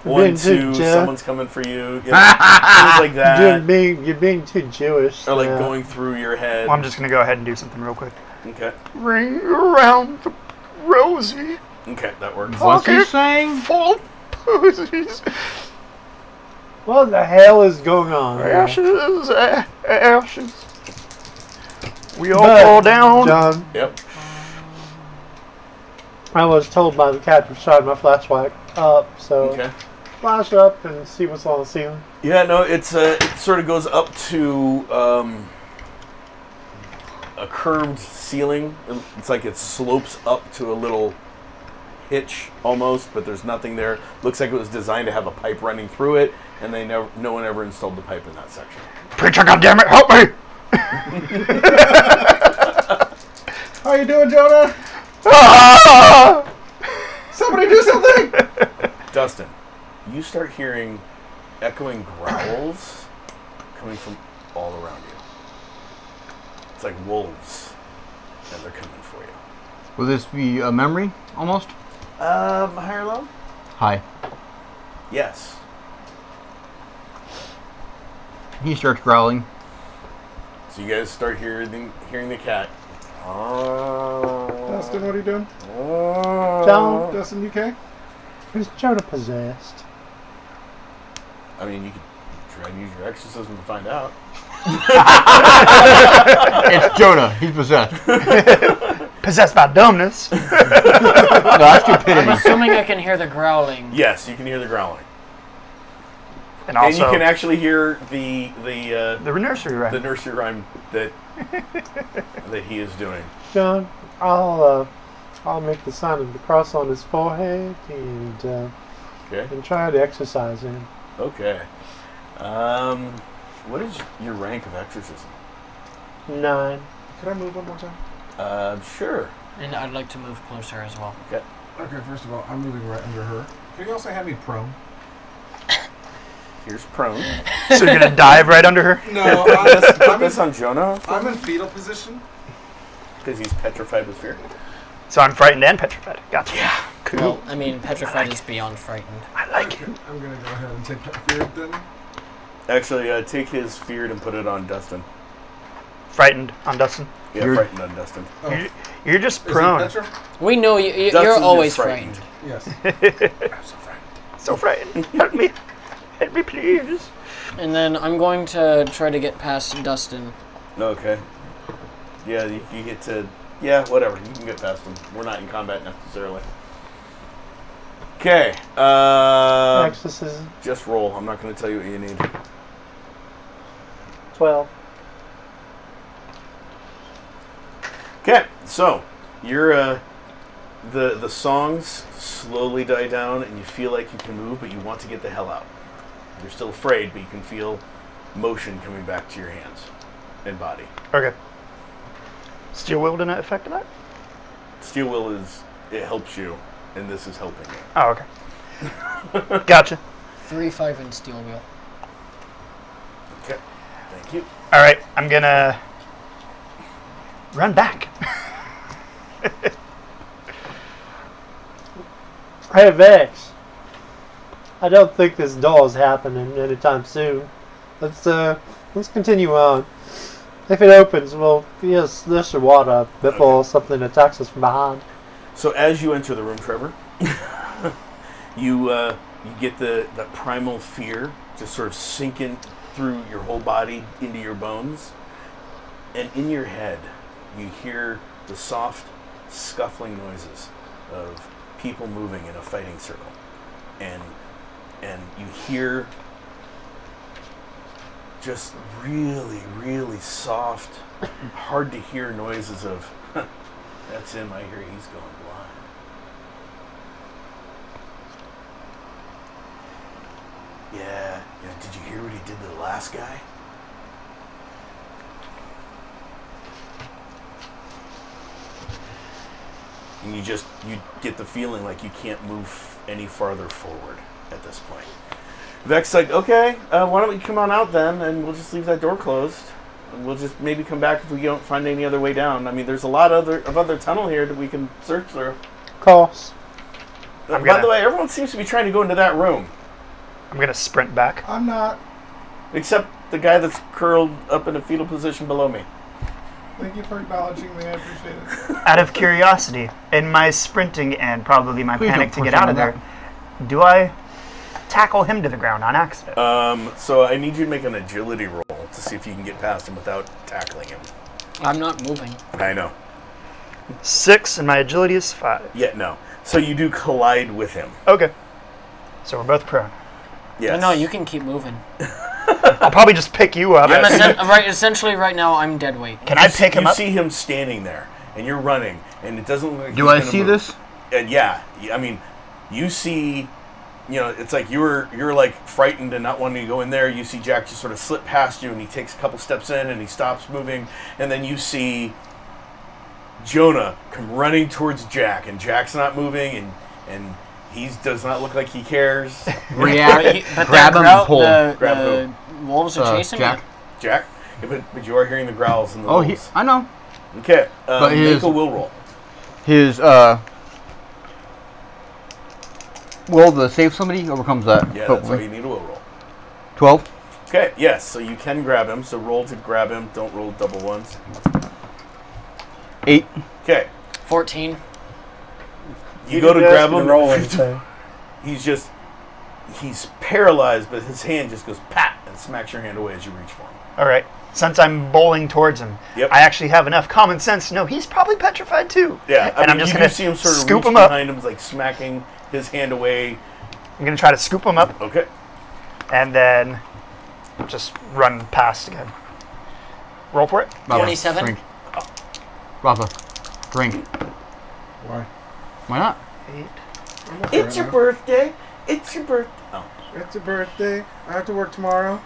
Speaker 2: 1, 2,
Speaker 3: Jeff.
Speaker 2: someone's coming for you. Things like that.
Speaker 3: You're being too Jewish.
Speaker 2: Or like
Speaker 3: now.
Speaker 2: going through your head.
Speaker 6: Well, I'm just going to go ahead and do something real quick.
Speaker 2: Okay.
Speaker 6: Ring around the rosy,
Speaker 2: Okay, that works.
Speaker 5: What's he saying?
Speaker 6: full posies,
Speaker 3: What the hell is going on? here?
Speaker 6: ashes, ashes. We all
Speaker 3: But,
Speaker 6: fall down.
Speaker 3: John,
Speaker 2: Yep.
Speaker 3: I was told by the cat to shine my flashlight up, so
Speaker 2: Okay.
Speaker 3: flash up and see what's on the ceiling.
Speaker 2: Yeah, no, it sort of goes up to a curved ceiling. It's like it slopes up to a little hitch almost, but there's nothing there. Looks like it was designed to have a pipe running through it, and no one ever installed the pipe in that section.
Speaker 6: Preacher, goddammit, help me!
Speaker 1: How you doing, Jonah?
Speaker 6: Ah!
Speaker 1: Somebody do something!
Speaker 2: Dustin, you start hearing echoing growls coming from all around you. It's like wolves, and they're coming for you.
Speaker 5: Will this be a memory, almost?
Speaker 2: High or low?
Speaker 5: Hi.
Speaker 2: Yes.
Speaker 5: He starts growling.
Speaker 2: So you guys start hearing the cat.
Speaker 1: Dustin, what are you doing?
Speaker 3: John,
Speaker 1: Dustin, you okay?
Speaker 3: is Jonah possessed?
Speaker 2: I mean, you could try and use your exorcism to find out.
Speaker 5: It's Jonah. He's possessed.
Speaker 6: Possessed by dumbness.
Speaker 5: No, that's
Speaker 4: I'm
Speaker 5: stupidity.
Speaker 4: assuming I can hear the growling.
Speaker 2: Yes, you can hear the growling,
Speaker 6: And
Speaker 2: and you
Speaker 6: also,
Speaker 2: can actually hear the
Speaker 6: nursery rhyme.
Speaker 2: nursery rhyme that he is doing.
Speaker 3: John, I'll make the sign of the cross on his forehead and
Speaker 2: Okay.
Speaker 3: try to exercise him.
Speaker 2: Okay. What is your rank of exorcism?
Speaker 3: 9.
Speaker 1: Can I move one more time?
Speaker 2: Sure.
Speaker 4: And I'd like to move closer as well.
Speaker 2: Okay.
Speaker 1: Okay, first of all, I'm moving right under her. Can you also have me prone?
Speaker 2: Here's prone.
Speaker 6: So you're gonna dive right under her?
Speaker 1: No,
Speaker 2: Put this on Jonah
Speaker 1: I'm in fetal position.
Speaker 2: because he's petrified with fear.
Speaker 6: So I'm frightened and petrified. Gotcha. Yeah. Cool.
Speaker 4: Well, I mean, petrified is beyond frightened.
Speaker 6: I like it.
Speaker 1: I'm gonna go ahead and take that fear then.
Speaker 2: Actually, take his feared and put it on Dustin.
Speaker 6: Frightened on Dustin.
Speaker 2: Yeah,
Speaker 5: You're-
Speaker 2: frightened on Dustin.
Speaker 1: Oh,
Speaker 6: You're just
Speaker 1: is he
Speaker 6: prone.
Speaker 1: Petra?
Speaker 4: We know you're
Speaker 2: Dustin is
Speaker 4: always
Speaker 2: frightened.
Speaker 4: frightened.
Speaker 1: Yes. I'm so frightened.
Speaker 6: So frightened. Help me. Help me, please.
Speaker 4: And then I'm going to try to get past Dustin.
Speaker 2: Okay. Yeah, you get to... Yeah, whatever. You can get past him. We're not in combat necessarily. Okay.
Speaker 3: Exorcism,
Speaker 2: Just roll. I'm not going to tell you what you need.
Speaker 3: 12.
Speaker 2: Okay, so you're the songs slowly die down, and you feel like you can move, but you want to get the hell out. You're still afraid, but you can feel motion coming back to your hands and body.
Speaker 6: Okay. Steel will didn't affect that?
Speaker 2: Steel will it helps you, and this is helping you.
Speaker 6: Oh, okay. Gotcha.
Speaker 4: 3-5 in steel wheel.
Speaker 2: Okay, thank you.
Speaker 6: All right, I'm gonna run back.
Speaker 3: Hey, Vex. I don't think this door is happening anytime soon. Let's continue on. If it opens, we'll this should water before something attacks us from behind.
Speaker 2: So as you enter the room, Trevor, you get the primal fear just sort of sinking through your whole body into your bones, and in your head you hear the soft scuffling noises of people moving in a fighting circle, and you hear just really, really soft, hard to hear noises of that's him, I hear he's going blind. Yeah, did you hear what he did to the last guy? And you get the feeling like you can't move any farther forward at this point. Vex's like, okay, why don't we come on out then, and we'll just leave that door closed. And we'll just maybe come back if we don't find any other way down. I mean, there's a lot of other tunnel here that we can search through.
Speaker 3: Of course.
Speaker 2: By the way, everyone seems to be trying to go into that room.
Speaker 6: I'm gonna sprint back.
Speaker 1: I'm not.
Speaker 2: Except the guy that's curled up in a fetal position below me.
Speaker 1: Thank you for acknowledging me. I appreciate it.
Speaker 6: Out of curiosity, in my sprinting and probably my
Speaker 5: Please
Speaker 6: panic
Speaker 5: don't
Speaker 6: to
Speaker 5: push
Speaker 6: get out
Speaker 5: him
Speaker 6: of there, do I tackle him to the ground on accident?
Speaker 2: So I need you to make an agility roll to see if you can get past him without tackling him.
Speaker 4: I'm not moving.
Speaker 2: I know.
Speaker 6: 6 and my agility is 5.
Speaker 2: Yeah, no. So you do collide with him.
Speaker 6: Okay. So we're both prone.
Speaker 2: Yes.
Speaker 4: No, you can keep moving.
Speaker 6: I'll probably just pick you up.
Speaker 4: Essentially, right now, I'm dead weight.
Speaker 6: Can I pick him
Speaker 2: you
Speaker 6: up?
Speaker 2: see him standing there, and you're running, and it doesn't look like
Speaker 5: Do
Speaker 2: he's
Speaker 5: I
Speaker 2: gonna
Speaker 5: see
Speaker 2: move.
Speaker 5: this?
Speaker 2: And yeah, I mean, you see, it's like you're like frightened and not wanting to go in there. You see Jack just sort of slip past you, and he takes a couple steps in, and he stops moving, and then you see Jonah come running towards Jack, and Jack's not moving, and he does not look like he cares.
Speaker 5: React.
Speaker 4: But
Speaker 5: Grab him and pull.
Speaker 2: Grab
Speaker 4: the wolves are chasing
Speaker 5: Jack.
Speaker 4: me.
Speaker 2: Jack, yeah, but you are hearing the growls and the
Speaker 5: Oh,
Speaker 2: wolves.
Speaker 5: I know.
Speaker 2: Okay,
Speaker 5: But
Speaker 2: make a will roll.
Speaker 5: His will to save somebody overcomes that.
Speaker 2: Yeah, that's all
Speaker 5: hopefully.
Speaker 2: you need a will roll.
Speaker 5: 12.
Speaker 2: Okay, yes, so you can grab him. So roll to grab him. Don't roll double ones.
Speaker 5: 8.
Speaker 2: Okay,
Speaker 4: 14.
Speaker 2: you go to grab him.
Speaker 3: Rolling thing.
Speaker 2: He's paralyzed, but his hand just goes pat and smacks your hand away as you reach for him.
Speaker 6: All right. Since I'm bowling towards him,
Speaker 2: Yep.
Speaker 6: I actually have enough common sense to know he's probably petrified too.
Speaker 2: Yeah,
Speaker 6: and I'm just
Speaker 2: you
Speaker 6: gonna
Speaker 2: do see him sort of
Speaker 6: scoop
Speaker 2: reach
Speaker 6: him up.
Speaker 2: behind him, like smacking his hand away.
Speaker 6: I'm gonna try to scoop him up
Speaker 2: Okay.
Speaker 6: and then just run past again. Roll for it.
Speaker 5: Rafa,
Speaker 4: 27?
Speaker 5: Drink. Rafa, drink.
Speaker 1: Why?
Speaker 5: Why not?
Speaker 6: 8.
Speaker 1: I'm okay
Speaker 2: It's
Speaker 1: right
Speaker 2: your
Speaker 1: now.
Speaker 2: birthday. It's your birthday. Oh.
Speaker 1: It's your birthday. I have to work tomorrow.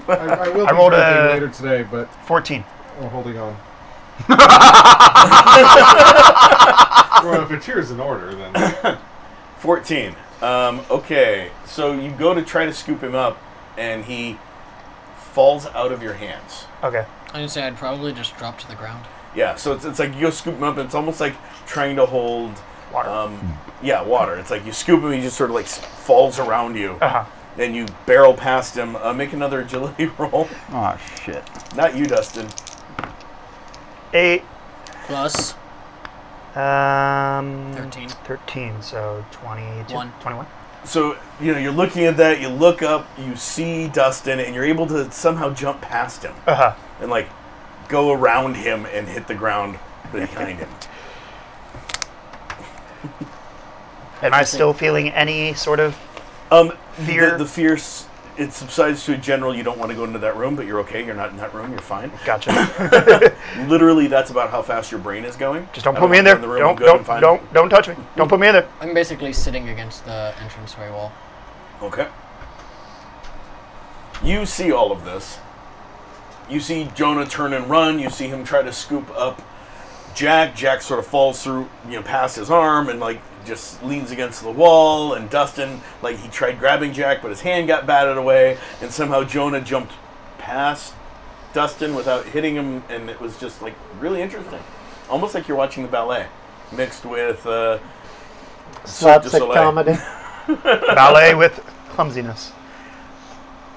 Speaker 1: I will
Speaker 6: I
Speaker 1: be
Speaker 6: rolled
Speaker 1: drinking
Speaker 6: a-
Speaker 1: later today, but
Speaker 6: 14.
Speaker 1: I'm holding on. Well, if it's yours in order, then
Speaker 2: 14. Okay, so you go to try to scoop him up, and he falls out of your hands.
Speaker 6: Okay.
Speaker 4: I'd say I'd probably just drop to the ground.
Speaker 2: Yeah, so it's like you go scoop him up, and it's almost like trying to hold,
Speaker 6: Water.
Speaker 2: water. It's like you scoop him, he just sort of like falls around you,
Speaker 6: Uh-huh.
Speaker 2: and you barrel past him. Make another agility roll.
Speaker 5: Oh, shit.
Speaker 2: Not you, Dustin.
Speaker 6: 8.
Speaker 4: Plus
Speaker 6: 13.
Speaker 4: 13.
Speaker 6: 13, so 22.
Speaker 4: 1.
Speaker 6: 21.
Speaker 2: So, you're looking at that, you look up, you see Dustin, and you're able to somehow jump past him
Speaker 6: Uh-huh.
Speaker 2: and, like, go around him and hit the ground behind him.
Speaker 6: Am I still feeling any sort of... Fear?
Speaker 2: The fear, it subsides to a general, you don't want to go into that room, but you're okay, you're not in that room, you're fine.
Speaker 6: Gotcha.
Speaker 2: Literally, that's about how fast your brain is going.
Speaker 6: Just don't
Speaker 2: I
Speaker 6: put me in
Speaker 2: wanna
Speaker 6: there.
Speaker 2: go room, I'm
Speaker 6: Don't,
Speaker 2: good, I'm fine.
Speaker 6: don't touch me. Don't put me in there.
Speaker 4: I'm basically sitting against the entranceway wall.
Speaker 2: Okay. You see all of this. You see Jonah turn and run. You see him try to scoop up Jack. Jack sort of falls through, past his arm and, like, just leans against the wall. And Dustin, like, he tried grabbing Jack, but his hand got batted away. And somehow Jonah jumped past Dustin without hitting him. And it was just, like, really interesting. Almost like you're watching the ballet mixed with
Speaker 3: slapstick
Speaker 2: Soleil.
Speaker 3: comedy.
Speaker 6: Ballet with clumsiness.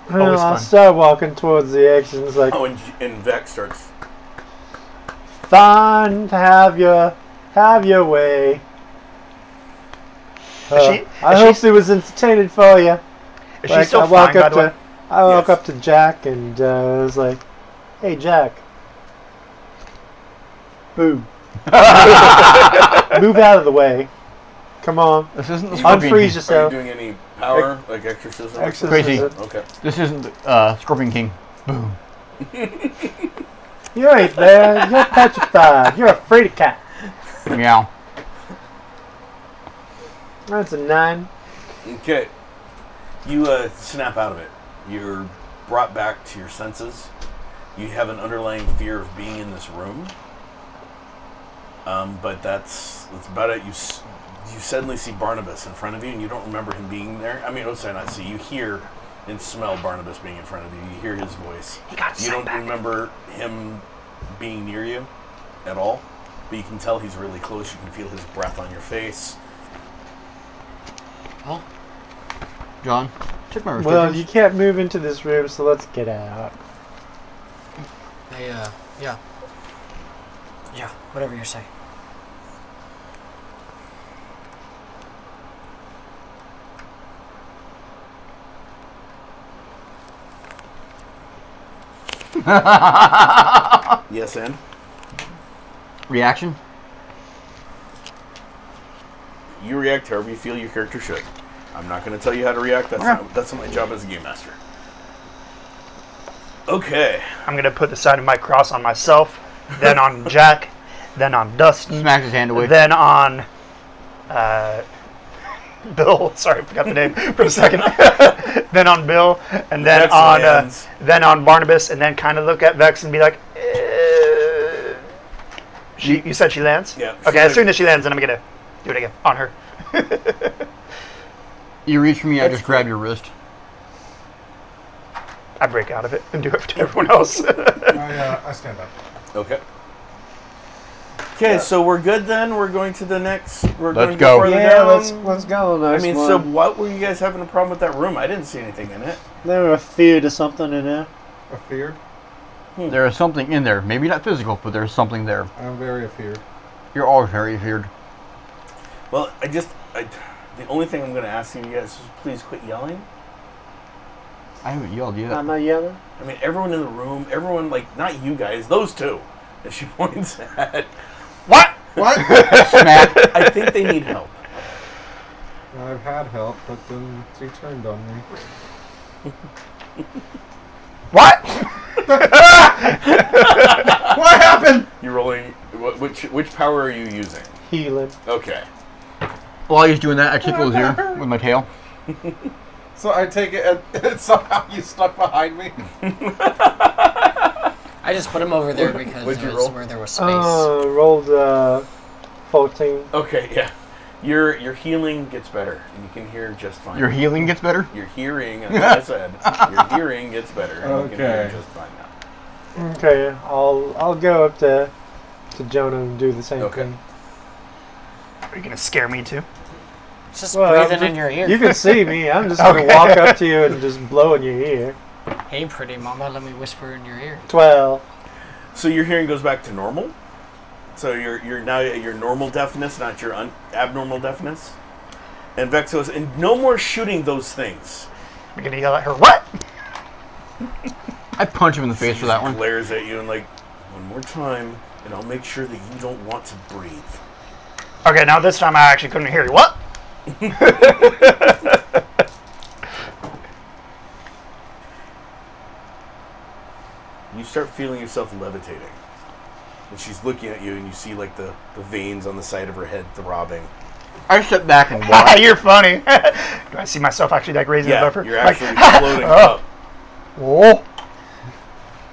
Speaker 3: Well,
Speaker 6: Always
Speaker 3: I
Speaker 6: fun.
Speaker 3: start walking towards the exit and it's like,
Speaker 2: Oh, and Vex starts.
Speaker 3: fine, have your way. I hope it was entertaining for you.
Speaker 6: Is she still
Speaker 3: I walk
Speaker 6: fine, by
Speaker 3: up
Speaker 6: the way?
Speaker 3: I walk
Speaker 2: Yes.
Speaker 3: up to Jack and I was like, "Hey, Jack, boom, move out of the way. Come on,
Speaker 5: This isn't the Scorpion
Speaker 3: unfreeze
Speaker 5: King.
Speaker 2: Are you
Speaker 3: yourself."
Speaker 2: doing any power, like exorcism?
Speaker 5: Crazy.
Speaker 3: Exorcism.
Speaker 2: Okay.
Speaker 5: This isn't Scorpion King. Boom.
Speaker 3: You ain't there. You're petrified. You're afraid of cat.
Speaker 5: Meow.
Speaker 3: That's a 9.
Speaker 2: Okay. You snap out of it. You're brought back to your senses. You have an underlying fear of being in this room. But that's about it. You suddenly see Barnabas in front of you, and you don't remember him being there. I mean, not see. You hear and smell Barnabas being in front of you. You hear his voice. You don't remember him being near you at all, but you can tell he's really close. You can feel his breath on your face.
Speaker 5: Well, John, check my
Speaker 3: Well,
Speaker 5: restrictions.
Speaker 3: you can't move into this room, so let's get out.
Speaker 4: Yeah, whatever you say.
Speaker 2: Yes, and?
Speaker 5: Reaction?
Speaker 2: You react however you feel your character should. I'm not going to tell you how to react. That's not my job as a game master. Okay.
Speaker 6: I'm going to put the sign of my cross on myself, then on Jack, then on Dustin,
Speaker 5: Smacks his hand away.
Speaker 6: then on Bill. Sorry, I forgot the name for a second. Then on Bill, and then
Speaker 2: Vex
Speaker 6: on
Speaker 2: lands.
Speaker 6: then on Barnabas, and then kind of look at Vex and be like, You said she lands?
Speaker 2: Yeah.
Speaker 6: Okay, as soon as she lands, then I'm going to do it again on her.
Speaker 5: You reach for me, I just grab your wrist.
Speaker 6: I break out of it and do it to everyone else.
Speaker 1: I stand up.
Speaker 2: Okay. Okay, so we're good then. We're going to the next. We're
Speaker 5: Let's
Speaker 2: going
Speaker 5: go.
Speaker 2: further
Speaker 3: Yeah,
Speaker 2: down.
Speaker 3: let's go.
Speaker 2: I
Speaker 3: Nice
Speaker 2: mean,
Speaker 3: one.
Speaker 2: so what were you guys having a problem with that room? I didn't see anything in it.
Speaker 3: There were a fear to something in there.
Speaker 1: A fear?
Speaker 5: There is something in there. Maybe not physical, but there's something there.
Speaker 1: I'm very afeared.
Speaker 5: You're always very feared.
Speaker 2: Well, the only thing I'm going to ask you guys is please quit yelling.
Speaker 5: I haven't yelled yet.
Speaker 3: I'm not yelling.
Speaker 2: I mean, everyone in the room, everyone, like, not you guys, those two, that she points at.
Speaker 6: What?
Speaker 1: What?
Speaker 5: Smack.
Speaker 2: I think they need help.
Speaker 1: I've had help, but then she turned on me.
Speaker 6: What?
Speaker 1: What happened?
Speaker 2: You're rolling. Which power are you using?
Speaker 3: Healing.
Speaker 2: Okay.
Speaker 5: While he's doing that, I tickle his ear with my tail.
Speaker 1: So I take it and somehow you stuck behind me?
Speaker 4: I just put him over there because
Speaker 2: What'd you
Speaker 4: it was
Speaker 2: roll?
Speaker 4: where there was space.
Speaker 3: Rolled 14.
Speaker 2: Okay, yeah. Your healing gets better, and you can hear just fine.
Speaker 5: Your healing gets better?
Speaker 2: Your hearing, as I said, your hearing gets better, and you can hear
Speaker 1: Okay.
Speaker 2: just fine now.
Speaker 3: Okay, I'll go up to Jonah and do the same
Speaker 2: Okay.
Speaker 3: thing.
Speaker 6: Are you going to scare me too?
Speaker 4: It's just
Speaker 3: Well,
Speaker 4: breathing
Speaker 3: I'm
Speaker 4: in your ear.
Speaker 3: You can see me. I'm just gonna
Speaker 6: Okay.
Speaker 3: walk up to you and just blow in your ear.
Speaker 4: Hey, pretty mama, let me whisper in your ear.
Speaker 3: 12.
Speaker 2: So your hearing goes back to normal. So you're now at your normal deafness, not your abnormal deafness. And Vex goes, and no more shooting those things.
Speaker 6: You're going to yell at her, what?
Speaker 5: I punch him in the face
Speaker 2: She
Speaker 5: for that
Speaker 2: just
Speaker 5: one.
Speaker 2: glares at you and like, one more time, and I'll make sure that you don't want to breathe.
Speaker 6: Okay, now this time I actually couldn't hear you. What?
Speaker 2: You start feeling yourself levitating. And she's looking at you, and you see like the veins on the side of her head throbbing.
Speaker 5: I step back and watch.
Speaker 6: You're funny. Do I see myself actually like raising
Speaker 2: Yeah,
Speaker 6: above her?
Speaker 2: you're
Speaker 6: Like,
Speaker 2: actually floating
Speaker 6: oh.
Speaker 2: up.
Speaker 6: Whoa.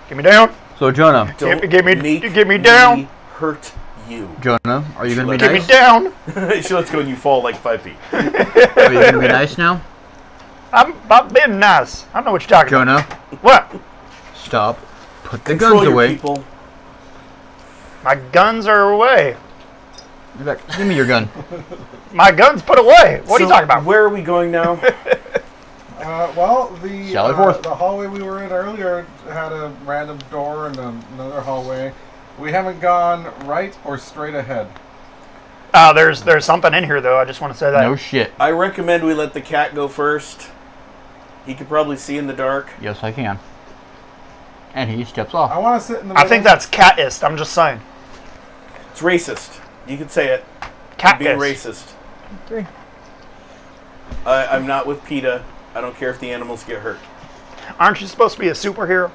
Speaker 6: Get me down.
Speaker 5: So, Jonah,
Speaker 2: Don't
Speaker 6: Get me
Speaker 2: make
Speaker 6: down.
Speaker 2: me hurt you.
Speaker 5: Jonah, are you going to be
Speaker 6: Get me
Speaker 5: nice?
Speaker 6: down.
Speaker 2: She lets go, and you fall like 5 feet.
Speaker 5: Are you going to be nice now?
Speaker 6: I'm being nice. I don't know what you're talking
Speaker 5: Jonah,
Speaker 6: about. What?
Speaker 5: stop. Put the
Speaker 2: Control
Speaker 5: guns
Speaker 2: your
Speaker 5: away.
Speaker 2: people.
Speaker 6: My guns are away.
Speaker 5: Give me your gun.
Speaker 6: My gun's put away. What are you talking about?
Speaker 2: Where are we going now?
Speaker 1: Well, the
Speaker 5: Sally Forth.
Speaker 1: the hallway we were in earlier had a random door and another hallway. We haven't gone right or straight ahead.
Speaker 6: There's something in here though. I just want to say that.
Speaker 5: No shit.
Speaker 2: I recommend we let the cat go first. He could probably see in the dark.
Speaker 5: Yes, I can. And he steps off.
Speaker 1: I want to sit in the middle.
Speaker 6: I think that's catist. I'm just saying.
Speaker 2: It's racist. You could say it.
Speaker 6: Catist.
Speaker 2: Being racist.
Speaker 5: Okay.
Speaker 2: I'm not with PETA. I don't care if the animals get hurt.
Speaker 6: Aren't you supposed to be a superhero?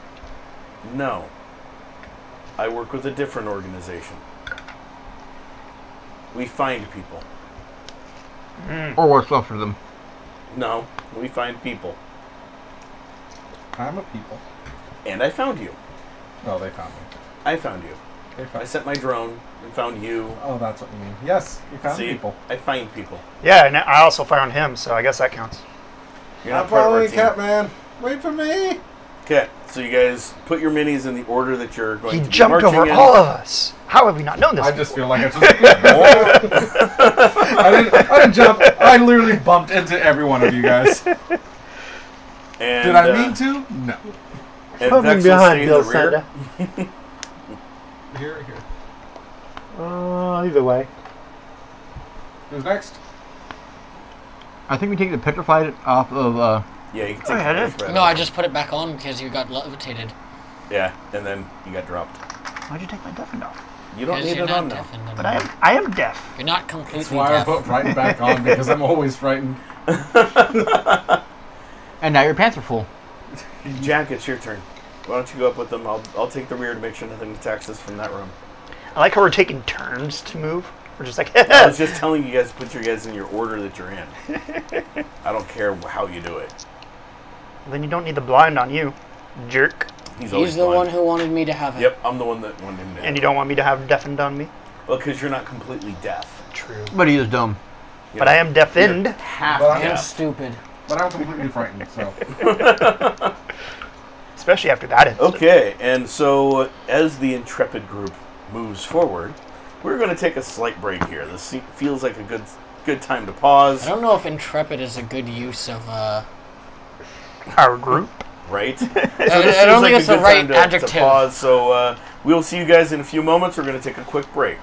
Speaker 2: No. I work with a different organization. We find people.
Speaker 5: Or what's left of them.
Speaker 2: No, we find people.
Speaker 1: I'm a people.
Speaker 2: And I found you.
Speaker 1: No, they found me.
Speaker 2: I found you.
Speaker 1: They
Speaker 2: I
Speaker 1: found.
Speaker 2: sent my drone and found you.
Speaker 1: Oh, that's what you mean. Yes, you found
Speaker 2: See,
Speaker 1: people.
Speaker 2: I find people.
Speaker 6: Yeah, and I also found him, so I guess that counts.
Speaker 2: You're
Speaker 1: I'm
Speaker 2: not part of our
Speaker 1: following
Speaker 2: team.
Speaker 1: Catman. Wait for me.
Speaker 2: Okay, so you guys put your minis in the order that you're going
Speaker 6: He
Speaker 2: to be
Speaker 6: jumped
Speaker 2: marching
Speaker 6: over
Speaker 2: in.
Speaker 6: all of us. How have we not known this?
Speaker 1: I just feel like I just. I didn't jump. I literally bumped into every one of you guys. Did
Speaker 2: And,
Speaker 1: I mean to? No.
Speaker 2: And
Speaker 3: Put me
Speaker 2: Vex will
Speaker 3: behind
Speaker 2: stay in
Speaker 3: Bill
Speaker 2: the rear.
Speaker 3: Santa.
Speaker 1: Here.
Speaker 3: Either way.
Speaker 1: Who's next?
Speaker 5: I think we take the petrified off of.
Speaker 2: Yeah, you can take
Speaker 6: yeah,
Speaker 2: the
Speaker 6: it is.
Speaker 2: first
Speaker 4: No, I
Speaker 2: round.
Speaker 4: just put it back on because you got levitated.
Speaker 2: Yeah, and then you got dropped.
Speaker 6: Why'd you take my deafened off?
Speaker 2: You don't
Speaker 4: Because
Speaker 2: need
Speaker 4: you're
Speaker 2: it
Speaker 4: not
Speaker 2: on now.
Speaker 4: deaf anymore.
Speaker 6: But I am deaf.
Speaker 4: You're not
Speaker 1: That's
Speaker 4: completely
Speaker 1: why I
Speaker 4: deaf.
Speaker 1: put frightened back on because I'm always frightened.
Speaker 5: And now your pants are full.
Speaker 2: Jack, it's your turn. Why don't you go up with them? I'll take the rear to make sure nothing attacks us from that room.
Speaker 6: I like how we're taking turns to move. We're just like,
Speaker 2: I was just telling you guys to put your guys in your order that you're in. I don't care how you do it.
Speaker 6: then you don't need the blind on you, jerk.
Speaker 2: He's always
Speaker 4: He's the
Speaker 2: blind.
Speaker 4: one who wanted me to have it.
Speaker 2: Yep, I'm the one that wanted him to.
Speaker 6: And you don't want me to have deafened on me?
Speaker 2: Well, because you're not completely deaf.
Speaker 6: True.
Speaker 5: But he is dumb.
Speaker 2: You
Speaker 6: But
Speaker 2: know,
Speaker 6: I am deafened.
Speaker 2: you're half
Speaker 1: But
Speaker 4: I'm
Speaker 2: deaf.
Speaker 4: stupid.
Speaker 1: But I'm completely frightened, so.
Speaker 6: Especially after that incident.
Speaker 2: Okay, and so as the intrepid group moves forward, we're going to take a slight break here. This feels like a good time to pause,
Speaker 4: I don't know if intrepid is a good use of.
Speaker 6: Our group.
Speaker 2: right? So
Speaker 4: I don't think it's the right adjective.
Speaker 2: To pause, so we'll see you guys in a few moments. We're going to take a quick break.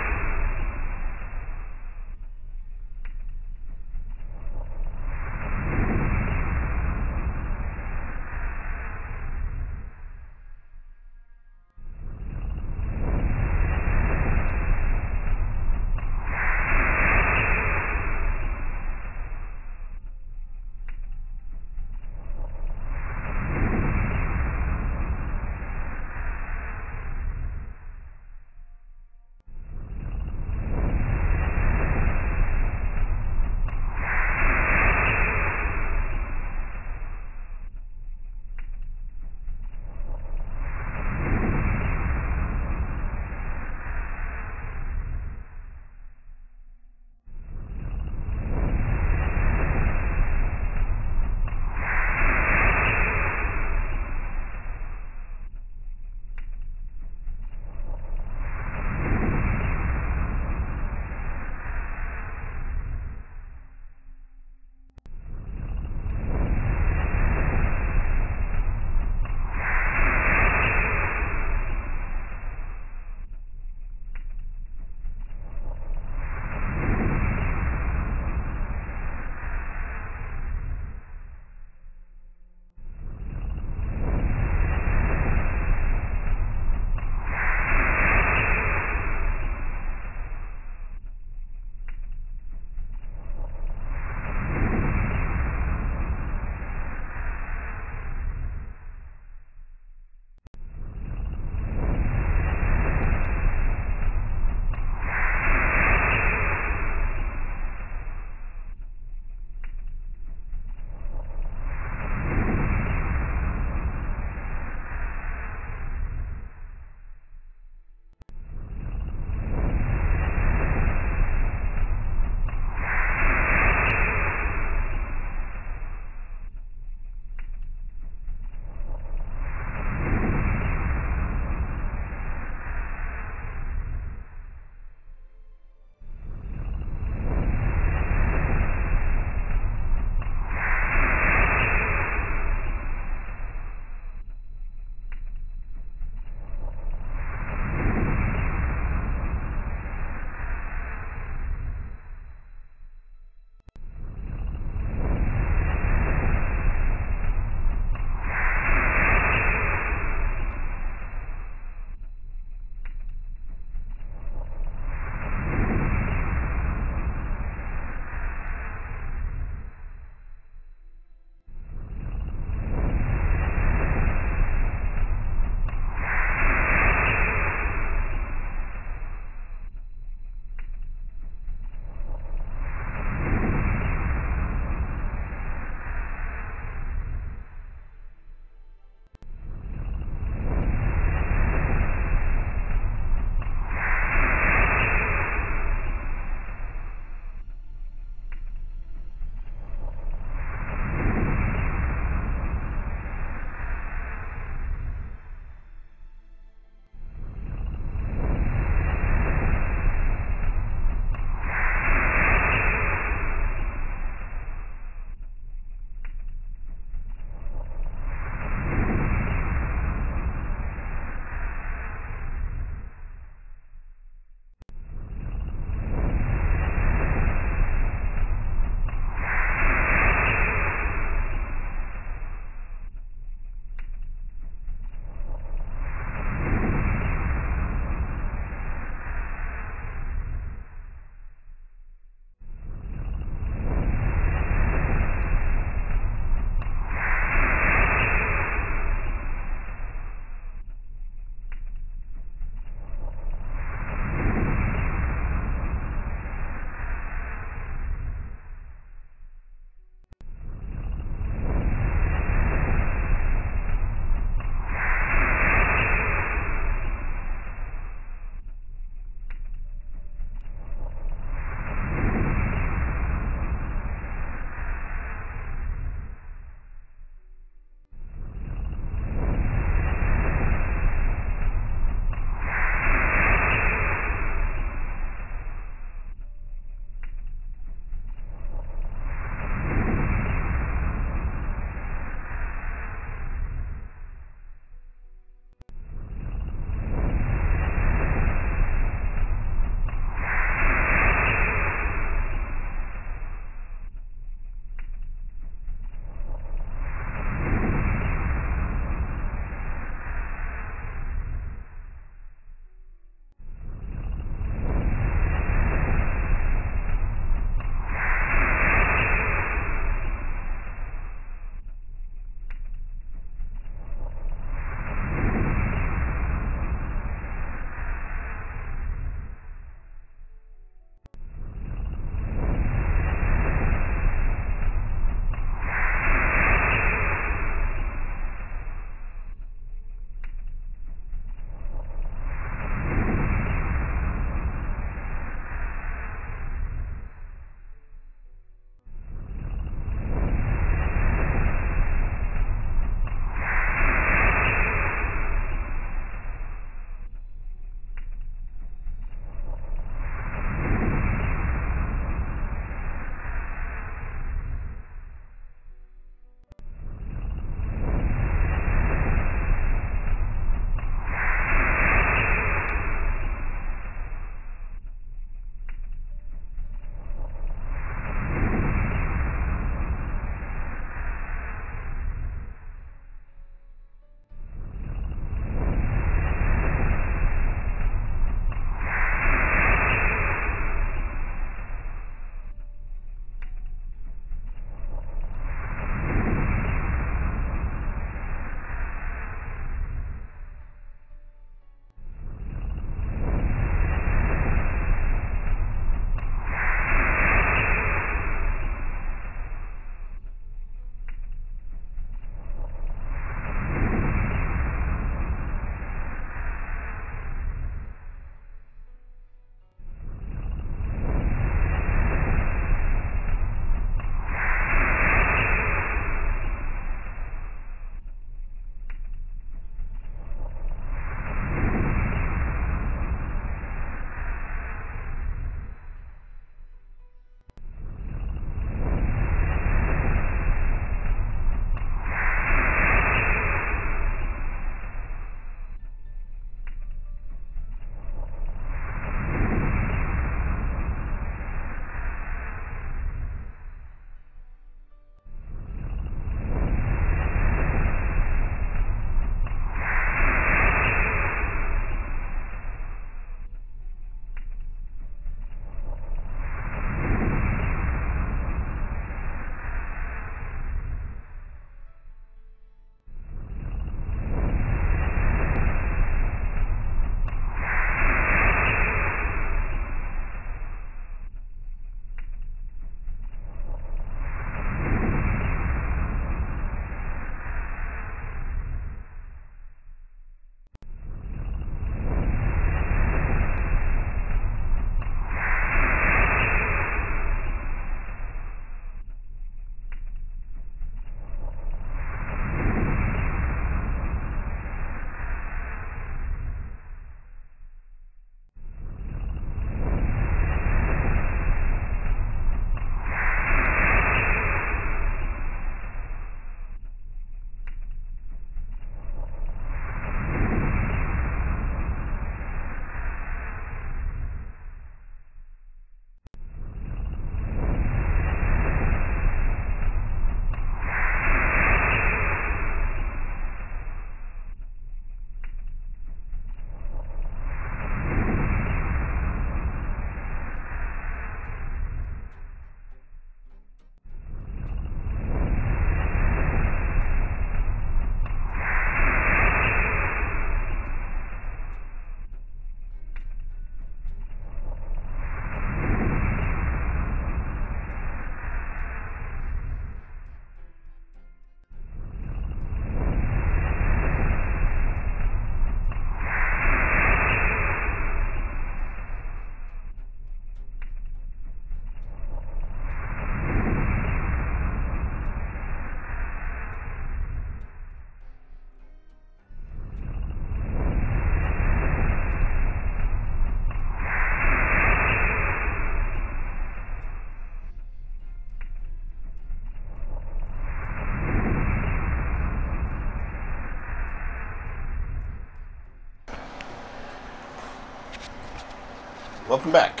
Speaker 2: welcome back.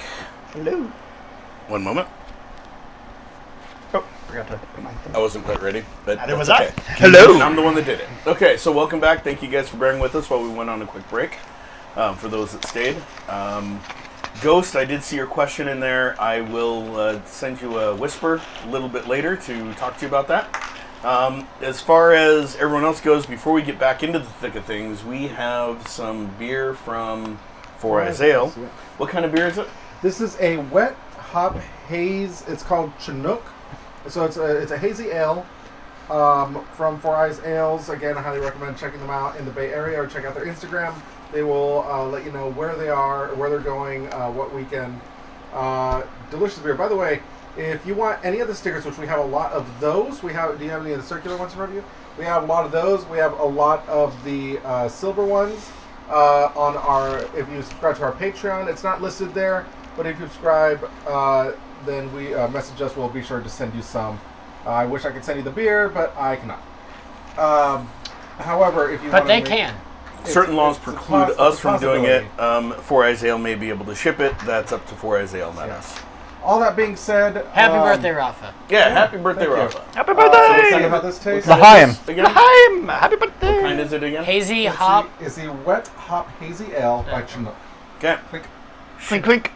Speaker 6: Hello.
Speaker 2: One moment.
Speaker 6: Oh, forgot to put my thing.
Speaker 2: I wasn't quite ready, but
Speaker 6: Neither
Speaker 2: that's
Speaker 6: was I.
Speaker 2: okay.
Speaker 6: Hello.
Speaker 2: I'm the one that did it. Okay, so welcome back. Thank you guys for bearing with us while we went on a quick break. For those that stayed. Ghost, I did see your question in there. I will send you a whisper a little bit later to talk to you about that. As far as everyone else goes, before we get back into the thick of things, we have some beer from Four Eyes Ale. What kind of beer is it?
Speaker 1: This is a wet hop haze. It's called Chinook. So it's a hazy ale from Four Eyes Ales. Again, I highly recommend checking them out in the Bay Area or check out their Instagram. They will let you know where they are, where they're going, what weekend. Delicious beer. By the way, if you want any of the stickers, which we have a lot of those, do you have any of the circular ones in front of you? We have a lot of those. We have a lot of the silver ones on our, if you subscribe to our Patreon. It's not listed there, but if you subscribe, then we message us. We'll be sure to send you some. I wish I could send you the beer, but I cannot. However, if you
Speaker 4: But
Speaker 1: want
Speaker 4: they
Speaker 1: to
Speaker 4: can.
Speaker 2: Certain laws
Speaker 1: it's
Speaker 2: preclude
Speaker 1: a
Speaker 2: us from doing it.
Speaker 1: possibility.
Speaker 2: Four Eyes Ale may be able to ship it. That's up to Four Eyes Ale, not us.
Speaker 1: All that being said,
Speaker 4: Happy birthday, Rafa.
Speaker 2: Yeah, happy birthday,
Speaker 1: thank you.
Speaker 2: Rafa.
Speaker 6: Happy
Speaker 1: So let's
Speaker 6: birthday.
Speaker 1: see how this tastes.
Speaker 5: L'chaim.
Speaker 2: Again?
Speaker 6: L'chaim. Happy birthday.
Speaker 2: What kind is it again?
Speaker 4: Hazy hop.
Speaker 1: It's a wet hop hazy ale by Chinook.
Speaker 2: Okay.
Speaker 6: Clink, clink.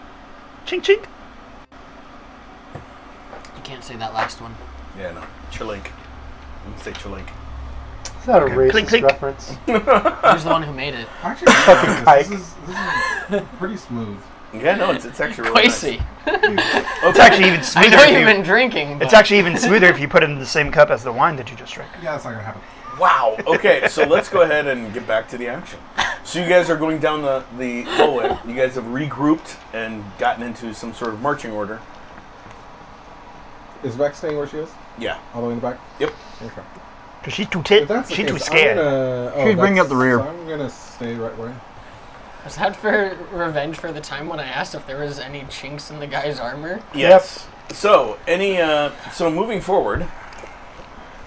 Speaker 6: Chink, chink.
Speaker 4: You can't say that last one.
Speaker 2: Yeah, no. Chilink. You can say chilink.
Speaker 3: Is that a racist
Speaker 6: Clink, clink.
Speaker 3: reference?
Speaker 4: Who's the one who made it?
Speaker 1: Actually,
Speaker 3: Pike.
Speaker 1: this is pretty smooth.
Speaker 2: Yeah, no, it's actually really
Speaker 4: Quasi.
Speaker 6: It's actually even
Speaker 4: I
Speaker 6: smoother.
Speaker 4: know
Speaker 6: if
Speaker 4: you've
Speaker 6: you-
Speaker 4: been drinking.
Speaker 6: It's
Speaker 4: but-
Speaker 6: actually even smoother if you put it in the same cup as the wine that you just drank.
Speaker 1: Yeah, that's not gonna happen.
Speaker 2: Wow. Okay, so let's go ahead and get back to the action. So you guys are going down the hallway. You guys have regrouped and gotten into some sort of marching order.
Speaker 1: Is Vex staying where she is?
Speaker 2: Yeah.
Speaker 1: All the way in the back?
Speaker 2: Yep.
Speaker 1: Okay.
Speaker 6: Cause she's too
Speaker 1: If that's the
Speaker 6: she's too
Speaker 1: case,
Speaker 6: scared.
Speaker 5: She's bringing up the rear.
Speaker 1: So I'm gonna stay right where I am.
Speaker 4: Was that for revenge for the time when I asked if there was any chinks in the guy's armor?
Speaker 2: Yes. So so moving forward,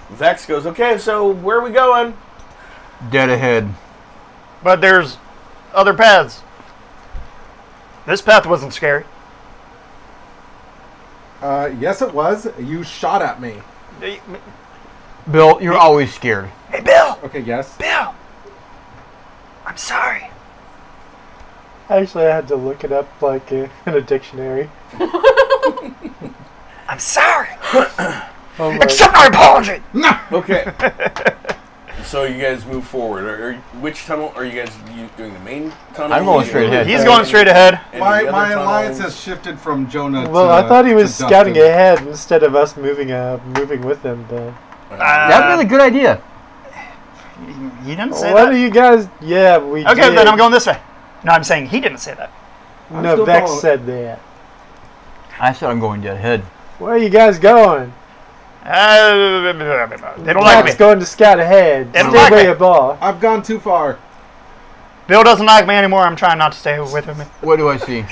Speaker 2: Vex goes, okay, so where are we going?
Speaker 5: Dead ahead.
Speaker 6: But there's other paths. This path wasn't scary.
Speaker 1: Yes, it was. You shot at me.
Speaker 6: Hey,
Speaker 5: Bill, you're always scared.
Speaker 6: Bill!
Speaker 1: Okay, yes.
Speaker 6: Bill! I'm sorry.
Speaker 3: Actually, I had to look it up like in a dictionary.
Speaker 6: I'm sorry.
Speaker 3: Oh my.
Speaker 6: Accept my apology.
Speaker 2: Okay. So you guys move forward. Which tunnel are you guys doing? The main tunnel?
Speaker 5: I'm going straight ahead.
Speaker 6: He's going straight ahead.
Speaker 2: Any
Speaker 1: My
Speaker 2: other
Speaker 1: alliance
Speaker 2: tunnels?
Speaker 1: has shifted from Jonah to
Speaker 3: Well, I thought he was
Speaker 1: to
Speaker 3: scouting
Speaker 1: Dustin.
Speaker 3: ahead instead of us moving with him. But
Speaker 5: That'd be a good idea.
Speaker 6: He didn't say
Speaker 3: what
Speaker 6: that.
Speaker 3: are you guys? Yeah, we.
Speaker 6: Okay,
Speaker 3: did.
Speaker 6: then I'm going this way. No, I'm saying he didn't say that.
Speaker 1: I'm
Speaker 3: No,
Speaker 1: still
Speaker 3: Vex
Speaker 1: following.
Speaker 3: said that.
Speaker 5: I said I'm going dead ahead.
Speaker 3: Where are you guys going?
Speaker 6: They don't like me.
Speaker 3: Vex going to scout ahead.
Speaker 6: They don't
Speaker 3: Stay
Speaker 6: like
Speaker 3: way
Speaker 6: me.
Speaker 3: above.
Speaker 1: I've gone too far.
Speaker 6: Bill doesn't like me anymore. I'm trying not to stay with him.
Speaker 5: What do I see?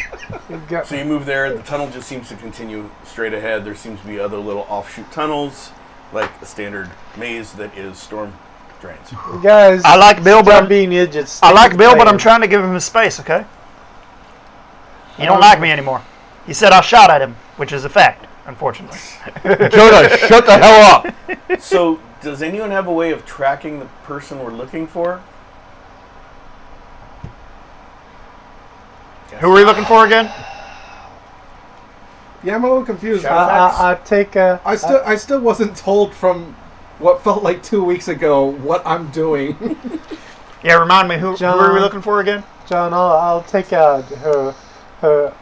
Speaker 2: So you move there. The tunnel just seems to continue straight ahead. There seems to be other little offshoot tunnels, like a standard maze that is storm drains.
Speaker 3: You guys.
Speaker 6: I like Bill, but
Speaker 3: stop
Speaker 6: I'm,
Speaker 3: being idiots.
Speaker 6: I like Bill, but I'm
Speaker 3: Stay
Speaker 6: trying to give him his space. Okay. You don't like me anymore. He said I shot at him, which is a fact, unfortunately.
Speaker 5: Jonah, shut the hell up.
Speaker 2: So does anyone have a way of tracking the person we're looking for?
Speaker 6: Who are we looking for again?
Speaker 1: Yeah, I'm a little confused.
Speaker 2: Shadow-
Speaker 3: I take a.
Speaker 1: I still wasn't told from what felt like 2 weeks ago what I'm doing.
Speaker 6: Yeah, remind me. Who are we
Speaker 3: John.
Speaker 6: looking for again?
Speaker 3: John, I'll take out her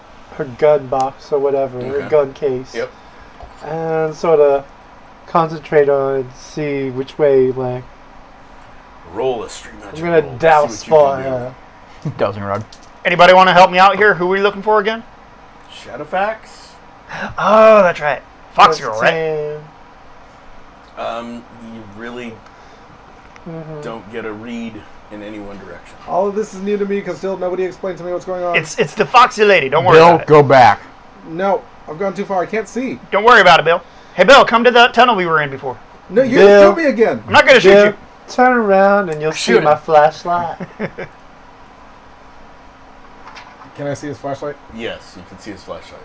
Speaker 3: gun box or whatever, her
Speaker 2: Okay.
Speaker 3: gun case.
Speaker 2: Yep.
Speaker 3: And sort of concentrate on it, see which way, like,
Speaker 2: Roll a stream magic.
Speaker 3: I'm gonna
Speaker 2: roll.
Speaker 3: douse
Speaker 2: See what you can
Speaker 3: fire.
Speaker 5: Dowsing rod.
Speaker 6: Anybody want to help me out here? Who are we looking for again?
Speaker 2: do. Shadowfax.
Speaker 6: Oh, that's right. Fox Girl, right?
Speaker 2: You really don't get a read in any one direction.
Speaker 1: All of this is new to me because still nobody explained to me what's going on.
Speaker 6: It's the Foxy lady. Don't worry
Speaker 5: Bill,
Speaker 6: about it.
Speaker 5: go back.
Speaker 1: No, I've gone too far. I can't see.
Speaker 6: Don't worry about it, Bill. Hey, Bill, come to the tunnel we were in before.
Speaker 1: No, you
Speaker 3: Bill.
Speaker 1: shoot me again.
Speaker 6: I'm not going to shoot
Speaker 3: Bill,
Speaker 6: you.
Speaker 3: turn around and you'll see
Speaker 4: Shoot
Speaker 3: my
Speaker 4: him.
Speaker 3: flashlight.
Speaker 1: Can I see his flashlight?
Speaker 2: Yes, you can see his flashlight.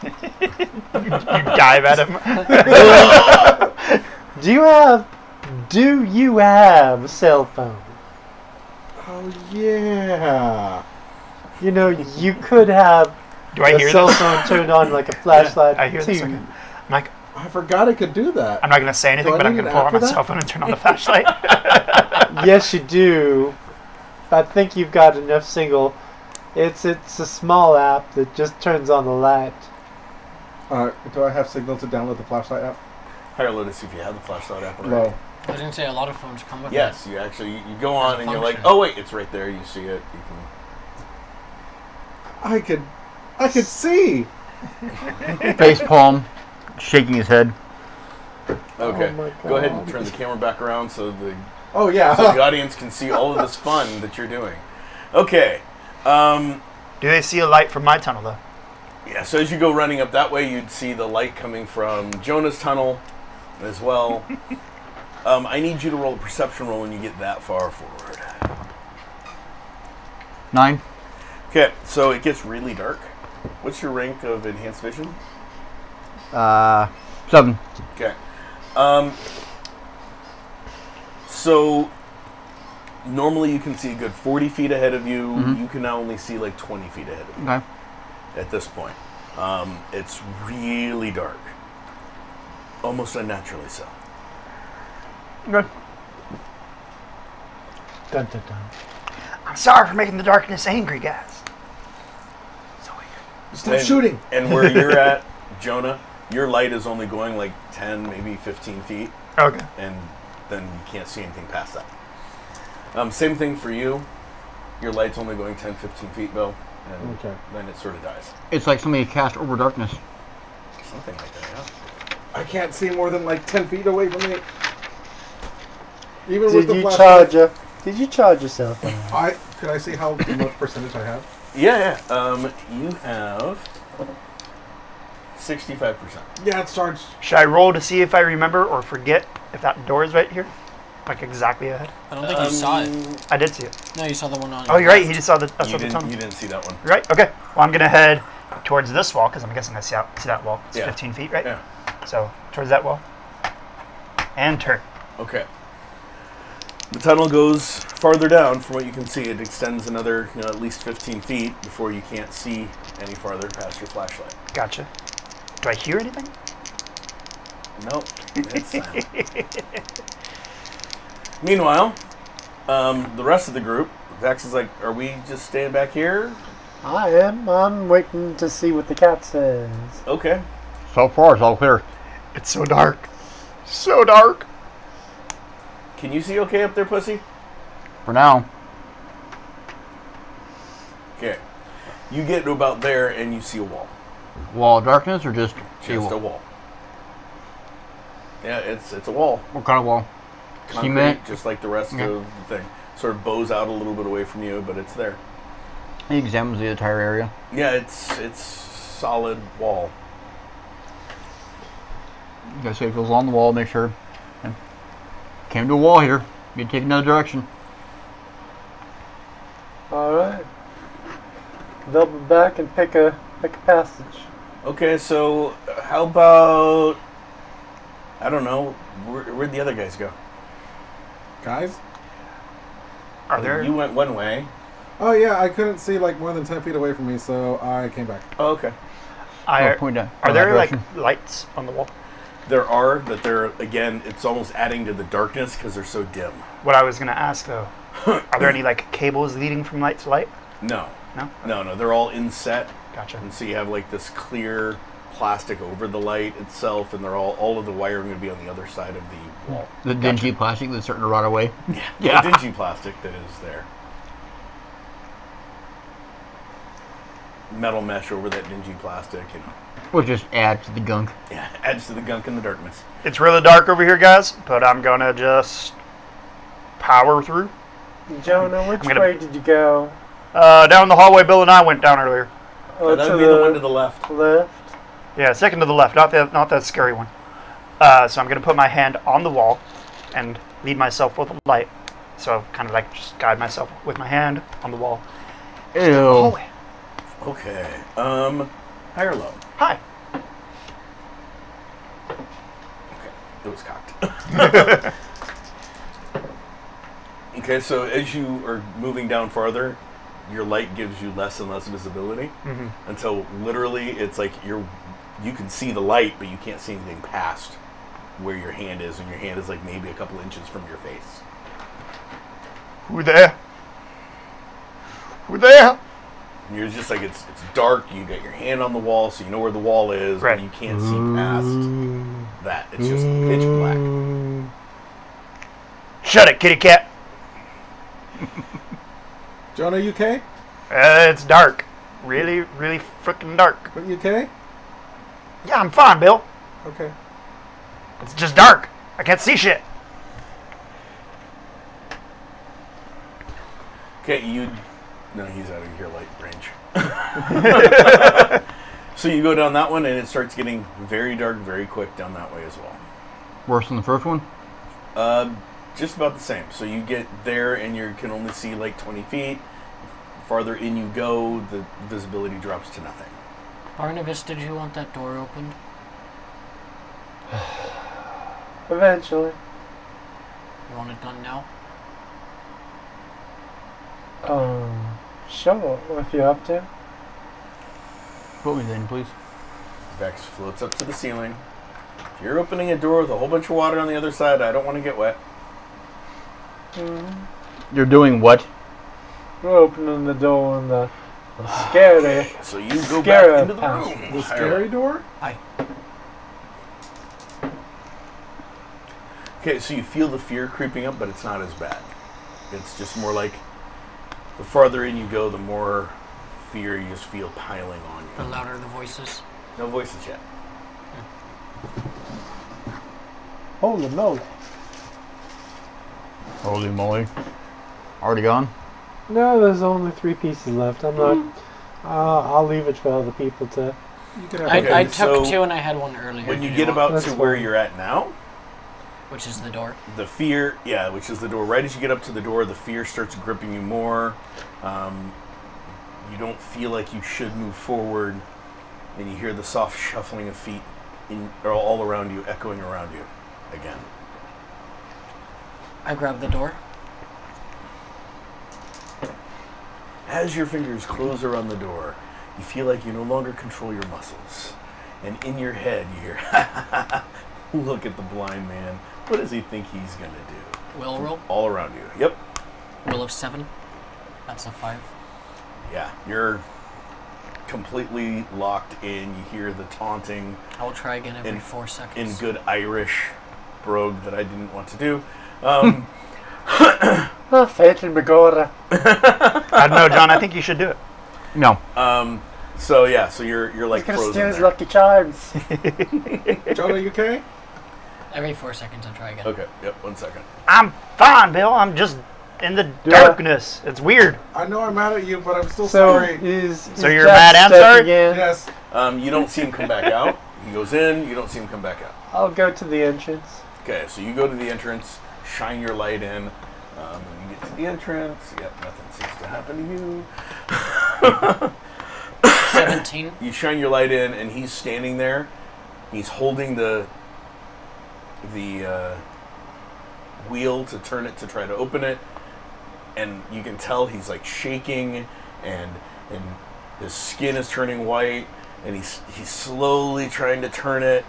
Speaker 6: You dive at him.
Speaker 3: Do you have a cell phone?
Speaker 1: Oh yeah.
Speaker 3: You know, you could have
Speaker 6: Do I
Speaker 3: a
Speaker 6: hear
Speaker 3: cell
Speaker 6: this?
Speaker 3: phone turned on like a flashlight
Speaker 6: I hear this.
Speaker 3: too.
Speaker 6: Okay. I'm like,
Speaker 1: I forgot I could do that.
Speaker 6: I'm not gonna say anything,
Speaker 1: Do I
Speaker 6: but I'm
Speaker 1: need
Speaker 6: gonna
Speaker 1: an
Speaker 6: pull
Speaker 1: app
Speaker 6: out
Speaker 1: for
Speaker 6: my
Speaker 1: that?
Speaker 6: cell phone and turn on the flashlight.
Speaker 3: Yes, you do. I think you've got enough signal. It's a small app that just turns on the light.
Speaker 1: Do I have signal to download the flashlight app?
Speaker 2: Higher low to see if you have the flashlight app already.
Speaker 1: Low.
Speaker 4: I was gonna say a lot of phones come with
Speaker 2: Yes, you actually you go on and you're like,
Speaker 4: function.
Speaker 2: oh wait, it's right there. You see it. You can.
Speaker 1: I could see.
Speaker 5: Face palm, shaking his head.
Speaker 2: Okay.
Speaker 3: Oh my
Speaker 2: Go ahead and
Speaker 3: God.
Speaker 2: turn the camera back around so the
Speaker 1: Oh yeah.
Speaker 2: audience can see all of this fun that you're doing. Okay.
Speaker 6: Do they see a light from my tunnel though?
Speaker 2: Yeah, so as you go running up that way, you'd see the light coming from Jonah's tunnel as well. I need you to roll a perception roll when you get that far forward.
Speaker 5: 9.
Speaker 2: Okay, so it gets really dark. What's your rank of enhanced vision?
Speaker 5: 7.
Speaker 2: Okay. So normally you can see a good 40 feet ahead of you.
Speaker 5: Mhm.
Speaker 2: You can now only see like 20 feet ahead of you
Speaker 5: Okay.
Speaker 2: at this point. It's really dark. Almost unnaturally so.
Speaker 6: Good.
Speaker 3: Dun, dun, dun.
Speaker 6: I'm sorry for making the darkness angry, guys.
Speaker 1: Stop shooting.
Speaker 2: And where you're at, Jonah, your light is only going like 10, maybe 15 feet.
Speaker 6: Okay.
Speaker 2: And then you can't see anything past that. Same thing for you. Your light's only going 10, 15 feet, Bill. And
Speaker 1: Okay.
Speaker 2: then it sort of dies.
Speaker 5: It's like somebody cast over darkness.
Speaker 2: Something like that, yeah.
Speaker 1: I can't see more than like 10 feet away from me. Even with
Speaker 3: Did
Speaker 1: the
Speaker 3: you
Speaker 1: flashlight.
Speaker 3: Did you charge yourself?
Speaker 1: Could I see how much percentage I have?
Speaker 2: Yeah. You have 65%.
Speaker 1: Yeah, it's charged.
Speaker 6: Should I roll to see if I remember or forget if that door is right here? Like exactly ahead?
Speaker 4: I don't think you saw it.
Speaker 6: I did see it.
Speaker 4: No, you saw the one on.
Speaker 6: Oh, you're right. You just saw the, I
Speaker 2: You
Speaker 6: saw the tunnel.
Speaker 2: didn't see that one.
Speaker 6: You're right. Okay. Well, I'm gonna head towards this wall because I'm guessing I see that wall. It's
Speaker 2: Yeah.
Speaker 6: 15 feet, right?
Speaker 2: Yeah.
Speaker 6: So towards that wall. And turn.
Speaker 2: Okay. The tunnel goes farther down from what you can see. It extends another, at least 15 feet before you can't see any farther past your flashlight.
Speaker 6: Gotcha. Do I hear anything?
Speaker 2: Nope. It's silent. Meanwhile, the rest of the group, Vex is like, are we just staying back here?
Speaker 3: I am. I'm waiting to see what the cat says.
Speaker 2: Okay.
Speaker 5: So far, it's all clear.
Speaker 6: It's so dark. So dark.
Speaker 2: Can you see okay up there, pussy?
Speaker 5: For now.
Speaker 2: Okay. You get to about there and you see a wall.
Speaker 5: Wall of darkness or just
Speaker 2: Just a wall. Yeah, it's a wall.
Speaker 5: What kind of wall?
Speaker 2: Concrete,
Speaker 5: Cement?
Speaker 2: just like the rest
Speaker 5: Okay.
Speaker 2: of the thing. Sort of bows out a little bit away from you, but it's there.
Speaker 5: He examines the entire area.
Speaker 2: Yeah, it's solid wall.
Speaker 5: You gotta say it goes along the wall, make sure. Okay. Came to a wall here. You take another direction.
Speaker 3: All right. Double back and pick a passage.
Speaker 2: Okay, so how about, I don't know, where'd the other guys go?
Speaker 1: Guys?
Speaker 6: Are there?
Speaker 2: You went one way.
Speaker 1: Oh yeah, I couldn't see like more than 10 feet away from me, so I came back.
Speaker 2: Oh, okay.
Speaker 5: Point down.
Speaker 6: Are
Speaker 5: in that
Speaker 6: there like
Speaker 5: direction.
Speaker 6: lights on the wall?
Speaker 2: There are, but they're, again, it's almost adding to the darkness because they're so dim.
Speaker 6: What I was gonna ask though, are there any like cables leading from light to light?
Speaker 2: No.
Speaker 6: No.
Speaker 2: No, they're all inset.
Speaker 6: Gotcha.
Speaker 2: And so you have like this clear plastic over the light itself, and they're all of the wiring would be on the other side of the wall.
Speaker 5: The dingy plastic that's starting to rot away.
Speaker 2: Yeah. The dingy plastic that is there. Metal mesh over that dingy plastic,
Speaker 5: Will just add to the gunk.
Speaker 2: Yeah, adds to the gunk and the darkness.
Speaker 6: It's really dark over here, guys, but I'm gonna just power through.
Speaker 3: Jonah, which
Speaker 6: I'm gonna-
Speaker 3: way did you go?
Speaker 6: Down the hallway Bill and I went down earlier.
Speaker 3: Oh,
Speaker 2: that would be the one to the left.
Speaker 3: left.
Speaker 6: Yeah, second to the left, not that scary one. So I'm gonna put my hand on the wall and lead myself with the light. So kind of like just guide myself with my hand on the wall.
Speaker 5: Ew.
Speaker 2: Okay. High or low?
Speaker 6: Hi.
Speaker 2: Okay. It was cocked. Okay, so as you are moving down farther, your light gives you less and less visibility until literally it's like you can see the light, but you can't see anything past where your hand is, and your hand is like maybe a couple inches from your face.
Speaker 6: Who there? Who there?
Speaker 2: And you're just like, it's dark, you got your hand on the wall, so you know where the wall is,
Speaker 6: Right.
Speaker 2: but you can't see past that. It's just pitch black.
Speaker 6: Shut it, kitty cat.
Speaker 1: Jonah, you okay?
Speaker 6: It's dark. Really, really freaking dark.
Speaker 1: But you okay?
Speaker 6: Yeah, I'm fine, Bill.
Speaker 1: Okay.
Speaker 6: It's just dark. I can't see shit.
Speaker 2: Okay, no, he's out of your light range. So you go down that one, and it starts getting very dark very quick down that way as well.
Speaker 5: Worse than the first one?
Speaker 2: Just about the same. So you get there, and you can only see like 20 feet. Farther in you go, the visibility drops to nothing.
Speaker 4: Barnabas, did you want that door opened?
Speaker 3: Eventually.
Speaker 4: You want it done now?
Speaker 3: Sure, if you're up to.
Speaker 5: Put me then, please.
Speaker 2: Vex floats up to the ceiling. If you're opening a door with a whole bunch of water on the other side, I don't want to get wet.
Speaker 5: You're doing what?
Speaker 3: We're opening the door and the scary.
Speaker 2: So you go
Speaker 3: Scare
Speaker 2: back into the
Speaker 3: house.
Speaker 2: room.
Speaker 1: The scary door?
Speaker 4: Aye.
Speaker 2: Okay, so you feel the fear creeping up, but it's not as bad. It's just more like the farther in you go, the more fear you just feel piling on
Speaker 4: The
Speaker 2: you.
Speaker 4: louder the voices.
Speaker 2: No voices yet.
Speaker 3: Holy moly.
Speaker 5: Holy moly. Already gone?
Speaker 3: No, there's only 3 pieces left. I'm not. I'll leave it for other people to.
Speaker 1: You can have
Speaker 2: Okay,
Speaker 4: I took
Speaker 2: so
Speaker 4: 2 and I had 1 earlier.
Speaker 2: When you
Speaker 4: Did
Speaker 2: get
Speaker 4: want-
Speaker 2: about
Speaker 3: That's
Speaker 2: to where
Speaker 3: fine.
Speaker 2: you're at now,
Speaker 4: Which is the door.
Speaker 2: the fear, yeah, which is the door. Right as you get up to the door, the fear starts gripping you more. You don't feel like you should move forward, and you hear the soft shuffling of feet all around you, echoing around you again.
Speaker 4: I grabbed the door.
Speaker 2: As your fingers close around the door, you feel like you no longer control your muscles. And in your head, you hear, look at the blind man. What does he think he's going to do?
Speaker 4: Will roll.
Speaker 2: All around you. Yep.
Speaker 4: Roll of 7. That's a 5.
Speaker 2: Yeah, you're completely locked in. You hear the taunting
Speaker 4: I will try again every
Speaker 2: In-
Speaker 4: 4
Speaker 2: in
Speaker 4: seconds.
Speaker 2: good Irish brogue that I didn't want to do.
Speaker 3: Fate and Begorra.
Speaker 6: I don't know, John. I think you should do it.
Speaker 5: No.
Speaker 2: So yeah, so you're like
Speaker 3: Gonna
Speaker 2: frozen
Speaker 3: steal his
Speaker 2: there.
Speaker 3: Lucky Charms.
Speaker 1: Jonah, you okay?
Speaker 4: Every 4 seconds I try again.
Speaker 2: Okay, yep, 1 second.
Speaker 6: I'm fine, Bill. I'm just in the darkness. It's weird.
Speaker 1: I know I'm mad at you, but I'm still
Speaker 3: So
Speaker 1: sorry.
Speaker 3: is
Speaker 6: you're
Speaker 3: Jack
Speaker 6: mad and
Speaker 3: stuck
Speaker 6: sorry?
Speaker 3: Again?
Speaker 1: Yes.
Speaker 2: You don't see him come back out. He goes in, you don't see him come back out.
Speaker 3: I'll go to the entrance.
Speaker 2: Okay, so you go to the entrance, shine your light in. When you get to the entrance, yep, nothing seems to happen to you.
Speaker 4: 17.
Speaker 2: You shine your light in, and he's standing there. He's holding the wheel to turn it to try to open it, and you can tell he's like shaking, and his skin is turning white, and he's slowly trying to turn it.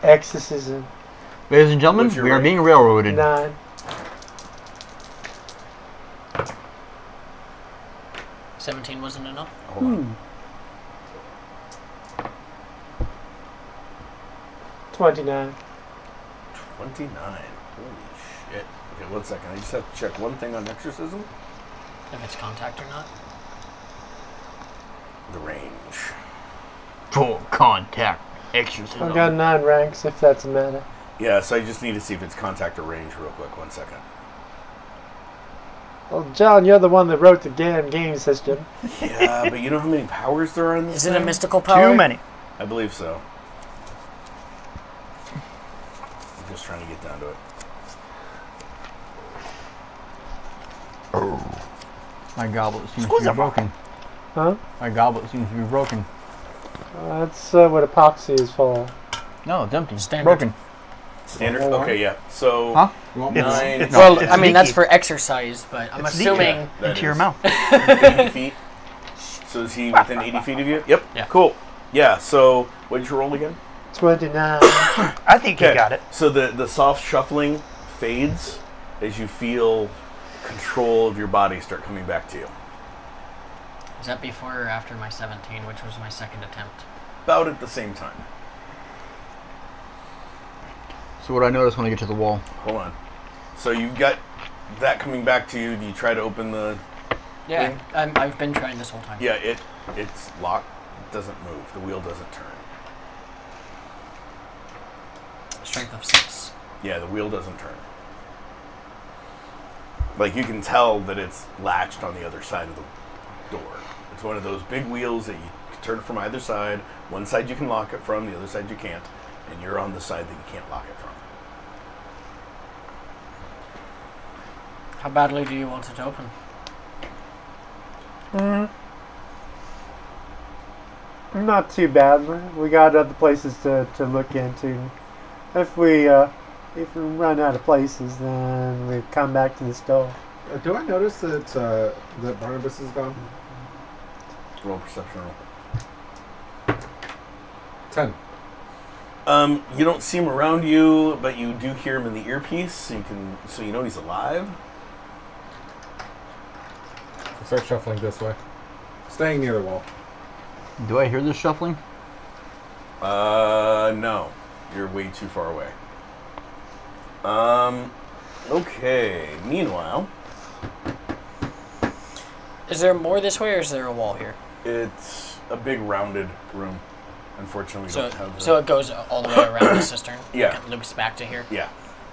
Speaker 3: Exorcism.
Speaker 5: Ladies and gentlemen,
Speaker 2: What's your
Speaker 5: we are
Speaker 2: rank?
Speaker 5: being railroaded.
Speaker 3: 9.
Speaker 4: 17 wasn't enough.
Speaker 2: Hold on.
Speaker 3: 29.
Speaker 2: 29. Holy shit. Okay, 1 second. I just have to check one thing on exorcism.
Speaker 4: If it's contact or not.
Speaker 2: The range.
Speaker 5: Full contact exorcism.
Speaker 3: I've got 9 ranks, if that's a matter.
Speaker 2: Yeah, so I just need to see if it's contact or range real quick. 1 second.
Speaker 3: Well, John, you're the one that wrote the game system.
Speaker 2: Yeah, but you know how many powers there are in this
Speaker 4: Is it a
Speaker 2: thing?
Speaker 4: mystical power?
Speaker 6: Too many.
Speaker 2: I believe so. I'm just trying to get down to it.
Speaker 5: My goblet seems to be broken.
Speaker 3: Huh?
Speaker 5: My goblet seems to be broken.
Speaker 3: That's what epoxy is for.
Speaker 5: No, it's empty.
Speaker 4: Standard.
Speaker 5: Broken.
Speaker 2: Standard? Okay, yeah. So,
Speaker 5: Huh?
Speaker 1: You want
Speaker 6: It's-
Speaker 1: 9?
Speaker 6: it's-
Speaker 4: Well,
Speaker 6: it's
Speaker 4: I mean, that's
Speaker 6: leaky.
Speaker 4: for exercise, but I'm
Speaker 6: It's
Speaker 4: assuming.
Speaker 6: leaky
Speaker 2: that
Speaker 6: into your
Speaker 2: is-
Speaker 6: mouth.
Speaker 2: 80 feet. So is he within 80 feet of you? Yep.
Speaker 4: Yeah.
Speaker 2: Cool. Yeah, so what did you roll again?
Speaker 3: 29.
Speaker 6: I think you got it.
Speaker 2: So the soft shuffling fades as you feel control of your body start coming back to you.
Speaker 4: Is that before or after my 17, which was my second attempt?
Speaker 2: About at the same time.
Speaker 5: So what do I notice when I get to the wall?
Speaker 2: Hold on. So you got that coming back to you. Do you try to open the...
Speaker 4: Yeah,
Speaker 2: Thing?
Speaker 4: I've been trying this whole time.
Speaker 2: Yeah, it's locked. It doesn't move. The wheel doesn't turn.
Speaker 4: Strength of 6.
Speaker 2: Yeah, the wheel doesn't turn. Like, you can tell that it's latched on the other side of the door. It's one of those big wheels that you can turn from either side. One side you can lock it from, the other side you can't. And you're on the side that you can't lock it from.
Speaker 4: How badly do you want it open?
Speaker 3: Not too badly. We got other places to look into. If we run out of places, then we come back to the store.
Speaker 1: Do I notice that that Barnabas is gone?
Speaker 2: Roll perception roll.
Speaker 1: 10.
Speaker 2: You don't see him around you, but you do hear him in the earpiece, so you know he's alive.
Speaker 1: So start shuffling this way. Staying near the wall.
Speaker 5: Do I hear this shuffling?
Speaker 2: No. You're way too far away. Okay. Meanwhile,
Speaker 4: Is there more this way, or is there a wall here?
Speaker 2: it's a big rounded room. Unfortunately, we
Speaker 4: So,
Speaker 2: don't have
Speaker 4: so it goes all the way around the cistern.
Speaker 2: Yeah.
Speaker 4: It loops back to here.
Speaker 2: yeah.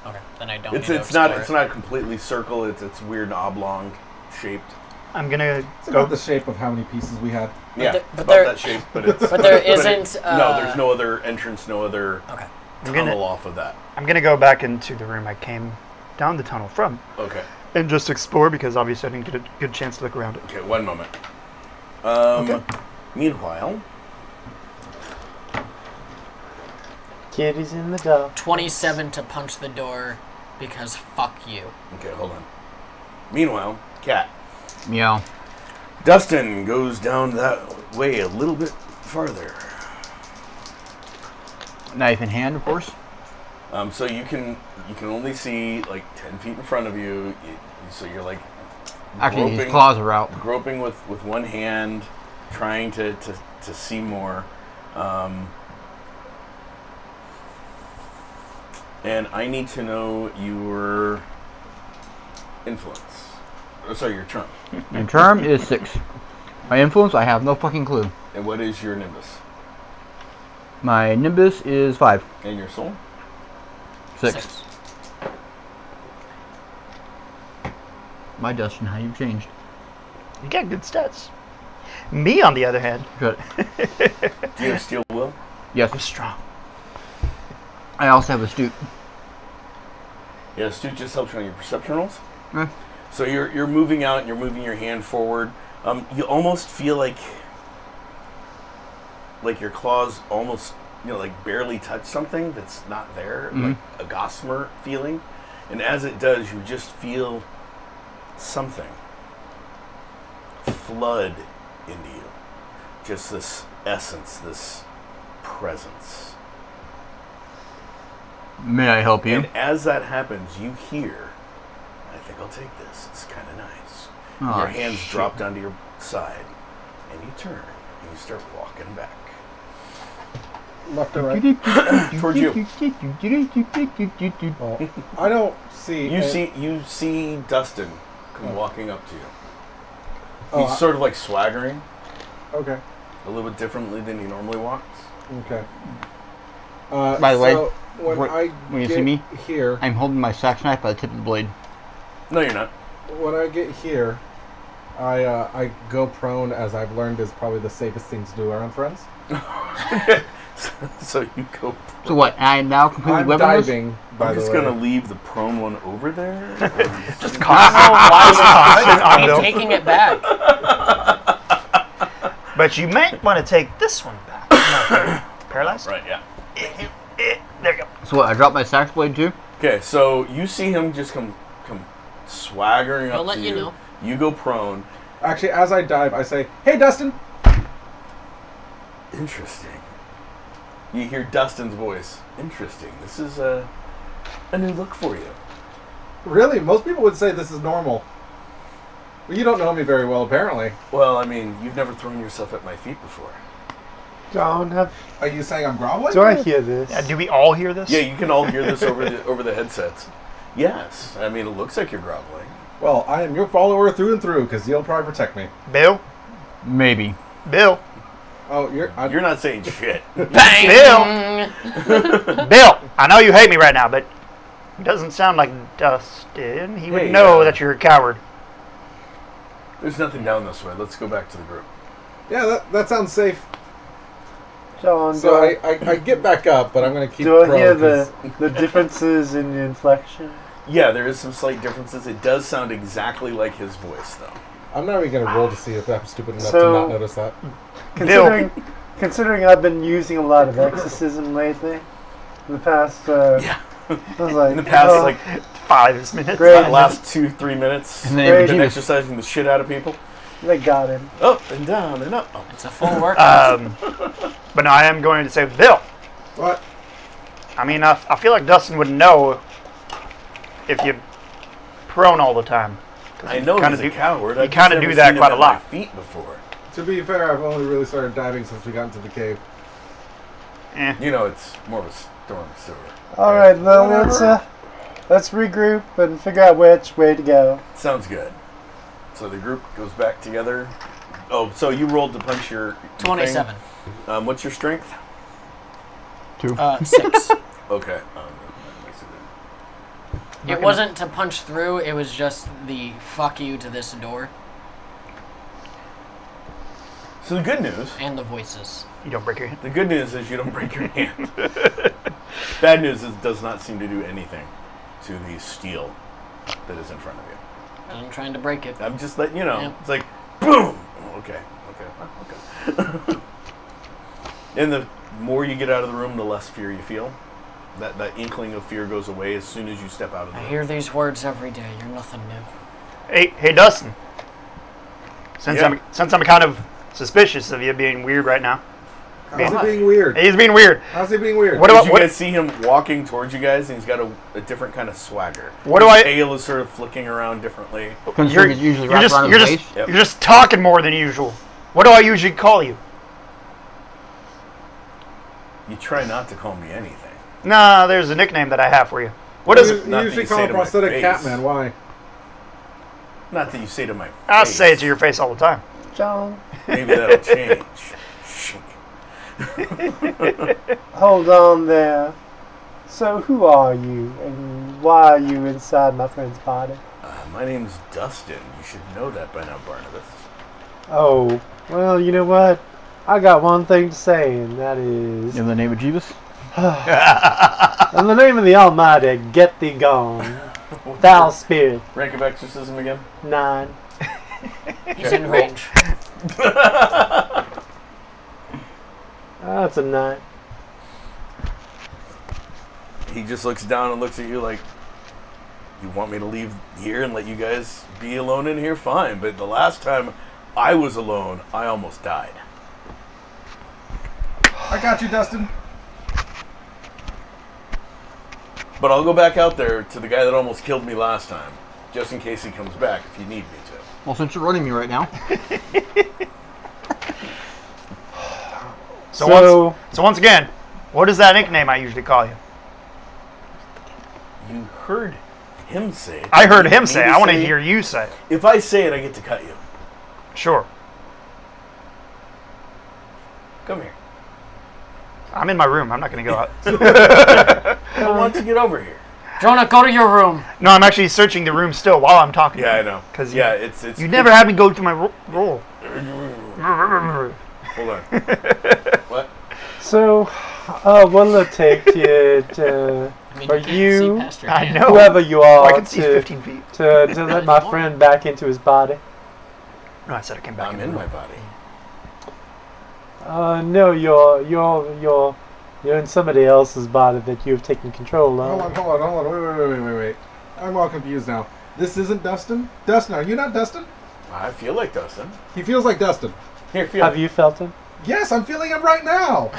Speaker 4: Okay, then I don't.
Speaker 2: It's
Speaker 4: need to
Speaker 2: it's not
Speaker 4: explore
Speaker 2: it's
Speaker 4: it.
Speaker 2: not completely circle. It's weird oblong shaped.
Speaker 6: I'm gonna
Speaker 1: It's
Speaker 6: go.
Speaker 1: about the shape of how many pieces we had.
Speaker 2: Yeah,
Speaker 4: there-
Speaker 2: it's
Speaker 4: but
Speaker 2: about
Speaker 4: there-
Speaker 2: that shape, but it's
Speaker 4: But there
Speaker 2: but it-
Speaker 4: isn't.
Speaker 2: no, there's no other entrance, no other
Speaker 4: Okay.
Speaker 6: I'm
Speaker 2: tunnel
Speaker 6: gonna.
Speaker 2: off of that.
Speaker 6: I'm gonna go back into the room I came down the tunnel from
Speaker 2: Okay.
Speaker 6: and just explore because obviously I didn't get a good chance to look around it.
Speaker 2: Okay, one moment. Meanwhile,
Speaker 3: Kitty's in the door.
Speaker 4: 27 to punch the door, because fuck you.
Speaker 2: okay, hold on. Meanwhile, Cat.
Speaker 5: Meow.
Speaker 2: Dustin goes down that way a little bit farther.
Speaker 5: Knife in hand, of course.
Speaker 2: So you can only see like 10 feet in front of you. So you're like
Speaker 5: Actually, his
Speaker 2: groping-
Speaker 5: claws are out.
Speaker 2: groping with one hand, trying to see more. And I need to know your influence. Oh, sorry, your charm.
Speaker 5: Your charm is 6. My influence, I have no fucking clue.
Speaker 2: And what is your nimbus?
Speaker 5: My nimbus is 5.
Speaker 2: And your soul?
Speaker 5: 6. My Dustin, how you changed?
Speaker 6: You got good stats. Me, on the other hand,
Speaker 5: Good.
Speaker 2: Do you have steel will?
Speaker 5: Yes.
Speaker 6: I'm strong.
Speaker 5: I also have astute.
Speaker 2: Yeah, astute just helps you on your perception rolls.
Speaker 5: Eh.
Speaker 2: So you're moving out and you're moving your hand forward. You almost feel like your claws almost like barely touch something that's not there, like a gossamer feeling. And as it does, you just feel something flood into you. Just this essence, this presence.
Speaker 5: May I help you?
Speaker 2: And as that happens, you hear, I think I'll take this. It's kind of nice.
Speaker 5: Aw,
Speaker 2: Your hands
Speaker 5: shit.
Speaker 2: drop down to your side, and you turn, and you start walking back.
Speaker 1: Left or right?
Speaker 2: Towards you.
Speaker 1: Well, I don't see.
Speaker 2: You see Dustin come walking up to you.
Speaker 1: Oh,
Speaker 2: He's sort of like swaggering
Speaker 1: Okay.
Speaker 2: a little bit differently than he normally walks.
Speaker 1: Okay.
Speaker 5: By the way,
Speaker 1: so when
Speaker 5: when you
Speaker 1: get
Speaker 5: see me,
Speaker 1: here,
Speaker 5: I'm holding my sax knife by the tip of the blade.
Speaker 2: No, you're not.
Speaker 1: when I get here, I go prone, as I've learned is probably the safest thing to do around friends.
Speaker 2: So you go.
Speaker 5: So what? I now completely
Speaker 1: I'm
Speaker 5: weaponless?
Speaker 1: diving, by
Speaker 2: I'm
Speaker 1: the
Speaker 2: just
Speaker 1: way.
Speaker 2: gonna leave the prone one over there.
Speaker 6: Just
Speaker 4: So
Speaker 6: constant.
Speaker 4: why
Speaker 6: on
Speaker 4: are you
Speaker 6: Bill.
Speaker 4: taking it back?
Speaker 6: But you might want to take this one back. No, paralyzed?
Speaker 2: Right. Yeah.
Speaker 6: There you go.
Speaker 5: So what? I dropped my sax blade too?
Speaker 2: Okay. So you see him just come swaggering
Speaker 4: I'll
Speaker 2: up
Speaker 4: let
Speaker 2: to
Speaker 4: you know.
Speaker 2: You go prone.
Speaker 1: Actually, as I dive, I say, "Hey, Dustin."
Speaker 2: Interesting. You hear Dustin's voice. Interesting. This is a new look for you.
Speaker 1: Really? Most people would say this is normal. Well, you don't know me very well, apparently.
Speaker 2: Well, I mean, you've never thrown yourself at my feet before.
Speaker 3: John,
Speaker 1: Are you saying I'm groveling?
Speaker 3: do I hear this?
Speaker 6: Do we all hear this?
Speaker 2: Yeah, you can all hear this over the headsets. Yes. I mean, it looks like you're groveling.
Speaker 1: Well, I am your follower through and through, because you'll probably protect me.
Speaker 6: Bill?
Speaker 5: Maybe.
Speaker 6: Bill?
Speaker 1: Oh,
Speaker 2: You're not saying shit.
Speaker 6: Bill! Bill! I know you hate me right now, but he doesn't sound like Dustin. He would
Speaker 2: Hey,
Speaker 6: know that you're a coward.
Speaker 2: There's nothing down this way. Let's go back to the group.
Speaker 1: Yeah, that sounds safe.
Speaker 3: John,
Speaker 1: So I get back up, but I'm going to keep
Speaker 3: do I
Speaker 1: prone,
Speaker 3: hear
Speaker 1: 'cause-
Speaker 3: the differences in the inflection?
Speaker 2: Yeah, there is some slight differences. It does sound exactly like his voice, though.
Speaker 1: I'm not even going to roll to see if I'm stupid enough
Speaker 3: So-
Speaker 1: to not notice that.
Speaker 3: Considering I've been using a lot of exorcism lately, in the past,
Speaker 2: Yeah.
Speaker 3: I was like,
Speaker 2: In the past,
Speaker 3: oh,
Speaker 2: like,
Speaker 6: 5 minutes.
Speaker 3: Great.
Speaker 2: the last 2-3 minutes,
Speaker 5: And
Speaker 2: you've
Speaker 5: then
Speaker 2: been
Speaker 5: Jeebus.
Speaker 2: exercising the shit out of people.
Speaker 3: they got him.
Speaker 2: Up and down and up. Oh,
Speaker 4: It's a full workout.
Speaker 6: But no, I am going to say, Bill,
Speaker 1: What?
Speaker 6: I mean, I feel like Dustin would know if you prone all the time.
Speaker 2: I know
Speaker 6: kinda
Speaker 2: he's a
Speaker 6: do-
Speaker 2: coward.
Speaker 6: you
Speaker 2: I've
Speaker 6: kinda
Speaker 2: just
Speaker 6: do
Speaker 2: never
Speaker 6: that
Speaker 2: seen him
Speaker 6: quite a
Speaker 2: at my
Speaker 6: lot.
Speaker 2: feet before.
Speaker 1: To be fair, I've only really started diving since we got into the cave.
Speaker 2: You know, it's more of a storm sewer.
Speaker 3: All right, well,
Speaker 1: Whatever.
Speaker 3: let's regroup and figure out which way to go.
Speaker 2: Sounds good. So the group goes back together. Oh, so you rolled to punch your
Speaker 4: 27.
Speaker 2: thing. What's your strength?
Speaker 5: 2.
Speaker 4: 6.
Speaker 2: Okay.
Speaker 4: It wasn't to punch through, it was just the fuck you to this door
Speaker 2: So the good news.
Speaker 4: and the voices.
Speaker 6: You don't break your hand.
Speaker 2: The good news is you don't break your hand. Bad news is it does not seem to do anything to the steel that is in front of you.
Speaker 4: I'm trying to break it.
Speaker 2: I'm just letting you know.
Speaker 4: Yeah.
Speaker 2: It's like, boom! Okay. And the more you get out of the room, the less fear you feel. That inkling of fear goes away as soon as you step out of the
Speaker 4: I
Speaker 2: room.
Speaker 4: hear these words every day. You're nothing new.
Speaker 6: Hey, Dustin. Since
Speaker 2: Yeah.
Speaker 6: I'm kind of suspicious of you being weird right now.
Speaker 1: How's he being weird?
Speaker 6: He's being weird.
Speaker 1: How's he being weird?
Speaker 6: What
Speaker 2: Did
Speaker 6: about
Speaker 2: you
Speaker 6: what?
Speaker 2: guys see him walking towards you guys, and he's got a different kind of swagger.
Speaker 6: What do
Speaker 2: His
Speaker 6: I-
Speaker 2: tail is sort of flicking around differently.
Speaker 5: Considering it's usually
Speaker 6: You're
Speaker 5: wrapped
Speaker 6: just
Speaker 5: around
Speaker 6: you're
Speaker 5: his
Speaker 6: just
Speaker 5: waist.
Speaker 2: Yep.
Speaker 6: you're just talking more than usual. What do I usually call you?
Speaker 2: You try not to call me anything.
Speaker 6: Nah, there's a nickname that I have for you. What is it?
Speaker 1: You
Speaker 2: Nothing
Speaker 1: usually
Speaker 2: you
Speaker 1: call
Speaker 2: say
Speaker 1: him
Speaker 2: to my
Speaker 1: prosthetic
Speaker 2: face.
Speaker 1: Catman. Why?
Speaker 2: Not that you say to my face.
Speaker 6: I say it to your face all the time.
Speaker 3: John,
Speaker 2: Maybe that'll change. Shink.
Speaker 3: hold on there. So who are you, and why are you inside my friend's body?
Speaker 2: My name's Dustin. You should know that by now, Barnabas.
Speaker 3: Oh, well, you know what? I got one thing to say, and that is,
Speaker 5: In the name of Jeebus?
Speaker 3: in the name of the Almighty, get thee gone, foul spirit.
Speaker 2: Rank of exorcism again?
Speaker 3: 9.
Speaker 4: He's in range.
Speaker 3: That's a 9.
Speaker 2: He just looks down and looks at you like, you want me to leave here and let you guys be alone in here? Fine. But the last time I was alone, I almost died.
Speaker 1: I got you, Dustin.
Speaker 2: But I'll go back out there to the guy that almost killed me last time, just in case he comes back if you need me to.
Speaker 5: Well, since you're running me right now.
Speaker 6: So once again, what is that nickname I usually call you?
Speaker 2: You heard him say it.
Speaker 6: I heard
Speaker 2: You
Speaker 6: him
Speaker 2: need
Speaker 6: say it. I want to hear you say it.
Speaker 2: If I say it, I get to cut you.
Speaker 6: Sure.
Speaker 2: Come here.
Speaker 6: I'm in my room. I'm not going to go out.
Speaker 2: I want to get over here.
Speaker 4: Jonah, go to your room.
Speaker 6: No, I'm actually searching the room still while I'm talking.
Speaker 2: Yeah, I know.
Speaker 6: 'Cause
Speaker 2: yeah, it's
Speaker 6: You never had me go to my roll.
Speaker 2: Hold on. What?
Speaker 3: So, What will it take to
Speaker 4: I mean,
Speaker 3: for
Speaker 4: you can't see
Speaker 3: you,
Speaker 4: past your
Speaker 6: I
Speaker 4: hand.
Speaker 6: know.
Speaker 3: whoever you
Speaker 6: Oh, I
Speaker 3: are,
Speaker 6: can see
Speaker 3: to
Speaker 6: 15 feet.
Speaker 3: to let my friend back into his body?
Speaker 6: No, I said I came back.
Speaker 2: I'm in my body.
Speaker 3: No, you're in somebody else's body that you've taken control of.
Speaker 1: Hold on. Wait. I'm all confused now. This isn't Dustin? Dustin, are you not Dustin?
Speaker 2: I feel like Dustin.
Speaker 1: He feels like Dustin.
Speaker 2: Here, feel.
Speaker 3: Have you felt him?
Speaker 1: Yes, I'm feeling him right now.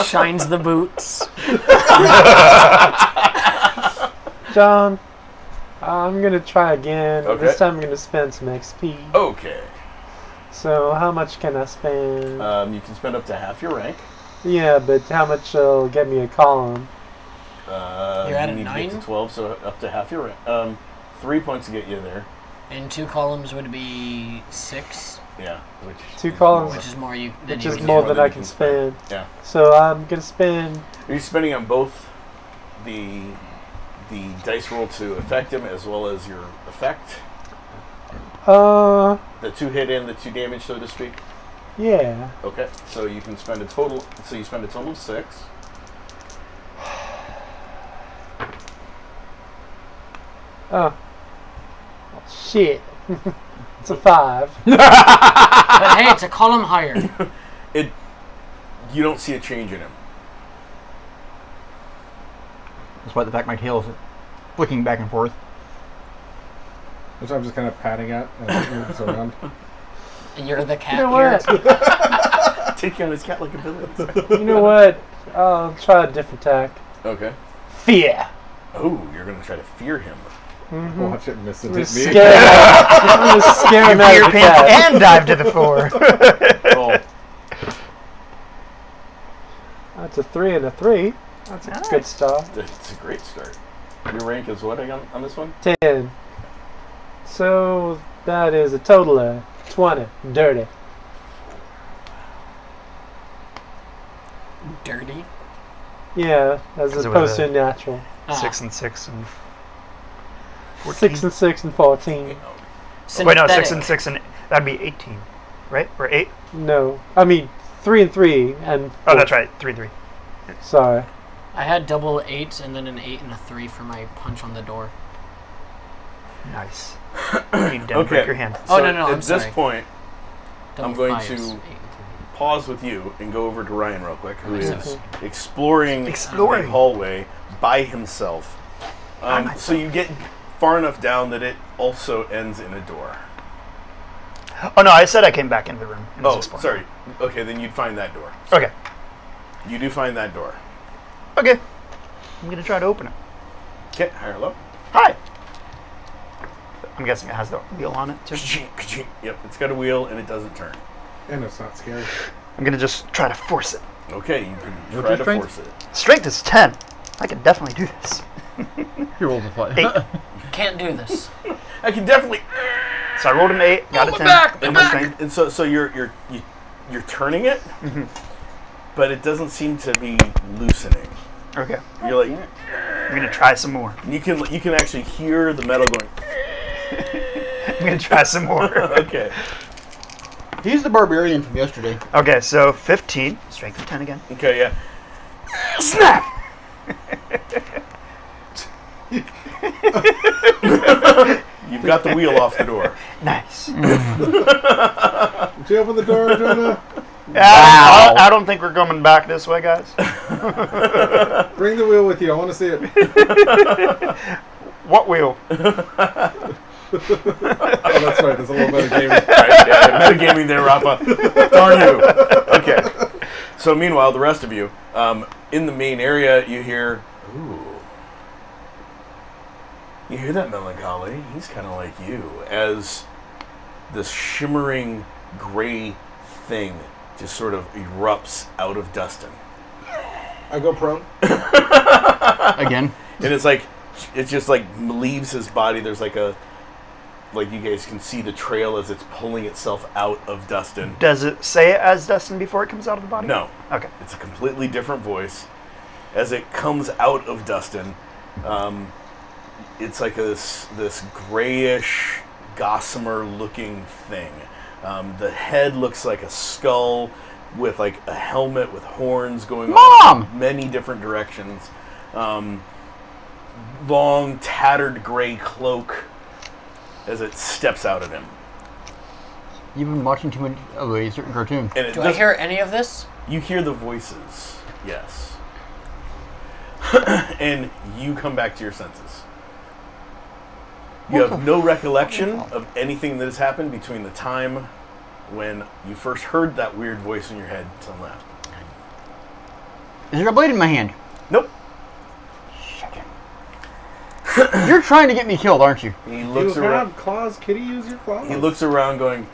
Speaker 4: Shines the boots.
Speaker 3: John, I'm gonna try again.
Speaker 2: Okay.
Speaker 3: This time I'm gonna spend some XP.
Speaker 2: Okay.
Speaker 3: So how much can I spend?
Speaker 2: You can spend up to half your rank.
Speaker 3: Yeah, but how much will get me a column?
Speaker 4: You're at
Speaker 2: you
Speaker 4: a
Speaker 2: need to
Speaker 4: 9?
Speaker 2: get to 12, so up to half your rank. 3 points to get you there.
Speaker 4: And 2 columns would be 6,
Speaker 2: Yeah. Which
Speaker 3: 2
Speaker 2: is
Speaker 3: columns?
Speaker 2: more.
Speaker 4: which is more you than
Speaker 3: Which
Speaker 4: you
Speaker 3: is
Speaker 4: would
Speaker 3: more
Speaker 4: use.
Speaker 3: than I can spend.
Speaker 2: Yeah.
Speaker 3: So I'm gonna spend.
Speaker 2: Are you spending on both the dice roll to affect him as well as your effect? The 2 hit and the 2 damage, so to speak.
Speaker 3: Yeah.
Speaker 2: Okay. So you can spend a total. So you spend a total of 6.
Speaker 3: Oh. Shit. It's a 5.
Speaker 4: But hey, it's a column higher.
Speaker 2: You don't see a change in him.
Speaker 5: Despite the fact my tail is flicking back and forth.
Speaker 1: Which I'm just kind of patting at as it moves around.
Speaker 4: And you're the cat
Speaker 3: You know
Speaker 4: here.
Speaker 3: what?
Speaker 2: Taking on his cat-like abilities.
Speaker 3: You know what? I'll try a different tack.
Speaker 2: Okay.
Speaker 3: Fear.
Speaker 2: Oh, you're gonna try to fear him.
Speaker 1: Watch it miss and
Speaker 3: I'm
Speaker 1: hit
Speaker 3: gonna
Speaker 1: me.
Speaker 3: scare him out. I'm gonna scare him out
Speaker 6: Your
Speaker 3: of the
Speaker 6: pants
Speaker 3: cat.
Speaker 6: and dive to the floor.
Speaker 2: Roll.
Speaker 3: That's a 3 and a 3. That's a good start.
Speaker 2: It's a great start. Your rank is what again on this one?
Speaker 3: 10. So that is a total of 20. Dirty.
Speaker 4: Dirty.
Speaker 3: Yeah, as
Speaker 6: Is it
Speaker 3: opposed
Speaker 6: with
Speaker 3: to natural.
Speaker 6: 6 and 6 and 14.
Speaker 3: 6 and 6 and 14.
Speaker 6: Wait, no, 6
Speaker 4: Synthetic.
Speaker 6: and 6 and that'd be 18, right? Or 8?
Speaker 3: No, I mean 3 and 3 and.
Speaker 6: Oh,
Speaker 3: 4.
Speaker 6: that's right. 3.
Speaker 3: Sorry.
Speaker 4: I had double 8s and then an 8 and a 3 for my punch on the door.
Speaker 6: Nice. You didn't break your hand.
Speaker 4: Oh,
Speaker 2: So
Speaker 4: no, I'm
Speaker 2: at this
Speaker 4: sorry.
Speaker 2: point,
Speaker 4: Double
Speaker 2: I'm going
Speaker 4: 5s,
Speaker 2: to
Speaker 4: 8 and 3.
Speaker 2: pause with you and go over to Ryan real quick, who
Speaker 4: Nice.
Speaker 2: is exploring the hallway by himself. So you get far enough down that it also ends in a door.
Speaker 6: Oh, no, I said I came back into the room. and was
Speaker 2: Oh,
Speaker 6: exploring.
Speaker 2: sorry. Okay, then you'd find that door.
Speaker 6: Okay.
Speaker 2: You do find that door.
Speaker 6: Okay. I'm going to try to open it.
Speaker 2: Okay, higher low.
Speaker 6: Hi. I'm guessing it has the wheel on it, too.
Speaker 2: Ka-ching, ka-ching. Yep, it's got a wheel and it doesn't turn.
Speaker 1: And it's not scary.
Speaker 6: I'm going to just try to force it.
Speaker 2: Okay, you can
Speaker 7: What's
Speaker 2: try
Speaker 7: your
Speaker 2: to
Speaker 7: strength?
Speaker 2: force it.
Speaker 6: Strength is 10. I can definitely do this.
Speaker 7: You rolled a 5.
Speaker 6: 8.
Speaker 4: Can't do this.
Speaker 2: I can definitely.
Speaker 6: So I rolled an 8, got a 10.
Speaker 2: And,
Speaker 6: my strength.
Speaker 2: and so you're turning it, but it doesn't seem to be loosening.
Speaker 6: Okay.
Speaker 2: You're like
Speaker 6: I'm going to try some more.
Speaker 2: you can actually hear the metal going.
Speaker 6: I'm going to try some more.
Speaker 2: Okay.
Speaker 5: He's the barbarian from yesterday.
Speaker 6: Okay, so 15. Strength of 10 again.
Speaker 2: Okay, yeah. Snap! You've got the wheel off the door.
Speaker 6: Nice.
Speaker 1: Did you open the door, Jonah?
Speaker 6: I don't think we're coming back this way, guys.
Speaker 1: Bring the wheel with you. I want to see it.
Speaker 6: What wheel?
Speaker 1: Oh, that's right. There's a little bit of gaming.
Speaker 2: Right, yeah, metagaming there, Rafa. Darn you. Okay. So meanwhile, the rest of you, in the main area, you hear, ooh. You hear that melancholy? He's kind of like you. As this shimmering gray thing just sort of erupts out of Dustin.
Speaker 1: I go prone.
Speaker 5: Again.
Speaker 2: And it's like, it just like leaves his body. There's like a, like you guys can see the trail as it's pulling itself out of Dustin.
Speaker 6: Does it say it as Dustin before it comes out of the body?
Speaker 2: No.
Speaker 6: Okay.
Speaker 2: It's a completely different voice. As it comes out of Dustin, it's like this grayish, gossamer-looking thing. The head looks like a skull. with like a helmet with horns going
Speaker 5: Mom!
Speaker 2: off in many different directions. Long, tattered gray cloak as it steps out at him.
Speaker 5: You've been watching too much of a certain cartoon.
Speaker 2: And it
Speaker 4: Do I hear any of this?
Speaker 2: You hear the voices, yes. And you come back to your senses. You have no recollection of anything that has happened between the time when you first heard that weird voice in your head till now.
Speaker 5: Is there a blade in my hand?
Speaker 2: Nope.
Speaker 5: You're trying to get me killed, aren't you?
Speaker 2: He looks
Speaker 1: You
Speaker 2: around.
Speaker 1: have claws, Kitty. Use your claws.
Speaker 2: He looks around, going,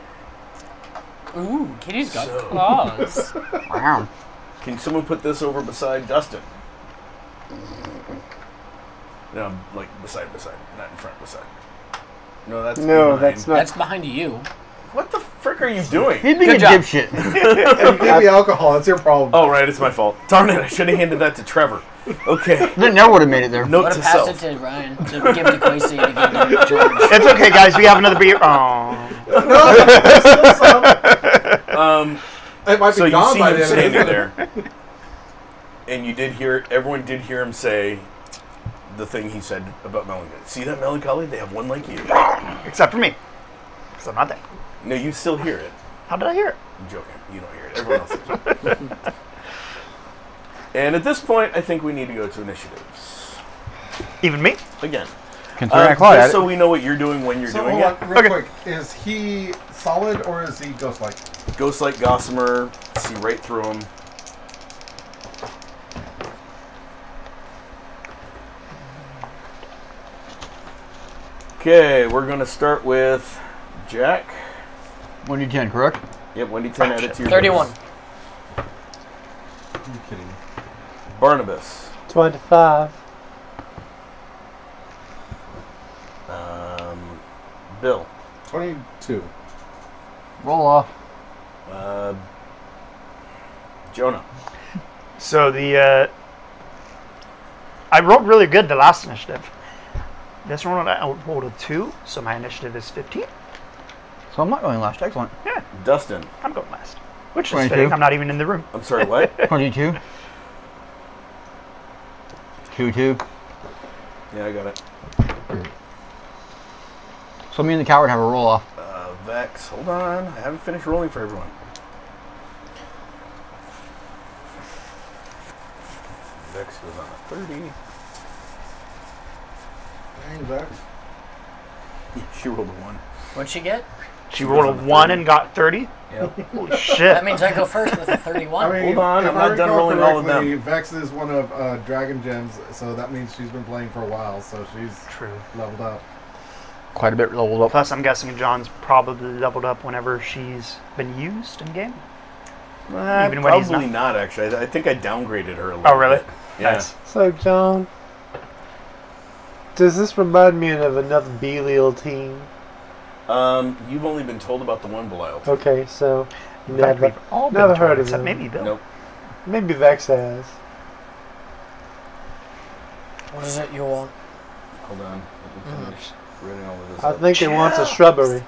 Speaker 4: Ooh, Kitty's got
Speaker 2: So-
Speaker 4: claws.
Speaker 5: Wow.
Speaker 2: "Can someone put this over beside Dustin?" No, like beside, not in front, beside. No, that's
Speaker 3: No,
Speaker 2: behind.
Speaker 3: that's not.
Speaker 4: That's behind you.
Speaker 2: What the frick are you doing?
Speaker 5: He'd be a
Speaker 4: Good job.
Speaker 5: dipshit.
Speaker 1: You gave me alcohol. It's your problem.
Speaker 2: Oh, right, it's my fault. Darn it, I should have handed that to Trevor. Okay.
Speaker 5: Then never would have made it there.
Speaker 2: Note
Speaker 4: Would
Speaker 2: to
Speaker 4: have passed it
Speaker 2: self.
Speaker 4: to Ryan to give it to Quasi to give it to George.
Speaker 6: It's okay, guys. We have another beer. Oh.
Speaker 1: It might be
Speaker 2: So you
Speaker 1: gone
Speaker 2: see
Speaker 1: by
Speaker 2: him
Speaker 1: the end of
Speaker 2: standing
Speaker 1: it.
Speaker 2: there, and you did hear, everyone did hear him say the thing he said about melancholy. See that melancholy? They have one like you.
Speaker 6: Except for me. Because I'm not there.
Speaker 2: No, you still hear it.
Speaker 6: How did I hear it?
Speaker 2: I'm joking. You don't hear it. Everyone else hears it. And at this point, I think we need to go to initiatives.
Speaker 6: Even me?
Speaker 2: Again.
Speaker 5: Considering I clawed at
Speaker 2: Just
Speaker 5: it.
Speaker 2: so we know what you're doing when you're
Speaker 1: So
Speaker 2: doing
Speaker 1: hold
Speaker 2: it.
Speaker 1: on, real
Speaker 6: Okay.
Speaker 1: quick. Is he solid or is he ghost-like?
Speaker 2: Ghost like Gossamer, see right through him. Okay, we're going to start with Jack.
Speaker 5: 1d10, correct?
Speaker 2: Yep, 1d10 added to your
Speaker 4: 31.
Speaker 2: dice.
Speaker 1: Are you kidding me?
Speaker 2: Barnabas.
Speaker 3: 25.
Speaker 2: Bill.
Speaker 1: 22.
Speaker 5: Roll off.
Speaker 2: Jonah.
Speaker 6: So the I rolled really good the last initiative. This one I rolled a 2, so my initiative is 15.
Speaker 5: So I'm not going last. Excellent.
Speaker 6: Yeah,
Speaker 2: Dustin.
Speaker 6: I'm going last. Which is
Speaker 5: 22.
Speaker 6: fitting. I'm not even in the room.
Speaker 2: I'm sorry, what?
Speaker 5: 22. 2-2.
Speaker 2: Yeah, I got it.
Speaker 5: So me and the coward have a roll off.
Speaker 2: Vex. Hold on. I haven't finished rolling for everyone. Vex goes on a 30.
Speaker 1: Dang, Vex.
Speaker 2: She rolled a 1.
Speaker 4: What'd she get?
Speaker 6: She rolled a 1 and got 30.
Speaker 2: Yep.
Speaker 6: Holy shit.
Speaker 4: That means I go first with a 31.
Speaker 1: I mean,
Speaker 2: Hold on,
Speaker 1: if
Speaker 2: I'm
Speaker 1: I
Speaker 2: not done
Speaker 1: recall
Speaker 2: rolling all of them.
Speaker 1: correctly, Vex is one of Dragon Gems, so that means she's been playing for a while, so she's
Speaker 6: True.
Speaker 1: leveled up.
Speaker 5: Quite a bit leveled up.
Speaker 6: Plus, I'm guessing John's probably leveled up whenever she's been used in game. Even when he's
Speaker 2: Probably
Speaker 6: not.
Speaker 2: not, actually. I think I downgraded her a little
Speaker 6: Oh, really?
Speaker 2: bit. Yeah.
Speaker 6: Nice.
Speaker 3: So, John, does this remind me of another Belial team?
Speaker 2: You've only been told about the one Belial.
Speaker 3: Okay, so
Speaker 6: In fact,
Speaker 3: never,
Speaker 6: we've all been
Speaker 3: never
Speaker 6: told,
Speaker 3: heard of
Speaker 6: except
Speaker 3: them.
Speaker 6: maybe Bill.
Speaker 2: Nope.
Speaker 3: Maybe Vex has.
Speaker 4: What is it you want?
Speaker 2: Hold on. Let me finish reading all of this.
Speaker 3: I
Speaker 2: up.
Speaker 3: think it wants a shrubbery.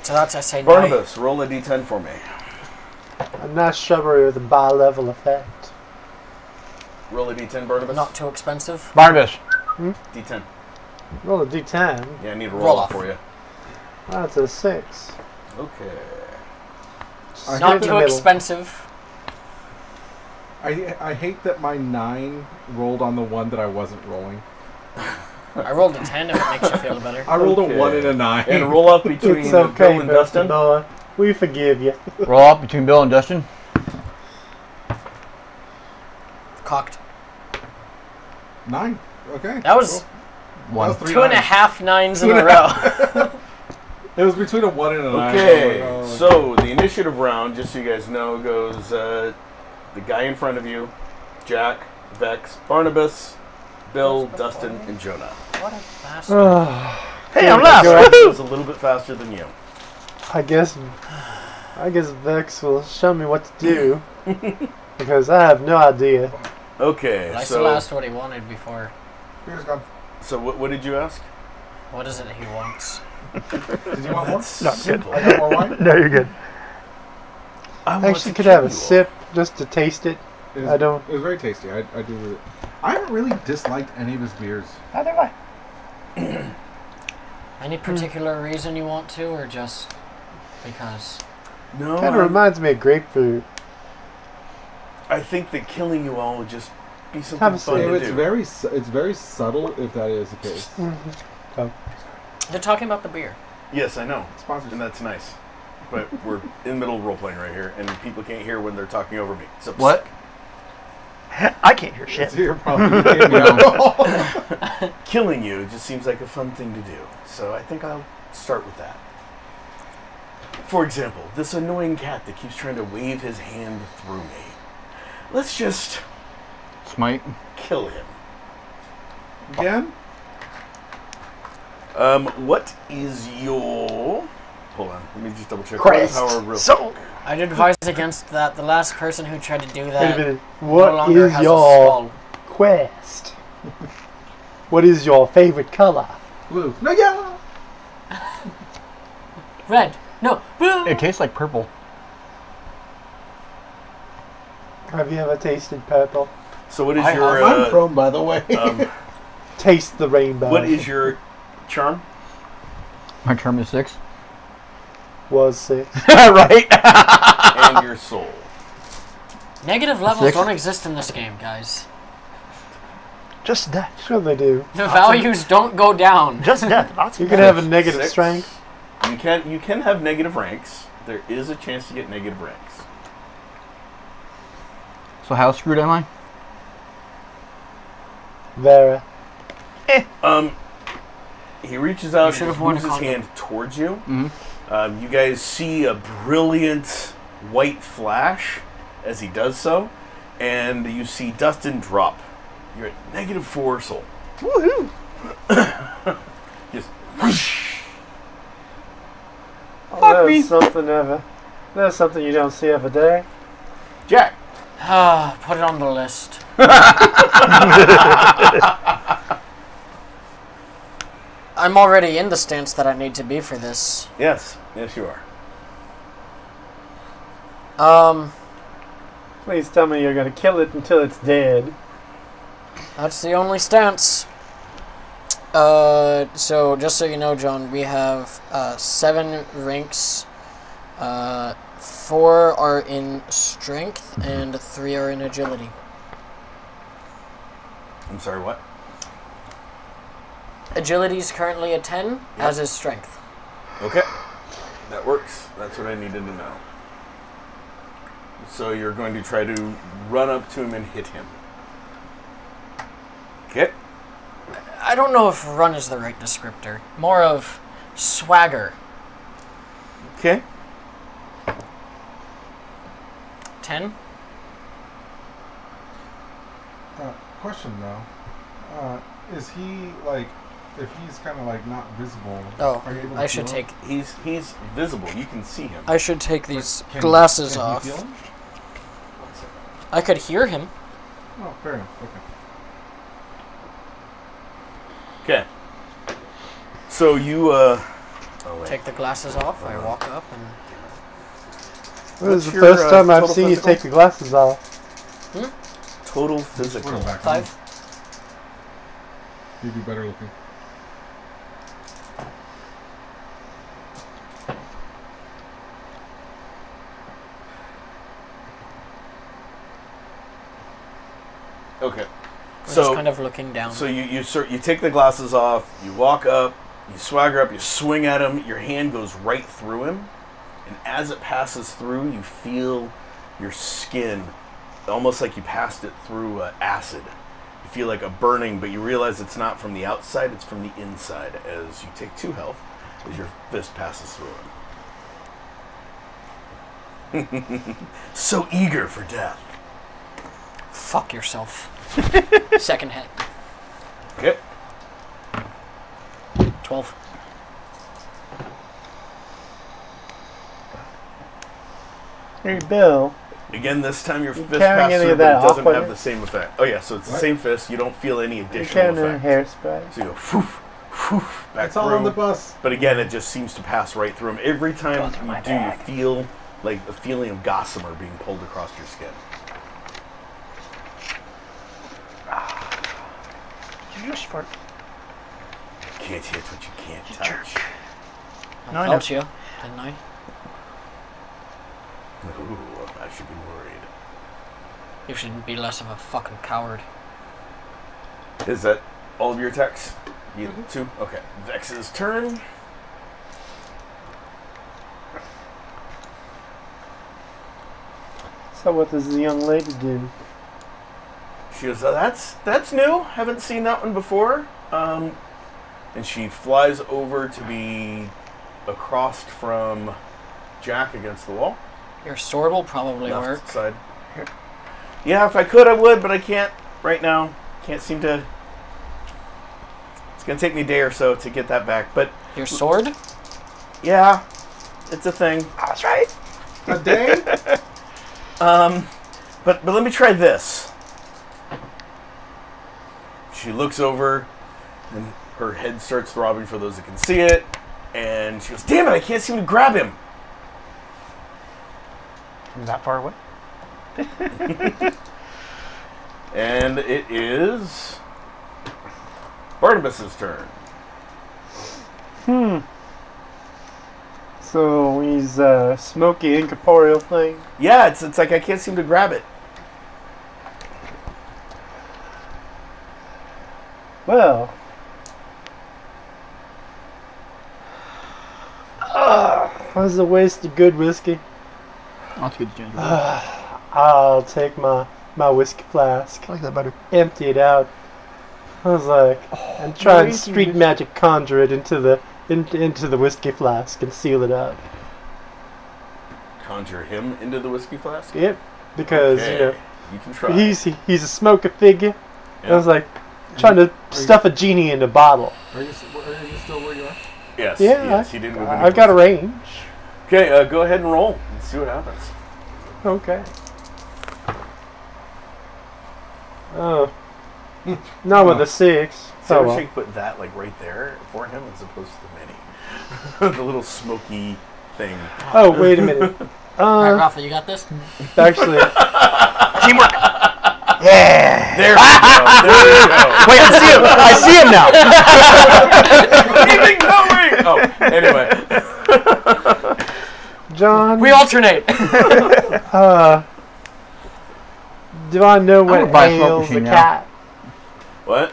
Speaker 4: So that's I say no.
Speaker 2: Barnabas, roll a d10 for me.
Speaker 3: A nice shrubbery with a bi-level effect.
Speaker 2: Roll a d10, Barnabas.
Speaker 4: Not too expensive.
Speaker 5: Barnabas.
Speaker 2: d10.
Speaker 3: Roll a d10.
Speaker 2: Yeah, I need a
Speaker 4: Roll
Speaker 2: roll off
Speaker 4: off.
Speaker 2: for you.
Speaker 3: That's a 6.
Speaker 2: Okay.
Speaker 3: Straight
Speaker 4: Not
Speaker 3: in the
Speaker 4: too
Speaker 3: middle.
Speaker 4: expensive.
Speaker 1: I hate that my 9 rolled on the one that I wasn't rolling.
Speaker 4: I rolled a 10 if it makes you feel better.
Speaker 1: I rolled
Speaker 2: Okay.
Speaker 1: a 1 and a 9.
Speaker 2: And a roll off between
Speaker 3: It's okay,
Speaker 2: Bill and
Speaker 3: Bill,
Speaker 2: Dustin.
Speaker 3: boy. We forgive you.
Speaker 5: Roll off between Bill and Dustin.
Speaker 4: Cocked.
Speaker 1: 9. Okay.
Speaker 4: That was
Speaker 5: One.
Speaker 1: That was 3
Speaker 4: 2.5 9s in a row.
Speaker 1: It was between a 1 and a 9.
Speaker 2: Okay,
Speaker 1: Oh, no.
Speaker 2: so the initiative round, just so you guys know, goes the guy in front of you, Jack, Vex, Barnabas, Bill, Dustin, and Jonah.
Speaker 4: What a bastard.
Speaker 6: Hey, I'm last.
Speaker 3: Go ahead.
Speaker 2: It was a little bit faster than you.
Speaker 3: I guess Vex will show me what to do. Because I have no idea.
Speaker 2: Okay,
Speaker 4: I still
Speaker 2: so
Speaker 4: asked what he wanted before.
Speaker 1: Here's gone.
Speaker 2: what did you ask?
Speaker 4: What is it he wants?
Speaker 1: Did you want more?
Speaker 2: That's
Speaker 6: No,
Speaker 2: simple.
Speaker 1: I got more wine?
Speaker 6: No, you're good.
Speaker 3: I actually could have a sip just to taste it.
Speaker 1: It was,
Speaker 3: I don't.
Speaker 1: It was very tasty. I do. I haven't really disliked any of his beers.
Speaker 6: Neither have I.
Speaker 4: Any particular reason you want to, or just because?
Speaker 2: No,
Speaker 3: Kind of reminds me of grapefruit.
Speaker 2: I think that killing you all would just be something
Speaker 3: Have a
Speaker 2: fun
Speaker 3: sip.
Speaker 2: to
Speaker 1: It's
Speaker 2: do.
Speaker 1: it's very subtle if that is the case.
Speaker 4: They're talking about the beer.
Speaker 2: Yes, I know,
Speaker 1: Sponsors.
Speaker 2: and that's nice. But we're in the middle of role playing right here, and people can't hear when they're talking over me. So
Speaker 5: What?
Speaker 6: I can't hear shit.
Speaker 1: It's your problem. You can't hear.
Speaker 2: Killing you just seems like a fun thing to do. So I think I'll start with that. For example, this annoying cat that keeps trying to wave his hand through me. Let's just
Speaker 5: Smite.
Speaker 2: kill him.
Speaker 1: Again?
Speaker 2: What is your... Hold on, let me just double check.
Speaker 6: Christ.
Speaker 2: Power real
Speaker 6: So,
Speaker 4: I'd advise against that. The last person who tried to do
Speaker 3: Wait a
Speaker 4: that
Speaker 3: minute.
Speaker 4: no
Speaker 3: What
Speaker 4: longer
Speaker 3: is
Speaker 4: has a
Speaker 3: your
Speaker 4: skull.
Speaker 3: quest? What is your favorite color?
Speaker 1: Blue. No, yellow.
Speaker 4: Red. No, blue.
Speaker 5: It tastes like purple.
Speaker 3: Have you ever tasted purple?
Speaker 2: So what is
Speaker 4: I
Speaker 2: your...
Speaker 1: I'm chrome, by the way.
Speaker 3: Taste the rainbow.
Speaker 2: what is your charm?
Speaker 5: My term is 6.
Speaker 3: Was 6.
Speaker 5: Right?
Speaker 2: And your soul.
Speaker 4: Negative levels
Speaker 5: 6.
Speaker 4: don't exist in this game, guys.
Speaker 6: just death.
Speaker 3: Sure they do.
Speaker 4: The values don't go down.
Speaker 6: Just death. Lots
Speaker 3: You
Speaker 6: of
Speaker 3: can
Speaker 6: death.
Speaker 3: have a negative
Speaker 2: 6.
Speaker 3: strength.
Speaker 2: You can have negative ranks. There is a chance to get negative ranks.
Speaker 5: So how screwed am I?
Speaker 3: Vera.
Speaker 2: He reaches out
Speaker 4: You should
Speaker 2: and
Speaker 4: have worn
Speaker 2: moves
Speaker 4: a
Speaker 2: his
Speaker 4: condom.
Speaker 2: hand towards you.
Speaker 5: Mm-hmm.
Speaker 2: You guys see a brilliant white flash as he does so, and you see Dustin drop. You're at -4 soul.
Speaker 6: Woohoo!
Speaker 2: Just whoosh.
Speaker 3: Fuck me. That's something you don't see every day.
Speaker 2: Jack.
Speaker 4: Put it on the list. I'm already in the stance that I need to be for this.
Speaker 2: Yes, you are.
Speaker 3: Please tell me you're gonna kill it until it's dead.
Speaker 4: That's the only stance. So just so you know, John, we have 7 ranks. 4 are in strength and 3 are in agility.
Speaker 2: I'm sorry, what?
Speaker 4: Agility is currently a 10, as is strength.
Speaker 2: Okay. That works. That's what I needed to know. So you're going to try to run up to him and hit him. Okay.
Speaker 4: I don't know if run is the right descriptor. More of swagger.
Speaker 2: Okay.
Speaker 4: 10?
Speaker 1: Question though. Is he like, if he's kind of like not visible?
Speaker 4: Oh,
Speaker 1: are you able to
Speaker 4: I should
Speaker 1: feel him?
Speaker 4: take
Speaker 2: He's visible. You can see him.
Speaker 4: I should take these
Speaker 1: Can-
Speaker 4: glasses
Speaker 1: can he
Speaker 4: off.
Speaker 1: feel him?
Speaker 4: I could hear him.
Speaker 1: Oh, fair enough. Okay.
Speaker 2: Okay. So you oh, wait.
Speaker 4: Take the glasses off. I walk up and
Speaker 3: This is
Speaker 2: What's
Speaker 3: the
Speaker 2: your,
Speaker 3: first time I've
Speaker 2: total
Speaker 3: seen you
Speaker 2: physical?
Speaker 3: take the glasses off.
Speaker 2: Total
Speaker 1: Put
Speaker 2: physical.
Speaker 1: him back
Speaker 4: 5.
Speaker 1: on. He'd be better looking.
Speaker 2: Okay.
Speaker 4: We're
Speaker 2: So
Speaker 4: just kind of looking down.
Speaker 2: So you take the glasses off, you walk up, you swagger up, you swing at him, your hand goes right through him, and as it passes through, you feel your skin almost like you passed it through acid. You feel like a burning, but you realize it's not from the outside, it's from the inside as you take 2 health as your fist passes through him. So eager for death.
Speaker 4: Fuck yourself. Second hit.
Speaker 2: Okay.
Speaker 4: 12.
Speaker 3: Hey, Bill.
Speaker 2: Again, this time your fist
Speaker 3: carrying
Speaker 2: passed
Speaker 3: any
Speaker 2: through,
Speaker 3: of
Speaker 2: but
Speaker 3: that
Speaker 2: it doesn't
Speaker 3: off
Speaker 2: have
Speaker 3: with
Speaker 2: the same effect. Oh yeah, so it's the same fist. You don't feel any
Speaker 3: You
Speaker 2: additional
Speaker 3: can't
Speaker 2: effect.
Speaker 3: hairspray.
Speaker 2: So you go poof, poof, back
Speaker 1: It's all on the
Speaker 2: through.
Speaker 1: bus.
Speaker 2: But again, it just seems to pass right through him. Every time you do, you feel like a feeling of gossamer being pulled across your skin.
Speaker 6: You just fart.
Speaker 2: Can't hit what you can't touch.
Speaker 6: No, I
Speaker 4: felt you, didn't I?
Speaker 2: Ooh, I should be worried.
Speaker 4: You should be less of a fucking coward.
Speaker 2: Is that all of your attacks? You two? Okay. Vex's turn.
Speaker 3: So what does the young lady do?
Speaker 2: She goes, that's new. Haven't seen that one before. And she flies over to be across from Jack against the wall.
Speaker 4: Your sword will probably
Speaker 2: Left
Speaker 4: work.
Speaker 2: side. Yeah, if I could, I would, but I can't right now. Can't seem to. It's gonna take me a day or so to get that back. But
Speaker 4: Your sword?
Speaker 2: yeah, it's a thing.
Speaker 6: That's right.
Speaker 1: A day?
Speaker 2: But let me try this. She looks over, and her head starts throbbing for those that can see it, and she goes, "Damn it! I can't seem to grab him."
Speaker 6: Is that far away?
Speaker 2: And it is Barnabas's turn.
Speaker 3: So he's a smoky, incorporeal thing.
Speaker 2: Yeah, it's like I can't seem to grab it.
Speaker 3: Well, that's a waste of good whiskey.
Speaker 5: That's good ginger. I
Speaker 3: I'll take my whiskey flask,
Speaker 5: like that better.
Speaker 3: empty it out. I was like, and try and street magic conjure it into the whiskey flask and seal it up.
Speaker 2: Conjure him into the whiskey flask?
Speaker 3: Yep, because
Speaker 2: Okay, you can try.
Speaker 3: he's a smoker figure.
Speaker 2: Yeah.
Speaker 3: I was like trying to stuff a genie in a bottle.
Speaker 1: Are you still where you are?
Speaker 2: Yes,
Speaker 3: Yeah,
Speaker 2: yes, he didn't move any
Speaker 3: I've got a
Speaker 2: closer.
Speaker 3: range.
Speaker 2: Okay, go ahead and roll and see what happens.
Speaker 3: Okay. Oh. Not with a 6.
Speaker 2: So
Speaker 3: Oh,
Speaker 2: I wish
Speaker 3: well.
Speaker 2: I could put that like right there for him as opposed to the mini. The little smoky thing.
Speaker 3: Oh, wait a minute.
Speaker 4: Alright, Rafa, you got this?
Speaker 3: Actually,
Speaker 6: Teamwork. Yeah.
Speaker 2: There we go. There we go.
Speaker 6: Wait, I see him now.
Speaker 2: Keep it going. Oh, anyway.
Speaker 3: John,
Speaker 4: We alternate!
Speaker 3: do I know
Speaker 5: gonna
Speaker 3: what
Speaker 5: buy a smoke
Speaker 3: ails the
Speaker 5: machine now.
Speaker 3: cat?
Speaker 2: What?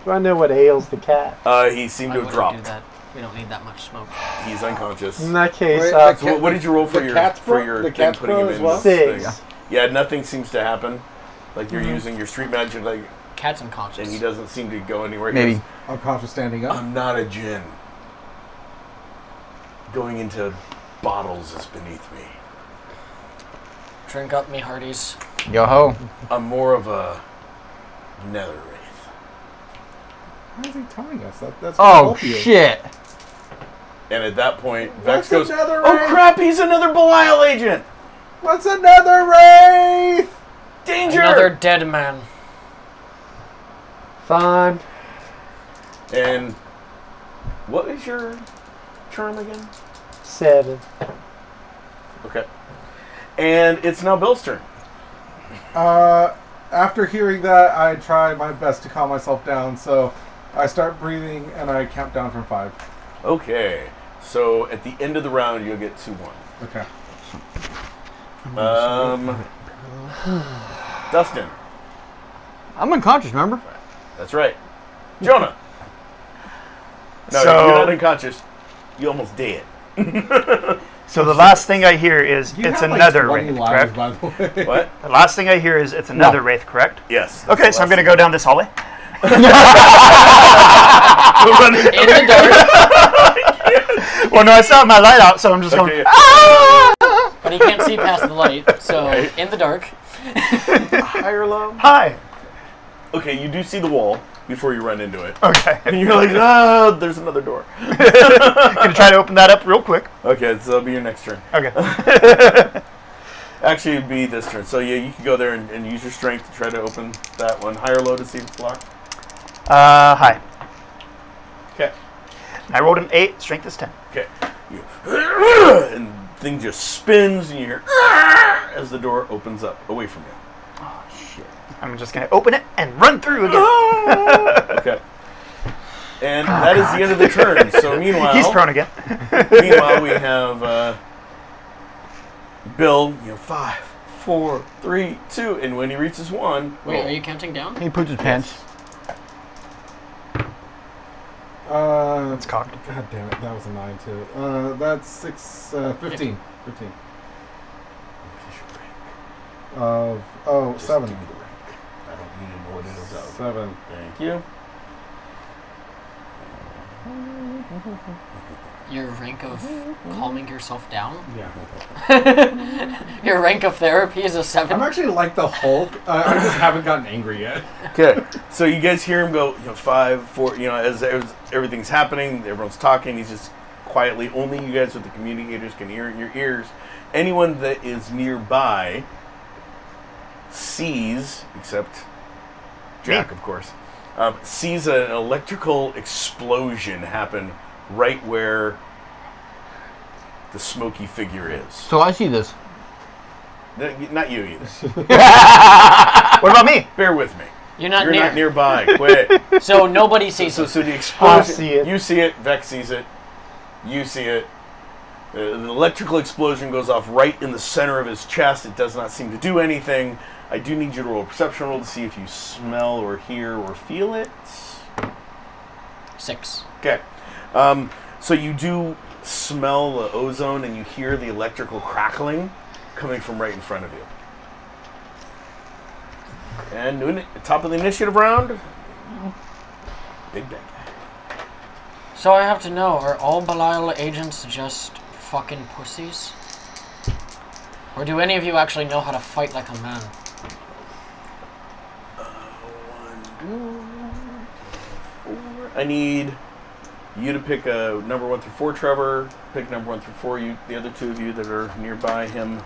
Speaker 3: Do I know what ails the cat?
Speaker 2: He seemed
Speaker 4: Why
Speaker 2: to
Speaker 4: would
Speaker 2: have
Speaker 4: you do
Speaker 2: dropped.
Speaker 4: that? We don't need that much smoke.
Speaker 2: He's unconscious.
Speaker 3: In that case,
Speaker 1: Wait,
Speaker 2: So what did you roll for
Speaker 1: the
Speaker 2: your
Speaker 1: cat's
Speaker 2: for
Speaker 1: pro?
Speaker 2: your
Speaker 1: The
Speaker 2: thing
Speaker 1: cat's
Speaker 2: putting
Speaker 1: pro
Speaker 2: him
Speaker 1: as
Speaker 2: in
Speaker 1: well?
Speaker 2: this
Speaker 3: 6.
Speaker 2: thing? Yeah, nothing seems to happen. Like you're using your street magic, like,
Speaker 4: Cat's unconscious.
Speaker 2: and he doesn't seem to go anywhere. He
Speaker 5: Maybe.
Speaker 2: goes,
Speaker 1: Unconscious standing up.
Speaker 2: I'm not a djinn. Going into bottles is beneath me.
Speaker 4: Drink up, me hearties.
Speaker 5: Yo ho.
Speaker 2: I'm more of a nether wraith.
Speaker 1: Why is he telling us that? That's
Speaker 5: Oh
Speaker 1: both of you.
Speaker 5: shit.
Speaker 2: And at that point, Vex
Speaker 1: What's
Speaker 2: goes,
Speaker 1: another
Speaker 2: "Oh
Speaker 1: wraith?
Speaker 2: crap! He's another Belial agent!
Speaker 1: What's another wraith?
Speaker 2: Danger!"
Speaker 4: Another dead man.
Speaker 3: fine.
Speaker 2: And what is your charm again?
Speaker 3: 7.
Speaker 2: Okay. And it's now Bill's turn.
Speaker 1: After hearing that, I try my best to calm myself down, so I start breathing and I count down from 5.
Speaker 2: Okay. So at the end of the round, you'll get 2-1.
Speaker 1: Okay.
Speaker 2: Dustin.
Speaker 5: I'm unconscious, remember?
Speaker 2: That's right. Jonah. No,
Speaker 6: So-
Speaker 2: you're not unconscious. You almost dead.
Speaker 6: So the last thing I hear is
Speaker 1: You
Speaker 6: it's
Speaker 1: have, like,
Speaker 6: another
Speaker 1: 20
Speaker 6: wraith,
Speaker 1: lives,
Speaker 6: correct?
Speaker 1: by the way.
Speaker 2: What?
Speaker 6: The last thing I hear is it's another wraith, correct?
Speaker 2: Yes. that's
Speaker 6: Okay,
Speaker 2: the
Speaker 6: so I'm
Speaker 2: last
Speaker 6: going to
Speaker 2: thing.
Speaker 6: go down this hallway.
Speaker 4: In the dark,
Speaker 6: Well, no, I still have my light out, so I'm just
Speaker 2: Okay.
Speaker 6: going,
Speaker 4: but he can't see past the light, so
Speaker 2: Right.
Speaker 4: in the dark.
Speaker 2: High or low?
Speaker 6: hi.
Speaker 2: Okay, you do see the wall before you run into it.
Speaker 6: Okay.
Speaker 2: And you're like, ah, there's another door.
Speaker 6: I'm going to try to open that up real quick.
Speaker 2: Okay, so that'll be your next turn.
Speaker 6: Okay.
Speaker 2: Actually, it'd be this turn. So yeah, you can go there and use your strength to try to open that one. High or low to see if it's locked?
Speaker 6: Hi.
Speaker 2: Okay.
Speaker 6: I rolled an 8, strength is 10.
Speaker 2: Okay. And thing just spins, and you hear "Ah!" as the door opens up away from you.
Speaker 6: Oh, shit. I'm just going to open it and run through again.
Speaker 2: Okay. And that is the end of the turn. So meanwhile...
Speaker 6: He's prone again.
Speaker 2: Meanwhile, we have Bill, 5, 4, 3, 2, and when he reaches 1...
Speaker 4: Wait, are you counting down?
Speaker 5: He puts his pants.
Speaker 6: It's cocked.
Speaker 1: God damn it, that was a 9 too. That's 6, 15. 15. Oh, 7.
Speaker 2: Give me the rank. I don't need to know what it is.
Speaker 1: 7.
Speaker 2: Thank you.
Speaker 4: Your rank of calming yourself down?
Speaker 1: Yeah.
Speaker 4: Your rank of therapy is a 7?
Speaker 1: I'm actually like the Hulk. I just haven't gotten angry yet.
Speaker 2: Okay, so you guys hear him go, 5, 4, as everything's happening, everyone's talking, he's just quietly, only you guys with the communicators can hear it in your ears. Anyone that is nearby sees, except Jack, of course, sees an electrical explosion happen right where the smoky figure is.
Speaker 5: So I see this.
Speaker 2: Not you either.
Speaker 6: What about me?
Speaker 2: Bear with me.
Speaker 4: You're not
Speaker 2: You're
Speaker 4: near.
Speaker 2: not nearby. Quit.
Speaker 4: So nobody sees
Speaker 2: So
Speaker 4: it.
Speaker 2: the explosion.
Speaker 3: I see it.
Speaker 2: You see it. Vex sees it. You see it. The electrical explosion goes off right in the center of his chest. It does not seem to do anything. I do need you to roll a perception roll to see if you smell or hear or feel it.
Speaker 4: 6.
Speaker 2: Okay. So you do smell the ozone and you hear the electrical crackling coming from right in front of you. And top of the initiative round, Big Bang.
Speaker 4: So I have to know, are all Belial agents just fucking pussies? Or do any of you actually know how to fight like a man?
Speaker 2: 4. I need you to pick a number 1 through 4, Trevor. Pick number 1 through 4. You, the other 2 of you that are nearby him.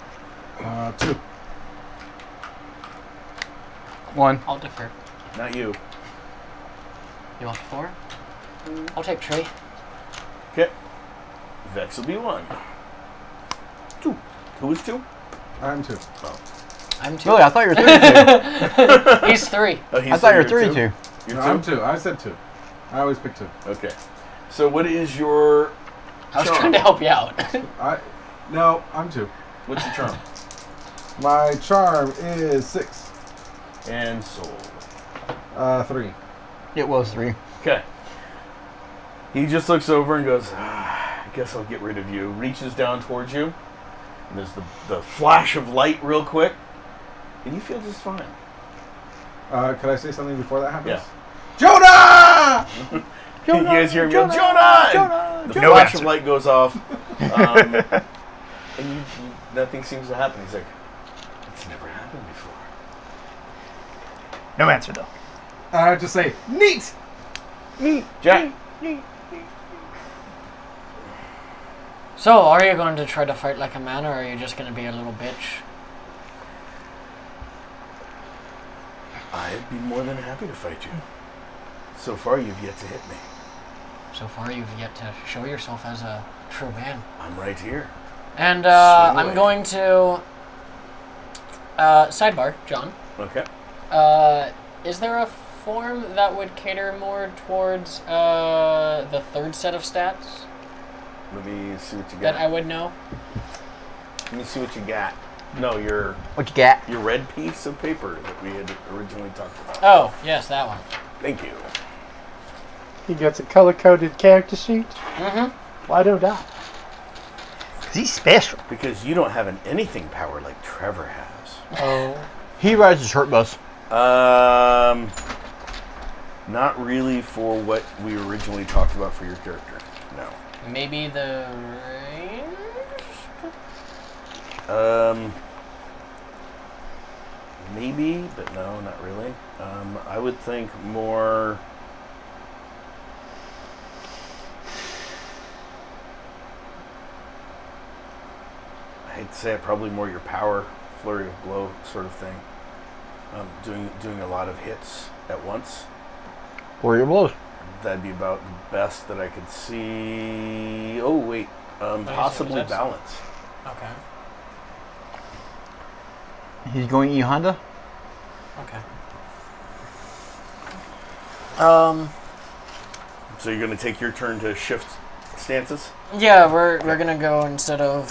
Speaker 1: 2.
Speaker 5: 1.
Speaker 4: I'll defer.
Speaker 2: Not you.
Speaker 4: You want 4? I'll take Trey.
Speaker 2: Okay. Vex will be 1. 2. Who is 2?
Speaker 1: I'm 2.
Speaker 2: Oh.
Speaker 4: I'm 2.
Speaker 5: Really? I thought you were 3 2.
Speaker 4: He's 3.
Speaker 2: Oh,
Speaker 5: I thought you were 3 2.
Speaker 2: You're
Speaker 1: No,
Speaker 2: 2?
Speaker 1: I'm 2. I said 2. I always pick 2.
Speaker 2: Okay. So what is your
Speaker 4: I was
Speaker 2: charm?
Speaker 4: trying to help you out.
Speaker 1: No, I'm 2.
Speaker 2: What's your charm?
Speaker 1: My charm is 6.
Speaker 2: And soul.
Speaker 1: 3.
Speaker 5: It was 3.
Speaker 2: Okay. He just looks over and goes, I guess I'll get rid of you. Reaches down towards you. And there's the flash of light real quick. And you feel just fine.
Speaker 1: Could I say something before that happens?
Speaker 2: Yeah.
Speaker 1: Jonah!
Speaker 2: You guys hear him go, Jonah! And the
Speaker 6: No
Speaker 2: flash
Speaker 6: answer.
Speaker 2: of light goes off. And nothing seems to happen. He's like, it's never happened before.
Speaker 6: No answer, though.
Speaker 1: I just say, neat!
Speaker 2: Jack.
Speaker 4: So, are you going to try to fight like a man, or are you just going to be a little bitch?
Speaker 2: I'd be more than happy to fight you. So far, you've yet to hit me.
Speaker 4: So far, you've yet to show yourself as a true man.
Speaker 2: I'm right here.
Speaker 4: And
Speaker 2: Swing
Speaker 4: I'm
Speaker 2: away.
Speaker 4: going to... sidebar, John.
Speaker 2: Okay.
Speaker 4: Is there a form that would cater more towards the third set of stats
Speaker 2: Let me see what you
Speaker 4: that
Speaker 2: got.
Speaker 4: I would know?
Speaker 2: Let me see what you got. No, your
Speaker 5: What you got?
Speaker 2: red piece of paper that we had originally talked about.
Speaker 4: Oh, yes, that one.
Speaker 2: Thank you.
Speaker 3: He gets a color-coded character sheet.
Speaker 4: Mm-hmm.
Speaker 3: Why don't I?
Speaker 6: 'Cause he's special.
Speaker 2: Because you don't have an anything power like Trevor has.
Speaker 3: Oh.
Speaker 5: He rides the short bus.
Speaker 2: Not really for what we originally talked about for your character. No.
Speaker 4: Maybe the range?
Speaker 2: Maybe, but no, not really. I would think more. I hate to say it, probably more your power, flurry of blow sort of thing. Doing a lot of hits at once.
Speaker 5: Or your blows.
Speaker 2: That'd be about the best that I could see. Oh wait, possibly
Speaker 4: that's-
Speaker 2: balance.
Speaker 4: Okay.
Speaker 5: He's going E Honda.
Speaker 4: Okay.
Speaker 2: So you're going to take your turn to shift stances?
Speaker 4: Yeah, we're gonna go instead of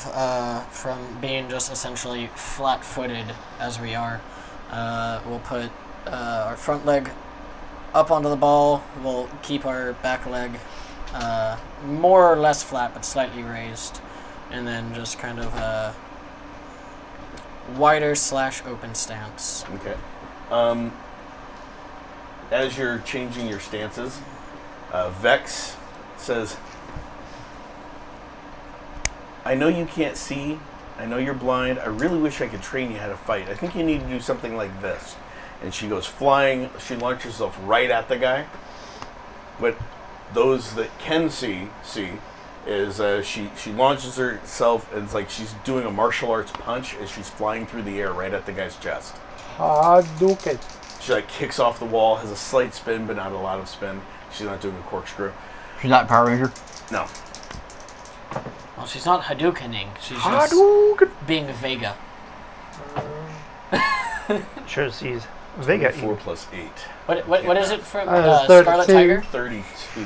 Speaker 4: from being just essentially flat-footed as we are. We'll put our front leg up onto the ball. We'll keep our back leg more or less flat, but slightly raised, and then just kind of a wider / open stance.
Speaker 2: Okay. As you're changing your stances, Vex says, I know you can't see. I know you're blind. I really wish I could train you how to fight. I think you need to do something like this. And she goes flying. She launches herself right at the guy. What those that can see is she launches herself, and it's like she's doing a martial arts punch as she's flying through the air right at the guy's chest.
Speaker 3: Hadouken.
Speaker 2: She like kicks off the wall, has a slight spin, but not a lot of spin. She's not doing a corkscrew.
Speaker 5: She's not Power Ranger.
Speaker 2: No.
Speaker 4: Well, she's not Hadoukening. She's
Speaker 6: Hadouken.
Speaker 4: just being a Vega.
Speaker 6: Sure, she's Vega.
Speaker 2: 4 plus 8.
Speaker 4: What is it from
Speaker 3: 32.
Speaker 4: Scarlet Tiger?
Speaker 2: 32.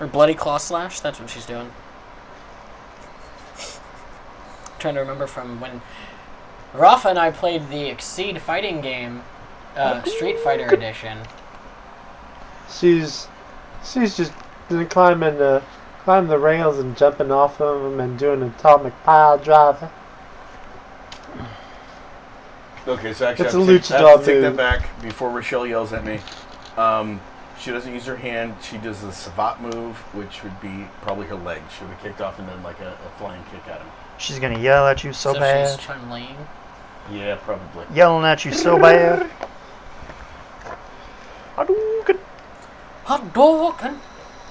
Speaker 4: Or Bloody Claw Slash? That's what she's doing. Trying to remember from when Rafa and I played the Exceed fighting game, Street Fighter Edition.
Speaker 3: She's just climbing the rails and jumping off of them and doing atomic pile driver.
Speaker 2: Okay, so actually
Speaker 3: It's
Speaker 2: I
Speaker 3: a
Speaker 2: have to
Speaker 3: luchador
Speaker 2: take that
Speaker 3: move.
Speaker 2: back before Rochelle yells at me. She doesn't use her hand. She does the savate move, which would be probably her leg. She would have kicked off and then like a flying kick at him.
Speaker 6: She's gonna yell at you so
Speaker 4: She's
Speaker 6: bad.
Speaker 4: Chun-Li.
Speaker 2: Yeah, probably.
Speaker 6: Yelling at you so bad. Hadouken.
Speaker 4: Hadouken!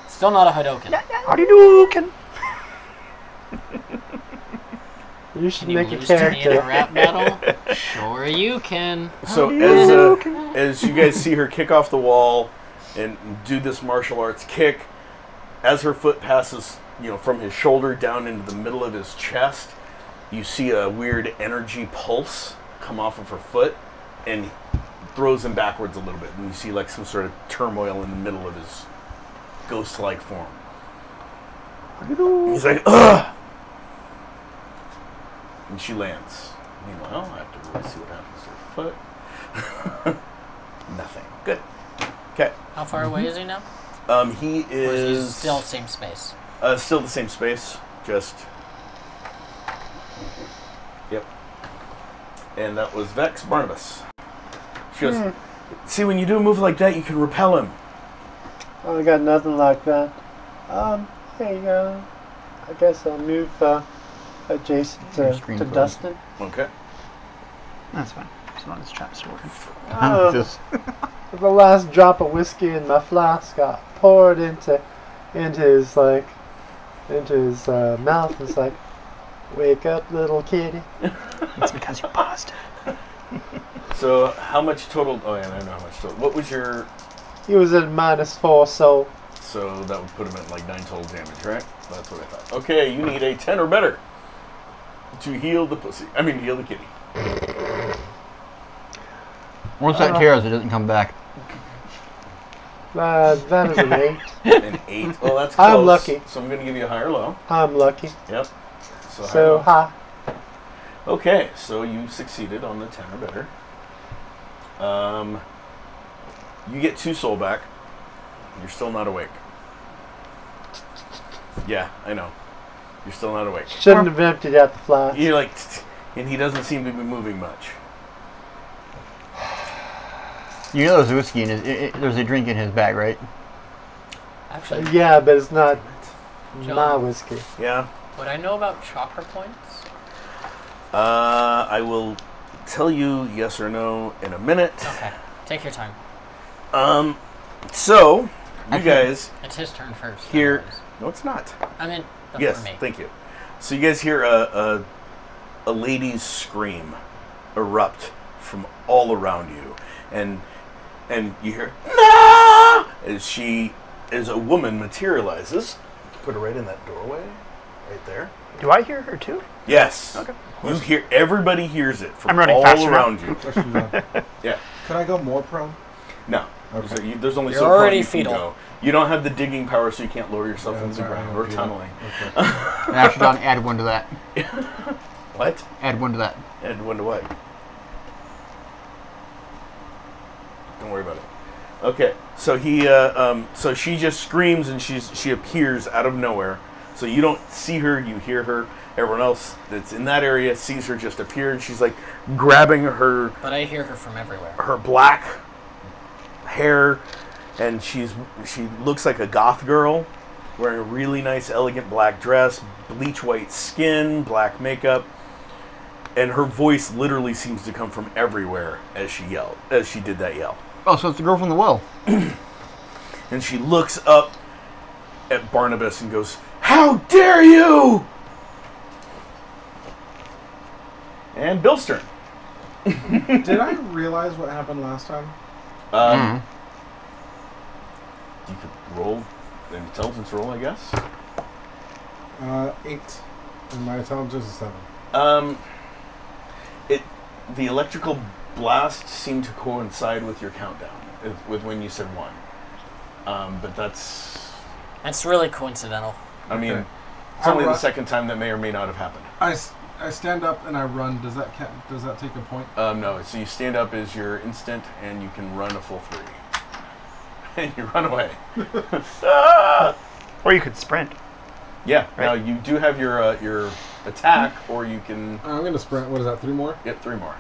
Speaker 4: Still not a Hadouken.
Speaker 6: Hadouken.
Speaker 3: You should
Speaker 4: Can you
Speaker 3: make a
Speaker 4: lose to me in a
Speaker 3: character.
Speaker 4: rap battle? Sure you can.
Speaker 2: So as you guys see her kick off the wall and do this martial arts kick, as her foot passes, from his shoulder down into the middle of his chest, you see a weird energy pulse come off of her foot and throws him backwards a little bit, and you see like some sort of turmoil in the middle of his ghost-like form. He's like, ugh! And she lands. Meanwhile, I have to really see what happens to her foot. Nothing. Good. Okay.
Speaker 4: How far away is he now?
Speaker 2: He
Speaker 4: Or is he
Speaker 2: is
Speaker 4: still same space?
Speaker 2: still the same space. Just. Yep. And that was Vex Barnabas. She goes, see, when you do a move like that, you can repel him.
Speaker 3: I got nothing like that. Hey, I guess I'll move adjacent
Speaker 5: Your screen
Speaker 3: to
Speaker 5: froze.
Speaker 3: Dustin.
Speaker 2: Okay.
Speaker 6: That's fine. As long as traps are working.
Speaker 5: Just
Speaker 3: The last drop of whiskey in my flask got poured into his mouth. It's like, wake up, little kitty.
Speaker 6: It's because you paused.
Speaker 2: So, how much total? Oh, yeah, I know how much total. What was your?
Speaker 3: He was at -4, so
Speaker 2: So that would put him at like 9 total damage, right? That's what I thought. Okay, you need a 10 or better to heal the pussy. I mean, heal the kitty.
Speaker 5: once that tears, it doesn't come back.
Speaker 3: that is an 8.
Speaker 2: An 8. Oh, that's close.
Speaker 3: I'm lucky.
Speaker 2: So I'm going to give you a high or low.
Speaker 3: I'm lucky.
Speaker 2: Yep. So, high or
Speaker 3: So,
Speaker 2: low.
Speaker 3: ha.
Speaker 2: Okay, so you succeeded on the 10 or better. You get 2 soul back. You're still not awake. Yeah, I know. You're still not awake.
Speaker 3: Shouldn't have emptied out the flask.
Speaker 2: You're like, and he doesn't seem to be moving much.
Speaker 5: You know there's whiskey in his. There's a drink in his bag, right?
Speaker 4: Actually,
Speaker 3: Yeah, but it's not my
Speaker 4: John.
Speaker 3: whiskey.
Speaker 2: Yeah.
Speaker 4: would I know about chopper points?
Speaker 2: I will tell you yes or no in a minute.
Speaker 4: Okay, take your time.
Speaker 2: So, you guys
Speaker 4: It's his turn first.
Speaker 2: hear.
Speaker 4: anyways.
Speaker 2: No, it's not.
Speaker 4: I mean, before
Speaker 2: Yes,
Speaker 4: me.
Speaker 2: thank you. So you guys hear a lady's scream erupt from all around you, and you hear no as a woman materializes. Put her right in that doorway. Right there.
Speaker 6: Do I hear her too?
Speaker 2: Yes.
Speaker 6: Okay.
Speaker 2: You hear. Everybody hears it from
Speaker 6: I'm running
Speaker 2: all
Speaker 6: faster now.
Speaker 2: around you. Yeah.
Speaker 1: Can I go more prone?
Speaker 2: No.
Speaker 1: Okay.
Speaker 2: So there's only
Speaker 4: You're
Speaker 2: so far
Speaker 4: already
Speaker 2: you can
Speaker 4: fetal.
Speaker 2: go. You don't have the digging power, so you can't lower yourself into the
Speaker 1: sorry,
Speaker 2: ground
Speaker 1: I'm
Speaker 2: or
Speaker 1: fetal.
Speaker 2: tunneling.
Speaker 1: Okay.
Speaker 5: And actually, John, add 1 to that.
Speaker 2: What?
Speaker 5: Add 1 to that.
Speaker 2: And 1 to what? Don't worry about it. Okay. So he. So she just screams and she appears out of nowhere. So you don't see her. You hear her. Everyone else that's in that area sees her just appear, and she's like grabbing her
Speaker 4: But I hear her from everywhere.
Speaker 2: her black hair, and she looks like a goth girl, wearing a really nice, elegant black dress, bleach white skin, black makeup, and her voice literally seems to come from everywhere as she did that yell.
Speaker 5: Oh, so it's the girl from the well.
Speaker 2: And she looks up at Barnabas and goes, "How dare you!" And Bill's turn.
Speaker 1: Did I realize what happened last time?
Speaker 2: You could roll an intelligence roll, I guess.
Speaker 1: 8. And my intelligence is 7.
Speaker 2: The electrical blast seemed to coincide with your countdown, with when you said 1. But that's
Speaker 4: really coincidental.
Speaker 2: I mean,
Speaker 1: Okay.
Speaker 2: it's only the
Speaker 1: Alright.
Speaker 2: second time that may or may not have happened.
Speaker 1: I stand up and I run. Does that take a point?
Speaker 2: No, so you stand up as your instant, and you can run a full 3. And you run away.
Speaker 6: Or you could sprint.
Speaker 2: Yeah,
Speaker 6: Right.
Speaker 2: now you do have your attack, or you can
Speaker 1: I'm going to sprint. What is that, 3 more?
Speaker 2: get 3 more.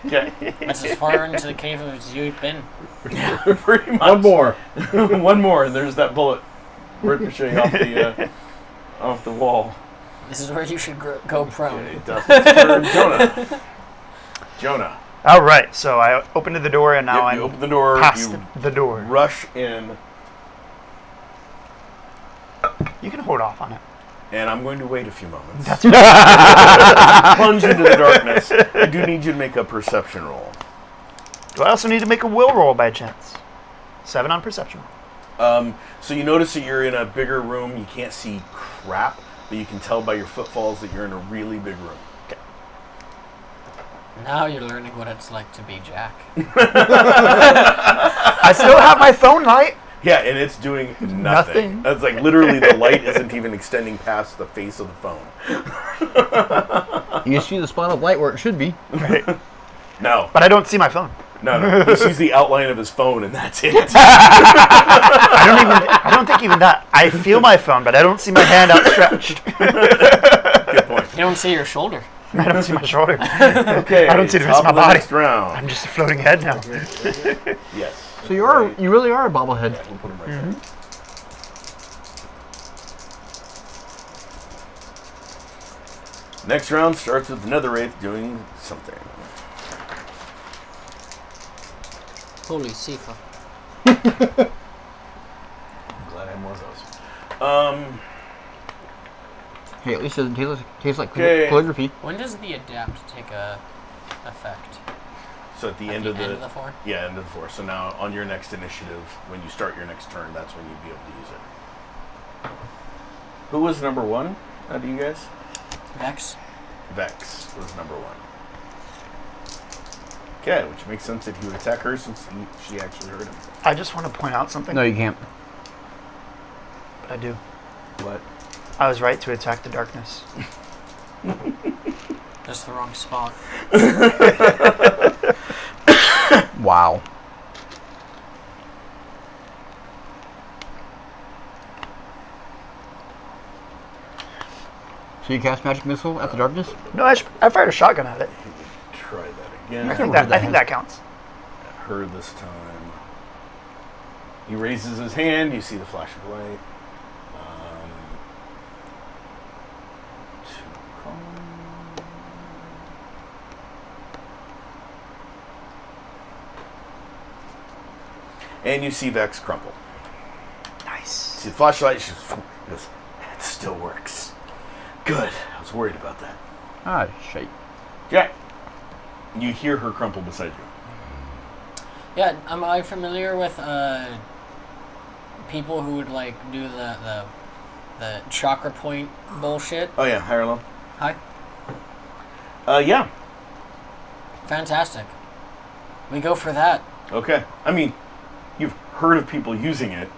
Speaker 2: Okay.
Speaker 4: That's as far into the cave as you've been.
Speaker 2: Pretty much.
Speaker 1: 1 more.
Speaker 2: 1 more, and there's that bullet ricocheting off the wall.
Speaker 4: This is where you should go prone.
Speaker 2: It does. It's turn. Jonah.
Speaker 6: All right, so I opened the door and now
Speaker 2: Yep, you
Speaker 6: I'm
Speaker 2: open the door.
Speaker 6: past
Speaker 2: You
Speaker 6: the door.
Speaker 2: rush in,
Speaker 6: You can hold off on it.
Speaker 2: and I'm going to wait a few moments. Plunge into the darkness. I do need you to make a perception roll.
Speaker 6: Do I also need to make a will roll by chance? 7 on perception.
Speaker 2: So you notice that you're in a bigger room. You can't see crap, but you can tell by your footfalls that you're in a really big room.
Speaker 4: Now you're learning what it's like to be Jack.
Speaker 6: I still have my phone light.
Speaker 2: Yeah, and it's doing nothing.
Speaker 6: Nothing.
Speaker 2: That's like literally the light isn't even extending past the face of the phone.
Speaker 5: You see the spot of light where it should be.
Speaker 6: Right.
Speaker 2: No,
Speaker 6: But I don't see my phone.
Speaker 2: no. He sees the outline of his phone, and that's it.
Speaker 6: I don't think even that. I feel my phone, but I don't see my hand outstretched.
Speaker 2: Good point.
Speaker 4: You don't see your shoulder.
Speaker 6: I don't see my shoulder.
Speaker 2: Okay.
Speaker 6: I don't see the rest
Speaker 2: top
Speaker 6: of my
Speaker 2: the
Speaker 6: body.
Speaker 2: next round.
Speaker 6: I'm just a floating head now.
Speaker 2: Yes.
Speaker 5: So you really are a bobblehead.
Speaker 2: We'll put him right there. Next round starts with another wraith doing something.
Speaker 4: Holy Sifa.
Speaker 2: I'm glad I have more of those.
Speaker 5: Hey, at least it doesn't taste like
Speaker 2: Okay.
Speaker 5: calligraphy.
Speaker 4: When does the adapt take effect?
Speaker 2: So at the
Speaker 4: At
Speaker 2: end
Speaker 4: the
Speaker 2: of
Speaker 4: end of the 4?
Speaker 2: Yeah, end of the 4. So now on your next initiative, when you start your next turn, that's when you'd be able to use it. Who was number 1 out of you guys?
Speaker 4: Vex?
Speaker 2: Vex was number 1. Okay, which makes sense that he would attack her since she actually heard him.
Speaker 6: I just want to point out something.
Speaker 5: No, you can't.
Speaker 6: But I do.
Speaker 2: What?
Speaker 6: I was right to attack the darkness.
Speaker 4: Just the wrong spot.
Speaker 5: Wow. So you cast magic missile at the darkness?
Speaker 6: No, I fired a shotgun at it.
Speaker 2: Try that again.
Speaker 6: I think that counts.
Speaker 2: Her this time. He raises his hand. You see the flash of light. And you see Vex crumple.
Speaker 6: Nice.
Speaker 2: See the flashlight. She goes, "It still works. Good. I was worried about that."
Speaker 5: Ah, shite.
Speaker 2: Yeah. You hear her crumple beside you.
Speaker 4: Yeah, am I familiar with people who would like do the the chakra point bullshit.
Speaker 2: Oh yeah, higher low.
Speaker 4: Hi.
Speaker 2: Yeah.
Speaker 4: Fantastic. We go for that.
Speaker 2: Okay. I mean, you've heard of people using it.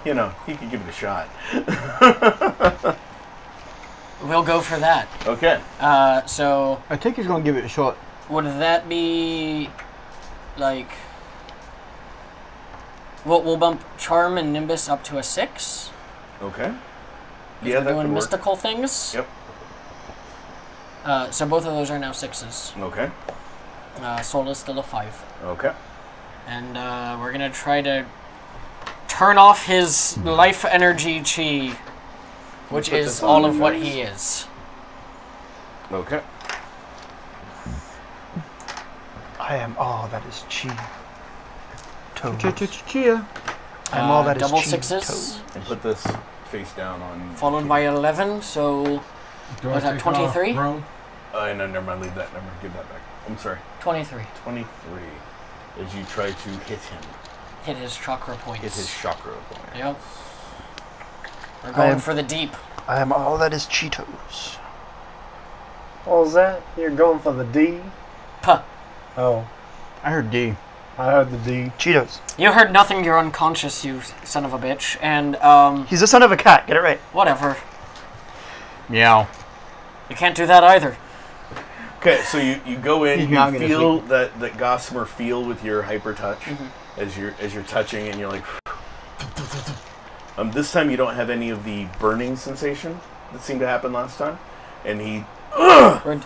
Speaker 2: You know, you could give it a shot.
Speaker 4: We'll go for that.
Speaker 2: Okay.
Speaker 4: So
Speaker 5: I think he's going to give it a shot.
Speaker 4: would that be like? We'll bump Charm and Nimbus up to a 6.
Speaker 2: Okay.
Speaker 4: We're
Speaker 2: that could
Speaker 4: doing
Speaker 2: work.
Speaker 4: mystical things.
Speaker 2: Yep.
Speaker 4: So both of those are now 6s.
Speaker 2: Okay.
Speaker 4: Soul is still a 5.
Speaker 2: Okay.
Speaker 4: And we're gonna try to turn off his life energy chi, which
Speaker 2: put
Speaker 4: is
Speaker 2: this
Speaker 4: all
Speaker 2: on
Speaker 4: of
Speaker 2: you
Speaker 4: what
Speaker 2: guys.
Speaker 4: he is.
Speaker 2: Okay.
Speaker 6: I am all that is chi.
Speaker 5: Chia.
Speaker 6: I am all that is
Speaker 4: double
Speaker 6: chi.
Speaker 4: 6s,
Speaker 2: And put this face down on.
Speaker 4: followed by 11. So
Speaker 7: Do I
Speaker 4: Was that
Speaker 7: take off
Speaker 4: 23?
Speaker 7: Rome?
Speaker 2: No, never mind. Leave that. Never mind. Give that back. I'm sorry.
Speaker 4: 23.
Speaker 2: 23. As you try to hit him,
Speaker 4: Hit his chakra points.
Speaker 2: hit his chakra point.
Speaker 4: Yep. We're
Speaker 6: I
Speaker 4: going
Speaker 6: am-
Speaker 4: for the deep.
Speaker 6: I am all that is Cheetos.
Speaker 3: What was that? You're going for the D?
Speaker 4: Puh.
Speaker 3: Oh,
Speaker 5: I heard D.
Speaker 3: I heard the D.
Speaker 6: Cheetos.
Speaker 4: You heard nothing. You're unconscious, you son of a bitch. And
Speaker 6: He's the son of a cat. Get it right.
Speaker 4: whatever.
Speaker 5: Meow.
Speaker 4: You can't do that either.
Speaker 2: Okay, so you go in,
Speaker 5: He's
Speaker 2: you
Speaker 5: not gonna
Speaker 2: feel that gossamer feel with your hyper touch as you're touching, and you're like. This time you don't have any of the burning sensation that seemed to happen last time, and he.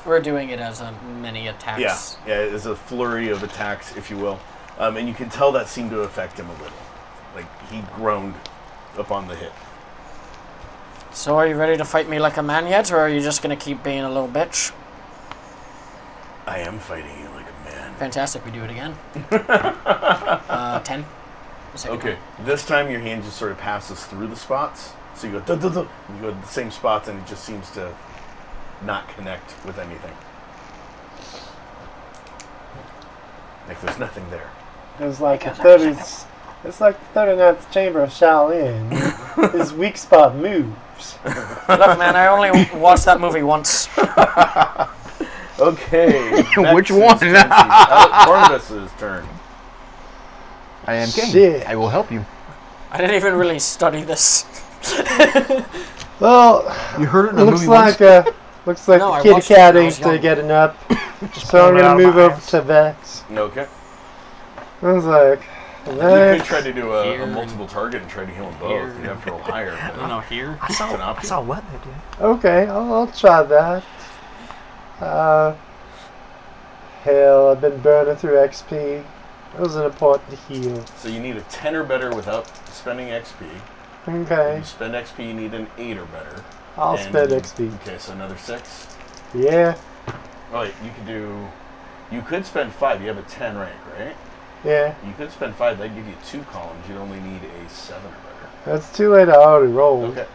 Speaker 4: We're doing it as a many attacks.
Speaker 2: Yeah, it's a flurry of attacks, if you will, and you can tell that seemed to affect him a little. Like he groaned upon the hit.
Speaker 4: So are you ready to fight me like a man yet, or are you just gonna keep being a little bitch?
Speaker 2: I am fighting you like a man.
Speaker 4: Fantastic, we do it again. 10. The second
Speaker 2: Okay, this time your hand just sort of passes through the spots. So you go, duh, duh, duh, and you go to the same spots, and it just seems to not connect with anything. Like there's nothing there.
Speaker 3: It's like the 30s. It's like the 39th chamber of Shaolin. His weak spot moves.
Speaker 4: one. Look, man, I only watched that movie once.
Speaker 2: Okay.
Speaker 5: Which
Speaker 2: next
Speaker 5: one?
Speaker 2: is Tensi. Barnabas's turn.
Speaker 5: I am king.
Speaker 3: Shit.
Speaker 5: I will help you.
Speaker 4: I didn't even really study this.
Speaker 3: Well,
Speaker 5: You heard it in
Speaker 3: it
Speaker 5: a
Speaker 3: looks
Speaker 5: movie
Speaker 3: like
Speaker 5: once?
Speaker 3: looks like
Speaker 4: No, I
Speaker 3: the kitty
Speaker 4: watched it
Speaker 3: cat
Speaker 4: when I
Speaker 3: ain't
Speaker 4: was young.
Speaker 3: getting up. So
Speaker 6: pulled
Speaker 3: I'm
Speaker 6: it out
Speaker 3: gonna
Speaker 6: of
Speaker 3: move
Speaker 6: my
Speaker 3: over
Speaker 6: ass.
Speaker 3: to Vex.
Speaker 2: Okay.
Speaker 3: I was like,
Speaker 2: You could
Speaker 3: Vex.
Speaker 2: try to do a
Speaker 4: Here.
Speaker 2: multiple target and try to heal them both.
Speaker 4: Here.
Speaker 2: You'd have to roll higher.
Speaker 4: I
Speaker 2: But
Speaker 4: don't know, here?
Speaker 6: I
Speaker 2: It's an
Speaker 6: saw, I
Speaker 2: option.
Speaker 6: saw what they did.
Speaker 3: Okay, I'll try that. Hell, I've been burning through XP. It was important to heal.
Speaker 2: So you need a 10 or better without spending XP. If
Speaker 3: Okay,
Speaker 2: you spend XP, you need an 8 or better.
Speaker 3: I'll
Speaker 2: And-
Speaker 3: spend XP.
Speaker 2: Okay, so another 6.
Speaker 3: Yeah,
Speaker 2: Oh, wait, you could spend 5. You have a 10 rank, right?
Speaker 3: yeah.
Speaker 2: You could spend 5. That'd give you 2 columns. You'd only need a 7 or better.
Speaker 3: It's too late. I already rolled.
Speaker 2: Okay.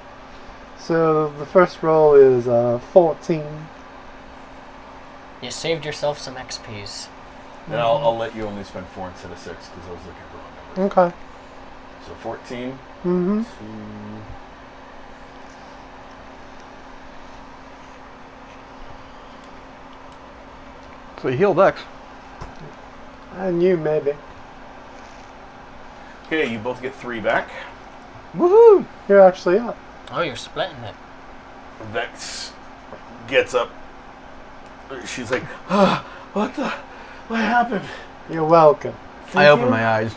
Speaker 3: So the first roll is 14.
Speaker 4: You saved yourself some XPs.
Speaker 2: And I'll let you only spend 4 instead of 6 because I was looking for wrong numbers.
Speaker 3: Okay.
Speaker 2: So 14.
Speaker 3: Mm-hmm.
Speaker 2: 2.
Speaker 5: So you healed X.
Speaker 3: I knew maybe.
Speaker 2: Okay, you both get 3 back.
Speaker 5: Woohoo!
Speaker 3: You're actually up.
Speaker 4: Oh, you're splitting it.
Speaker 2: Vex gets up. She's like, what happened?
Speaker 3: You're welcome.
Speaker 5: I opened my eyes.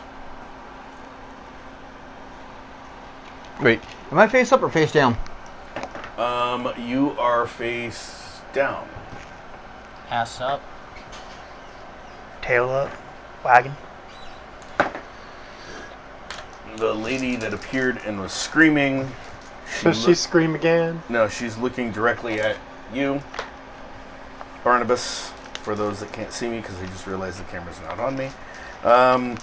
Speaker 5: Wait, am I face up or face down?
Speaker 2: You are face down.
Speaker 4: Ass up.
Speaker 6: Tail up. Wagon.
Speaker 2: The lady that appeared and was screaming.
Speaker 3: Does she scream again?
Speaker 2: No, she's looking directly at you, Barnabas. For those that can't see me, because I just realized the camera's not on me. And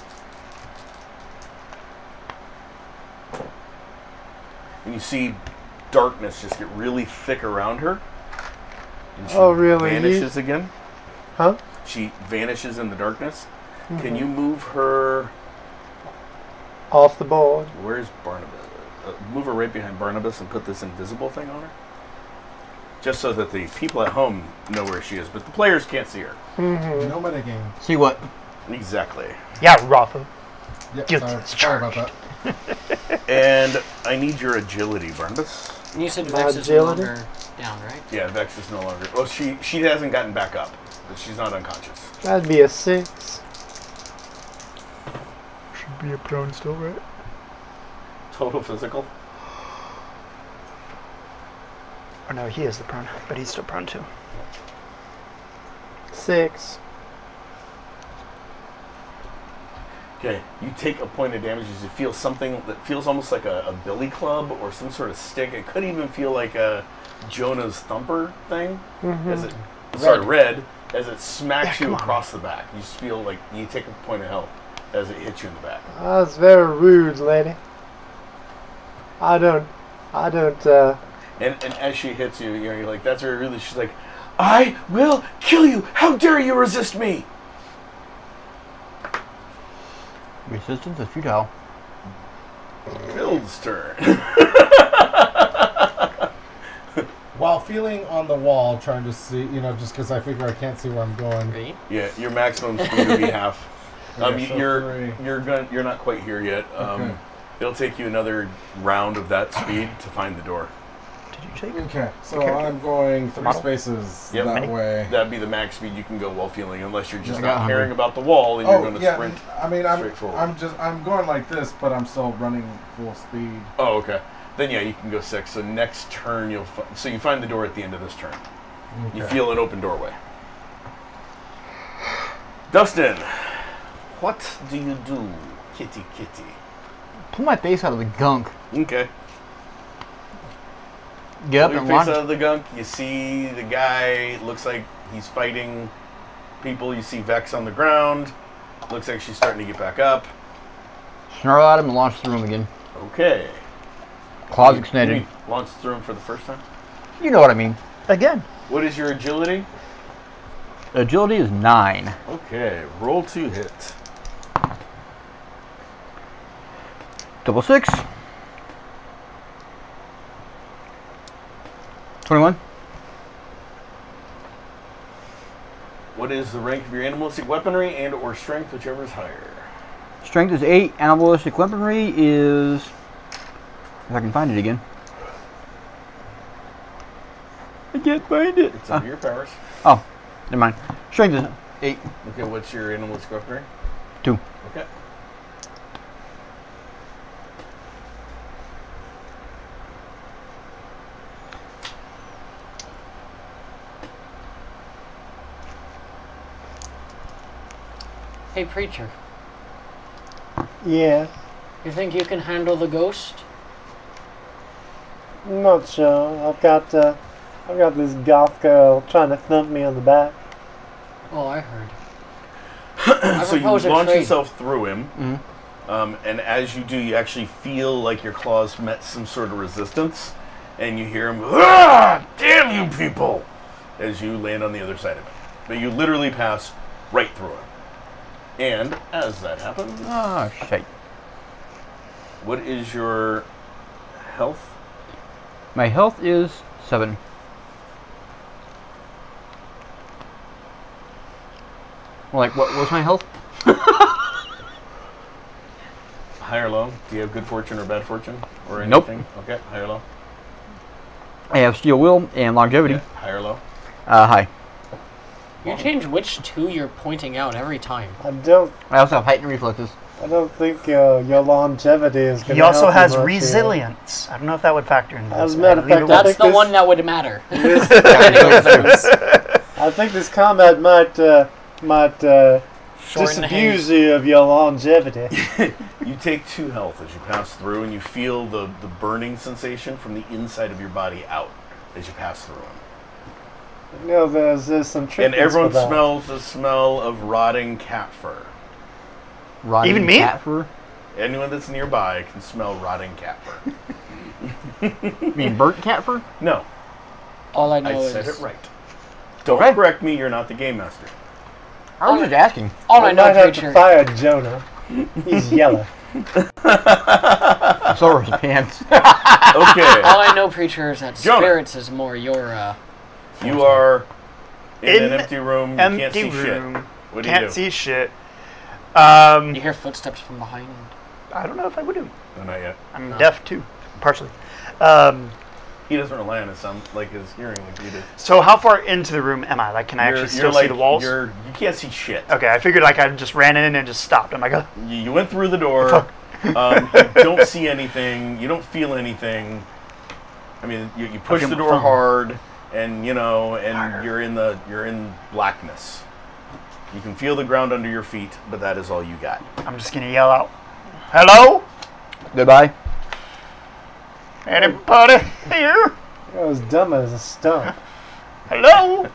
Speaker 2: you see darkness just get really thick around her. And she
Speaker 3: Oh, really?
Speaker 2: vanishes again.
Speaker 3: Huh?
Speaker 2: She vanishes in the darkness.
Speaker 3: Mm-hmm.
Speaker 2: Can you move her?
Speaker 3: Off the board.
Speaker 2: Where's Barnabas? move her right behind Barnabas and put this invisible thing on her. Just so that the people at home know where she is, but the players can't see her.
Speaker 1: No metagame.
Speaker 5: See what?
Speaker 2: Exactly.
Speaker 6: Yeah, Rafa.
Speaker 1: Yep,
Speaker 6: Get
Speaker 1: sorry,
Speaker 6: this
Speaker 1: sorry about that.
Speaker 2: And I need your agility, Barnabas.
Speaker 4: And you said Vex is no
Speaker 3: Agility?
Speaker 4: longer down, right?
Speaker 2: Yeah, Vex is no longer. Well, she hasn't gotten back up, but she's not unconscious.
Speaker 3: That'd be a 6.
Speaker 6: Should be a prone still, right?
Speaker 2: Total physical.
Speaker 6: Oh no, he is the prone, but he's still prone too.
Speaker 3: 6.
Speaker 2: Okay, you take a point of damage as you feel something that feels almost like a billy club or some sort of stick. It could even feel like a Jonah's thumper thing. As it, red, as it smacks you across the back. You just feel like you take a point of health as it hits you in the back.
Speaker 3: That's very rude, lady. I don't,
Speaker 2: And as she hits you, you're like, that's very rude. She's like, I will kill you. How dare you resist me?
Speaker 5: Resistance is futile.
Speaker 2: Bill's turn.
Speaker 1: While feeling on the wall, trying to see, just because I figure I can't see where I'm going.
Speaker 4: 3.
Speaker 2: Yeah, your maximum speed would be half.
Speaker 1: Okay, so
Speaker 2: You're not quite here yet.
Speaker 1: Okay.
Speaker 2: It'll take you another round of that speed to find the door.
Speaker 6: Did you take?
Speaker 1: Okay, so I'm going 3 spaces
Speaker 2: Yep.
Speaker 1: that way.
Speaker 2: That'd be the max speed you can go while feeling, unless you're just
Speaker 5: I
Speaker 2: not
Speaker 5: got
Speaker 2: caring about the wall and you're going to sprint.
Speaker 1: I mean,
Speaker 2: straight forward.
Speaker 1: I'm going like this, but I'm still running full speed.
Speaker 2: Oh, okay. Then yeah, you can go 6. So next turn so you find the door at the end of this turn. You
Speaker 1: Okay.
Speaker 2: feel an open doorway. Dustin, what do you do, kitty kitty?
Speaker 5: Pull my face out of the gunk.
Speaker 2: Okay.
Speaker 5: Get up
Speaker 2: Pull your
Speaker 5: and
Speaker 2: face
Speaker 5: launch.
Speaker 2: out of the gunk. You see the guy. Looks like he's fighting people. You see Vex on the ground. Looks like she's starting to get back up.
Speaker 5: Snarl at him and launch through him again.
Speaker 2: Okay.
Speaker 5: Claws
Speaker 2: You
Speaker 5: extended.
Speaker 2: launch through him for the first time.
Speaker 5: You know what I mean.
Speaker 6: Again.
Speaker 2: What is your agility?
Speaker 5: Agility is 9.
Speaker 2: Okay. Roll to hit.
Speaker 5: Double 6. 21.
Speaker 2: What is the rank of your animalistic weaponry and or strength, whichever is higher?
Speaker 5: Strength is 8. Animalistic weaponry is... If I can find it again. I can't find it.
Speaker 2: It's under your powers.
Speaker 5: Oh, never mind. Strength is 8.
Speaker 2: Okay, what's your animalistic weaponry?
Speaker 5: 2.
Speaker 2: Okay.
Speaker 4: Hey, preacher.
Speaker 3: yeah.
Speaker 4: You think you can handle the ghost?
Speaker 3: I'm not sure. I've got this goth girl trying to thump me on the back.
Speaker 4: Oh, I heard.
Speaker 2: So you
Speaker 4: propose a
Speaker 2: launch
Speaker 4: trade.
Speaker 2: yourself through him, and as you do, you actually feel like your claws met some sort of resistance, and you hear him, "Ah, damn you people!" as you land on the other side of it. But you literally pass right through him. And as that happens,
Speaker 5: Oh, shit.
Speaker 2: what is your health?
Speaker 5: My health is 7. Like, what was my health?
Speaker 2: High or low? Do you have good fortune or bad fortune? Or
Speaker 5: Nope.
Speaker 2: anything? Okay, high or low?
Speaker 5: I have steel will and longevity.
Speaker 2: Yeah, high or low?
Speaker 5: High.
Speaker 4: You change which 2 you're pointing out every time.
Speaker 3: I don't
Speaker 5: I also have heightened reflexes.
Speaker 3: think your longevity is going to
Speaker 6: He also
Speaker 3: help you
Speaker 6: has
Speaker 3: much here.
Speaker 6: resilience. I don't know if that would factor into this.
Speaker 3: As a matter of fact,
Speaker 6: Leave it
Speaker 3: I
Speaker 4: That's
Speaker 3: think
Speaker 4: the one that would matter.
Speaker 3: I think this combat might
Speaker 4: Shorten the
Speaker 3: disabuse you of your longevity.
Speaker 2: You take 2 health as you pass through, and you feel the burning sensation from the inside of your body out as you pass through them.
Speaker 3: You know, there's some tricks.
Speaker 2: And everyone smells the smell of rotting cat fur.
Speaker 5: Rotting
Speaker 6: Even me?
Speaker 5: cat fur?
Speaker 2: Anyone that's nearby can smell rotting cat fur.
Speaker 5: You mean burnt cat fur?
Speaker 2: No,
Speaker 4: All I
Speaker 2: I
Speaker 4: know
Speaker 2: said
Speaker 4: is...
Speaker 2: it right. Don't
Speaker 5: Okay.
Speaker 2: correct me, you're not the game master.
Speaker 5: I was just asking.
Speaker 4: All I
Speaker 3: I
Speaker 4: know,
Speaker 3: might have to
Speaker 4: preacher...
Speaker 3: fire Jonah. He's yellow.
Speaker 5: Soros pants.
Speaker 2: Okay.
Speaker 4: All I know, preacher, is that
Speaker 2: Jonah.
Speaker 4: spirits is more your.
Speaker 2: You are in an
Speaker 6: In
Speaker 2: empty room. You
Speaker 6: Empty
Speaker 2: can't see
Speaker 6: room.
Speaker 2: shit. What do
Speaker 6: Can't
Speaker 2: you do?
Speaker 6: see shit.
Speaker 4: You hear footsteps from behind.
Speaker 6: I don't know if I would do.
Speaker 2: Oh, not yet.
Speaker 6: I'm deaf too, partially.
Speaker 2: He doesn't rely on his sound, like his hearing, like you do.
Speaker 6: So how far into the room am I? Like, can I actually still see the walls?
Speaker 2: You can't see shit.
Speaker 6: Okay, I figured like I just ran in and just stopped. I'm like,
Speaker 2: You went through the door. You don't see anything. You don't feel anything. I mean, you push the door hard, and you're in blackness. You can feel the ground under your feet, but that is all you got.
Speaker 6: I'm just gonna yell out, "Hello,
Speaker 5: Goodbye.
Speaker 6: anybody here?
Speaker 3: That was dumb as a stump.
Speaker 6: Hello."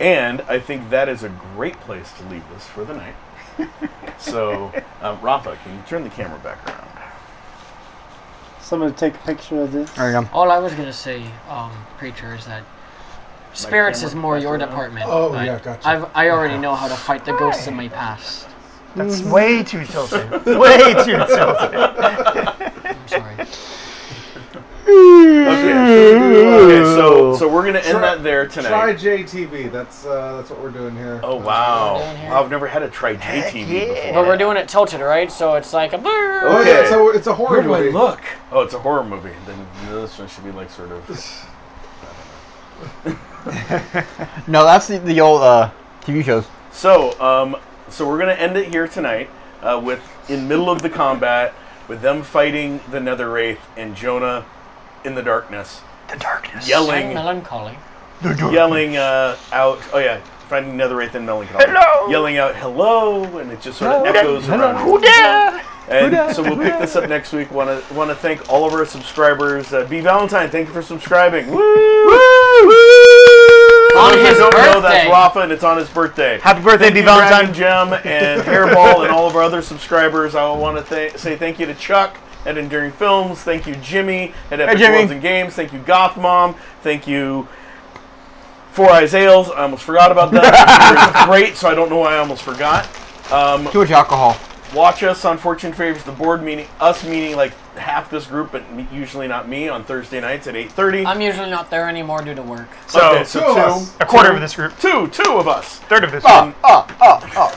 Speaker 2: And I think that is a great place to leave this for the night. So, Rafa, can you turn the camera back around?
Speaker 3: Someone take a picture of this.
Speaker 5: There you go.
Speaker 4: All I was gonna say, preacher, is that spirits is more your department.
Speaker 1: Oh,
Speaker 4: but
Speaker 1: yeah, gotcha.
Speaker 4: I already know how to fight the ghosts in my past.
Speaker 6: That's way too tilted. Way too tilted.
Speaker 4: I'm sorry.
Speaker 2: Okay, so we're gonna end that there tonight.
Speaker 1: Try JTV. That's what we're doing here.
Speaker 2: Oh wow!
Speaker 4: What we're doing here.
Speaker 2: I've never had a try JTV before.
Speaker 4: But we're doing it tilted, right? So it's like a.
Speaker 1: Oh
Speaker 2: Okay.
Speaker 1: yeah, so it's a horror movie.
Speaker 2: Look. Oh, it's a horror movie. Then this one should be like sort of.
Speaker 5: No, that's the old TV shows.
Speaker 2: So we're gonna end it here tonight with in middle of the combat with them fighting the Nether Wraith and Jonah in the darkness,
Speaker 6: The darkness.
Speaker 2: yelling
Speaker 4: Melancholy.
Speaker 2: out. Oh yeah, fighting Nether Wraith and Melancholy.
Speaker 6: Hello.
Speaker 2: Yelling out hello, and it just sort of echoes around.
Speaker 6: Who there?
Speaker 2: And so we'll pick this up next week. Want to thank all of our subscribers. B Valentine, thank you for subscribing. Woo!
Speaker 4: On
Speaker 2: If you
Speaker 4: his
Speaker 2: don't know, that's
Speaker 4: birthday.
Speaker 2: Rafa, and it's on his birthday.
Speaker 6: Happy birthday,
Speaker 2: Thank
Speaker 6: B
Speaker 2: you,
Speaker 6: Valentine.
Speaker 2: Dragon Gem and Hairball, and all of our other subscribers. I want to say thank you to Chuck at Enduring Films. Thank you, Jimmy at Epic
Speaker 5: Jimmy.
Speaker 2: Worlds and Games. Thank you, Goth Mom. Thank you, Four Eyes Ales. I almost forgot about that. It's great, so I don't know why I almost forgot.
Speaker 5: Too much alcohol.
Speaker 2: Watch us on Fortune Favors the Board, meaning like half this group, but usually not me, on Thursday nights at 8:30.
Speaker 4: I'm usually not there anymore due to work.
Speaker 6: So,
Speaker 2: Okay, so
Speaker 1: two of us.
Speaker 6: a quarter of this group.
Speaker 2: two of us.
Speaker 6: Third of this
Speaker 2: Um,
Speaker 6: group.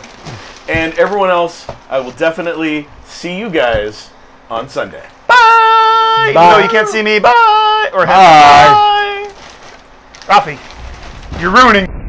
Speaker 2: And everyone else, I will definitely see you guys on Sunday.
Speaker 6: Bye. Even though you can't see me. Bye. Or bye. Rafi, you're ruining.